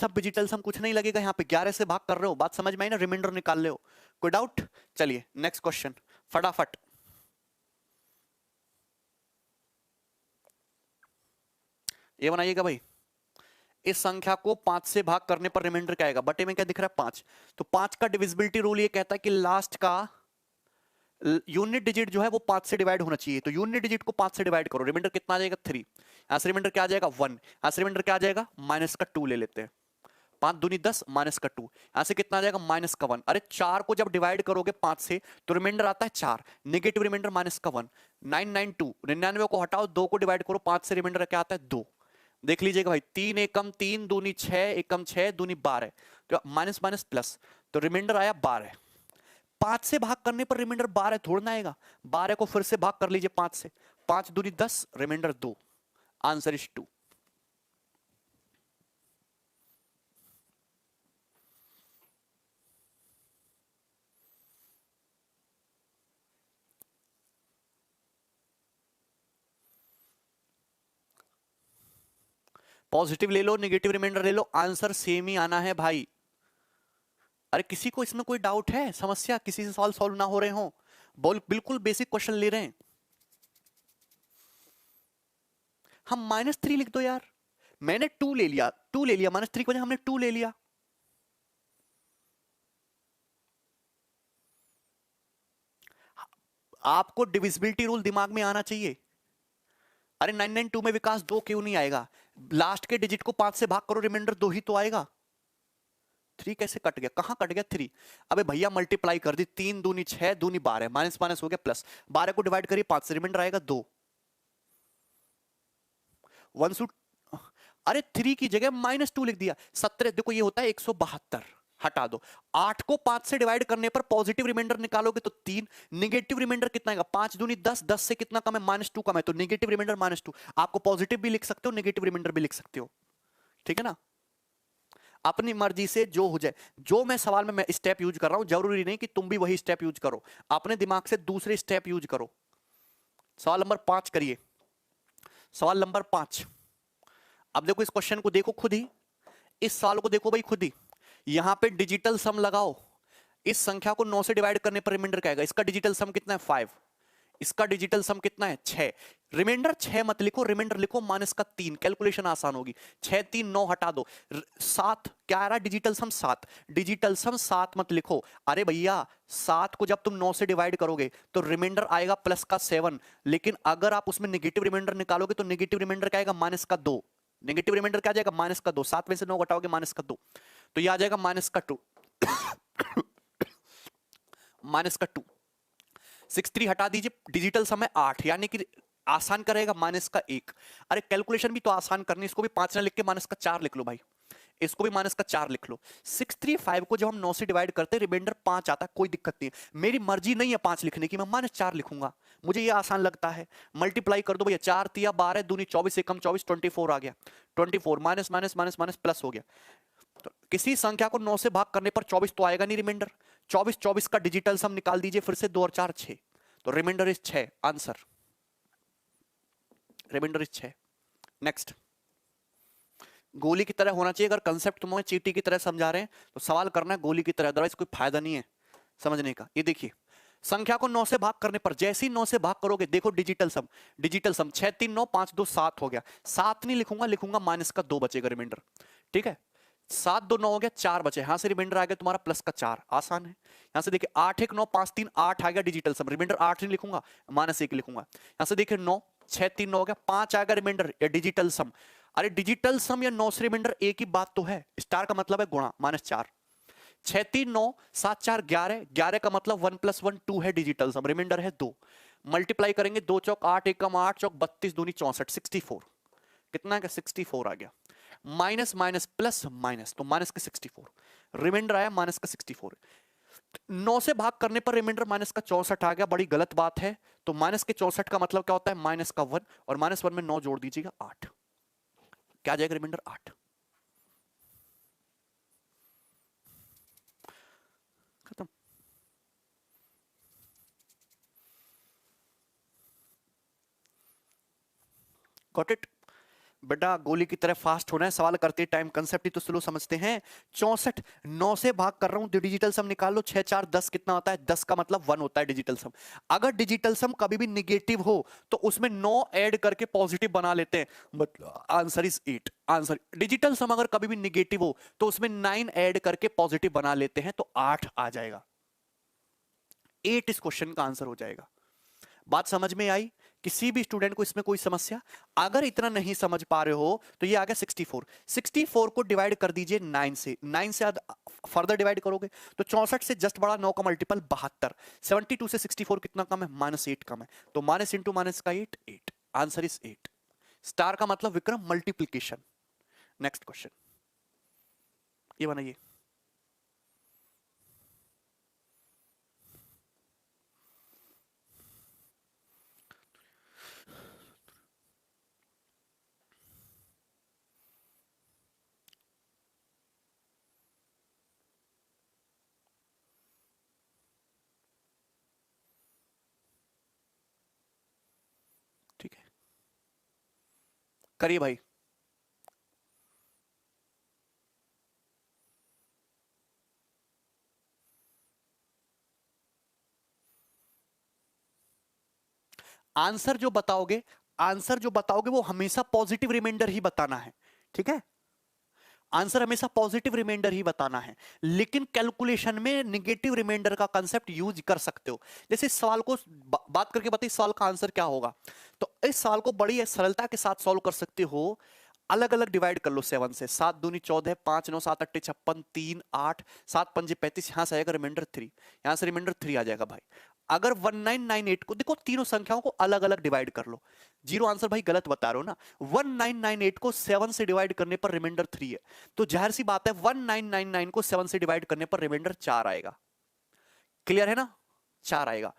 [SPEAKER 1] सम कुछ नहीं लगेगा यहाँ पे, 11 से भाग कर रहे हो, बात समझ में आई ना, रिमाइंडर निकाल रहे हो, कोई डाउट? चलिए नेक्स्ट क्वेश्चन फटाफट। ये बनाइएगा भाई, इस संख्या को 5 से भाग करने पर रिमाइंडर क्या आएगा, बटे में क्या दिख रहा है 5, तो 5 का डिविजिबिलिटी रूल ये कहता है कि लास्ट का यूनिट डिजिट जो है वो 5 से डिवाइड होना चाहिए, तो यूनिट डिजिट को 5 से डिवाइड करो, रिमाइंडर कितना आ जाएगा 3, यहां से रिमाइंडर क्या आ जाएगा 1, यहां से रिमाइंडर क्या आ जाएगा माइनस का 2 ले लेते हैं, 5 दूनी 10 माइनस का 2, यहां से कितना आ जाएगा माइनस का 1। अरे 4 को जब डिवाइड करोगे 5 से तो रिमाइंडर आता है 4, नेगेटिव रिमाइंडर माइनस का 1, 992 99 को हटाओ, 2 को डिवाइड करो 5 से, रिमाइंडर क्या आता है 2। देख लीजिएगा भाई, 3 एकम 3 दूनी 6 एकम 6 दूनी 12, तो माइनस माइनस प्लस, तो रिमाइंडर आया 12। 5 से भाग करने पर रिमाइंडर 12 थोड़ा ना आएगा, 12 को फिर से भाग कर लीजिए 5 से, 5 दूनी 10 रिमाइंडर 2, आंसर इज 2। पॉजिटिव ले लो नेगेटिव रिमाइंडर ले लो, आंसर सेम ही आना है भाई। अरे किसी को इसमें कोई डाउट है, समस्या किसी से सवाल सॉल्व ना हो रहे हो? बोल, बिल्कुल बेसिक क्वेश्चन ले रहे हैं हम। -3 लिख दो यार, मैंने 2 ले लिया, 2 ले लिया, -3 की वजह हमने 2 ले लिया। आपको डिविजिबिलिटी रूल दिमाग में आना चाहिए। अरे 992 में विकास 2 क्यों नहीं आएगा? लास्ट के डिजिट को 5 से भाग करो, रिमाइंडर 2 ही तो आएगा। 3 कैसे कट गया, कहां कट गया 3? अबे भैया मल्टीप्लाई कर दी, 3 दूनी 6 दूनी 12, माइनस माइनस हो गया प्लस, 12 को डिवाइड करिए 5 से, रिमाइंडर आएगा 2। 1 सूट, अरे 3 की जगह -2 लिख दिया। 17 देखो ये होता है 172, हटा दो। 8 को 5 से डिवाइड करने पर पॉजिटिव रिमाइंडर निकालोगे तो 3, नेगेटिव रिमाइंडर कितना आएगा 5 दूनी 10, 10 से कितना कम है -2 कम है, तो नेगेटिव रिमाइंडर -2। आपको पॉजिटिव भी लिख सकते हो, नेगेटिव रिमाइंडर भी लिख सकते हो, ठीक है ना, अपनी मर्जी से जो हो जाए। जो मैं सवाल में मैं स्टेप यूज कर रहा हूं, जरूरी नहीं कि तुम भी वही स्टेप यूज करो, अपने दिमाग से दूसरे स्टेप यूज करो। सवाल नंबर 5 करिए, सवाल नंबर 5। अब देखो इस क्वेश्चन को देखो खुद ही, इस सवाल को देखो भाई खुद ही, यहां पे डिजिटल सम लगाओ, इस संख्या को 9 से डिवाइड करने पर रिमाइंडर क्या आएगा, इसका डिजिटल सम कितना है 5, इसका डिजिटल सम कितना है 6, रिमाइंडर 6 मत लिखो, रिमाइंडर लिखो माइनस का 3, कैलकुलेशन आसान होगी। 6 3 9 हटा दो, 7 क्या आ रहा, डिजिटल सम 7, डिजिटल सम 7 मत लिखो। अरे भैया 7 को जब तुम 9 से डिवाइड करोगे तो रिमाइंडर आएगा प्लस का 7, लेकिन अगर आप उसमें नेगेटिव रिमाइंडर निकालोगे तो नेगेटिव रिमाइंडर क्या आएगा -2। नेगेटिव रिमाइंडर क्या आ जाएगा, माइनस का 2, 7 में से 9 घटाओगे माइनस का 2, तो ये आ जाएगा माइनस का 2, माइनस का 2। 6 3 हटा दीजिए, डिजिटल सम है 8, यानी कि आसान करेगा माइनस का 1। अरे कैलकुलेशन भी तो आसान करनी, इसको भी 5 ना लिख के माइनस का 4 लिख लो भाई, इसको भी माइनस का 4 लिख लो। 635 को जब हम 9 से डिवाइड करते हैं रिमाइंडर 5 आता है, कोई दिक्कत नहीं है, मेरी मर्जी नहीं है 5 लिखने की, मैं माइनस 4 लिखूंगा, मुझे ये आसान लगता है। मल्टीप्लाई कर दो भैया, 4 तिया 12 दूनी 24 एकम 24, 24 आ गया, 24 minus minus minus minus plus हो गया। तो किसी संख्या को 9 से भाग करने पर 24 तो आएगा नहीं रिमाइंडर, 24 24 का डिजिटल सम निकाल दीजिए फिर से, 2 और 4 6, तो remainder is 6, answer remainder is 6। Next, गोली की तरह होना चाहिए, अगर कंसेप्ट तुम्हें चीटी की तरह समझा रहे हैं तो सवाल करना है गोली की तरह, अदरवाइज कोई फायदा नहीं है समझने का। ये देखिए, संख्या को 9 से भाग करने पर, जैसे ही 9 से भाग करोगे, देखो डिजिटल सम, डिजिटल सम 6 3 9 5 2 7 हो गया, 7 नहीं लिखूंगा, लिखूंगा माइनस का 2 बचेगा रिमाइंडर, ठीक है। 7 2 9 हो गया, 4 बचे, यहां से रिमाइंडर आ गया तुम्हारा प्लस का 4, आसान है। यहां से देखिए 8 1 9 5 3 8 आ गया डिजिटल सम, रिमाइंडर 8 नहीं लिखूंगा, माइनस 1 लिखूंगा। यहां से देखिए 9 6 3 9 हो गया, 5 आएगा रिमाइंडर या डिजिटल सम। अरे डिजिटल सम या 9 से रिमाइंडर एक ही बात तो है, स्टार का मतलब है गुणा, माइनस 4, 6 3 9 7 4 11, 11 का मतलब 1 + 1 2 है डिजिटल सम, रिमाइंडर है 2, मल्टीप्लाई करेंगे 2 चौक 8 1 8 चौक 32 दूनी 64, 64 कितना का 64 आ गया, माइनस माइनस प्लस माइनस, तो माइनस का 64, रिमाइंडर आया माइनस का 64। 9 से भाग करने पर रिमाइंडर माइनस का 64 आ गया, बड़ी गलत बात है। तो माइनस के 64 का मतलब क्या होता है, माइनस का 1, और माइनस 1 में 9 जोड़ दीजिएगा 8, क्या आ जाएगा रिमाइंडर 8, खत्म। गॉट इट बेटा, गोली की तरह फास्ट होना है, सवाल करते टाइम कंसेप्ट ही तो स्लो समझते हैं। 64 9 से भाग कर रहा हूं, डिजिटल सम निकाल लो, 6 4 10 कितना होता है, 10 का मतलब 1 होता है डिजिटल सम। अगर डिजिटल सम कभी भी निगेटिव हो तो उसमें 9 ऐड करके पॉजिटिव बना लेते हैं, मतलब आंसर इज 8, आंसर। डिजिटल सम अगर कभी भी निगेटिव हो तो उसमें 9 ऐड करके पॉजिटिव बना लेते हैं, तो 8 आ जाएगा, 8 इस क्वेश्चन का आंसर हो जाएगा। बात समझ में आई? किसी भी स्टूडेंट को इसमें कोई समस्या? अगर इतना नहीं समझ पा रहे हो तो ये आ गया 64, 64 को डिवाइड कर दीजिए 9 से, 9 से फर्दर डिवाइड करोगे तो 64 से जस्ट बड़ा 9 का मल्टीपल 72, 72 से 64 कितना कम है, -8 कम है, तो माइनस इंटू माइनस का 8, 8, आंसर इज 8। स्टार का मतलब विक्रम मल्टीप्लीकेशन। नेक्स्ट क्वेश्चन ये बनाइए। ठीक है, करिए भाई। आंसर जो बताओगे, आंसर जो बताओगे वो हमेशा पॉजिटिव रिमाइंडर ही बताना है, ठीक है। आंसर हमेशा पॉजिटिव रिमाइंडर ही बताना है, लेकिन कैलकुलेशन में निगेटिव रिमाइंडर का कंसेप्ट यूज कर सकते हो। जैसे इस सवाल को बात करके बताइए, इस सवाल का आंसर क्या होगा, तो इस सवाल को बड़ी सरलता के साथ सॉल्व कर सकते हो। अलग अलग डिवाइड कर लो 7 से, 7 दूनी 14, 5 9 7 8 56, 3 8, 7 5 35, यहां से आएगा रिमाइंडर 3, यहां से रिमाइंडर 3 आ जाएगा भाई। अगर 1998 को देखो, तीनों संख्याओं को अलग अलग डिवाइड कर लो, जीरो आंसर भाई गलत बता रहे हो ना। 1998 को 7 से डिवाइड करने पर रिमाइंडर 3 है, तो जाहिर सी बात है 1999 को 7 से डिवाइड करने पर रिमाइंडर 4 आएगा। क्लियर है ना, 4 आएगा।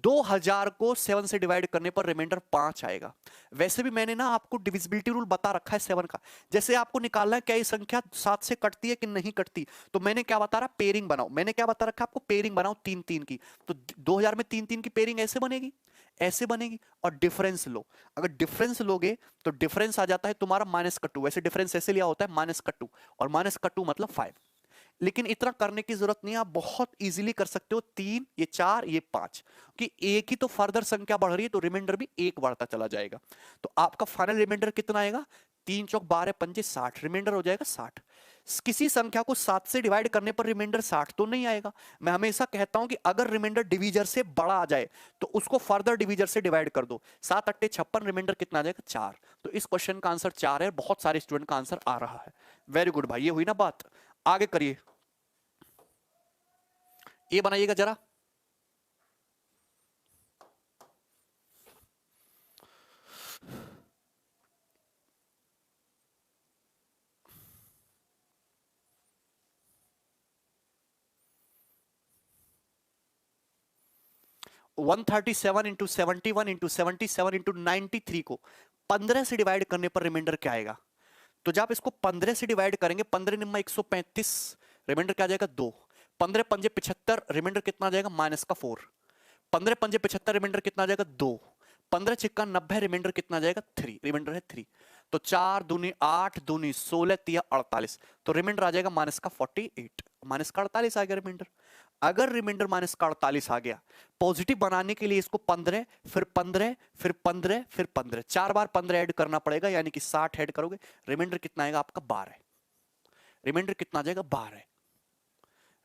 [SPEAKER 1] 2000 को 7 से डिवाइड करने पर रिमाइंडर 5 आएगा। वैसे भी मैंने ना आपको डिविजिबिलिटी रूल बता रखा है 7 का, जैसे आपको निकालना है क्या ये संख्या 7 से कटती है कि नहीं कटती, तो मैंने क्या बता रहा, पेयरिंग बनाओ, मैंने क्या बता रखा आपको, पेयरिंग बनाओ 3 3 की। तो 2000 में 3 3 की पेयरिंग ऐसे बनेगी, ऐसे बनेगी, और डिफरेंस लो। अगर डिफरेंस लोगे तो डिफरेंस आ जाता है तुम्हारा -2, वैसे डिफरेंस ऐसे लिया होता है -2, और -2 मतलब 5। लेकिन इतना करने की जरूरत नहीं है, आप बहुत इजीली कर सकते हो, 3 ये 4 ये 5, कि एक ही तो फर्दर संख्या बढ़ रही है तो रिमाइंडर भी एक बढ़ता चला जाएगा। तो आपका फाइनल रिमाइंडर कितना आएगा, 3 चौक 12 पंजे 60, रिमाइंडर हो जाएगा 60। किसी संख्या को 7 से डिवाइड करने पर रिमाइंडर 60 तो नहीं आएगा। मैं हमेशा कहता हूं कि अगर रिमाइंडर डिवीजर से बड़ा आ जाए तो उसको फर्दर डिवीजर से डिवाइड कर दो। 7 अट्टे 56, रिमाइंडर कितना आ जाएगा 4। तो इस क्वेश्चन का आंसर 4 है। बहुत सारे स्टूडेंट का आंसर आ रहा है। वेरी गुड भाई, ये हुई ना बात। आगे करिए, ये बनाइएगा जरा। वन 37 इंटू 71 इंटू 77 इंटू 93 को 15 से डिवाइड करने पर रिमाइंडर क्या आएगा? तो जब इसको 15 से डिवाइड करेंगे, 15 निम्मा 135, रिमाइंडर क्या आ जाएगा 2। 15 पंजे 75, रिमाइंडर कितना आ जाएगा माइनस का 4। 15 पंजे 75, रिमाइंडर कितना आ जाएगा 2। 15 छिक्का 90, रिमाइंडर कितना आ जाएगा 3, रिमाइंडर है 3। तो 4 दूनी 8, दूनी 16, तिया 48, तो रिमाइंडर आ जाएगा माइनस का 48, माइनस का 48 आ गया रिमाइंडर। अगर रिमाइंडर माइनस का 48 आ गया, पॉजिटिव बनाने के लिए इसको 15 फिर 15 फिर 15 फिर 15, 4 बार 15 ऐड करना पड़ेगा, यानी कि 60 ऐड करोगे, रिमाइंडर कितना आएगा आपका 12। रिमाइंडर कितना आ जाएगा 12।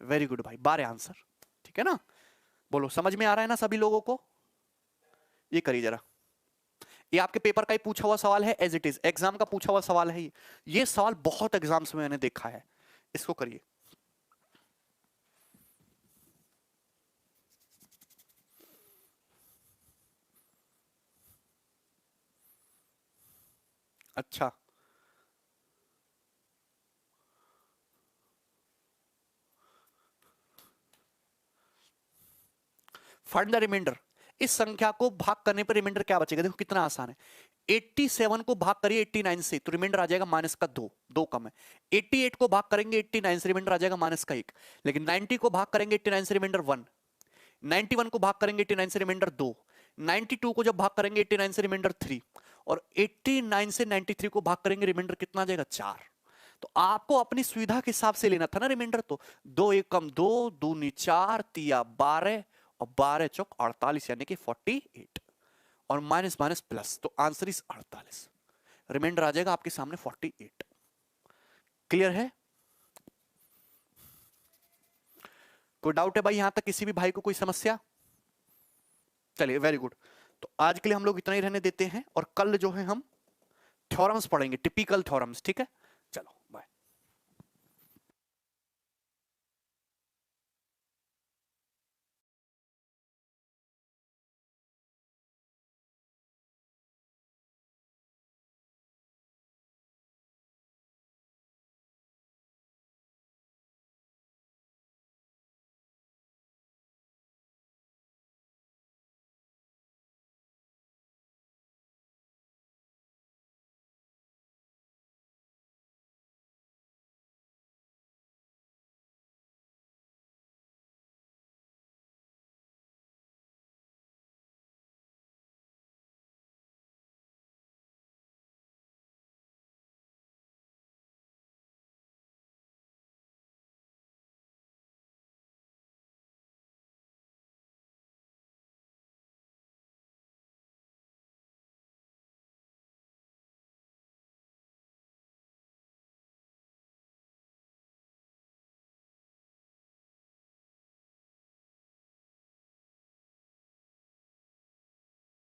[SPEAKER 1] वेरी गुड भाई, 12 आंसर। ठीक है ना? बोलो, समझ में आ रहा है ना सभी लोगों को? ये करिए जरा। ये आपके पेपर का ही पूछा हुआ सवाल है, एज इट इज एग्जाम का पूछा हुआ सवाल है। ये सवाल बहुत एग्जाम्स में मैंने देखा है। इसको करिए। अच्छा, फाइंड द रिमाइंडर। इस संख्या को भाग करने पर रिमाइंडर क्या बचेगा? देखो कितना आसान है। 87 को भाग करिए 89 से, तो रिमाइंडर आ जाएगा माइनस का 2, 2 कम है। 88 को भाग करेंगे 89 से, रिमाइंडर आ जाएगा माइनस का 1। लेकिन 90 को भाग करेंगे 89 से, रिमाइंडर 1। 91 को भाग करेंगे 89 से, रिमाइंडर 2। 92 को जब भाग करेंगे 89 से, रिमाइंडर 3। और 89 से 93 को भाग करेंगे, रिमाइंडर कितना आ जाएगा 4। तो आपको अपनी सुविधा के हिसाब से लेना था ना रिमाइंडर। तो 2 1 कम 2, दूनी 4, तिया 12 और 12 चौक 48, यानी कि 48। और माइनस माइनस प्लस, तो आंसर इज 48। रिमाइंडर आ जाएगा आपके सामने 48। क्लियर है? कोई डाउट है भाई यहां तक किसी भी भाई को? कोई समस्या? चलिए, वेरी गुड। तो आज के लिए हम लोग इतना ही रहने देते हैं, और कल जो है हम थ्योरम्स पढ़ेंगे, टिपिकल थ्योरम्स। ठीक है?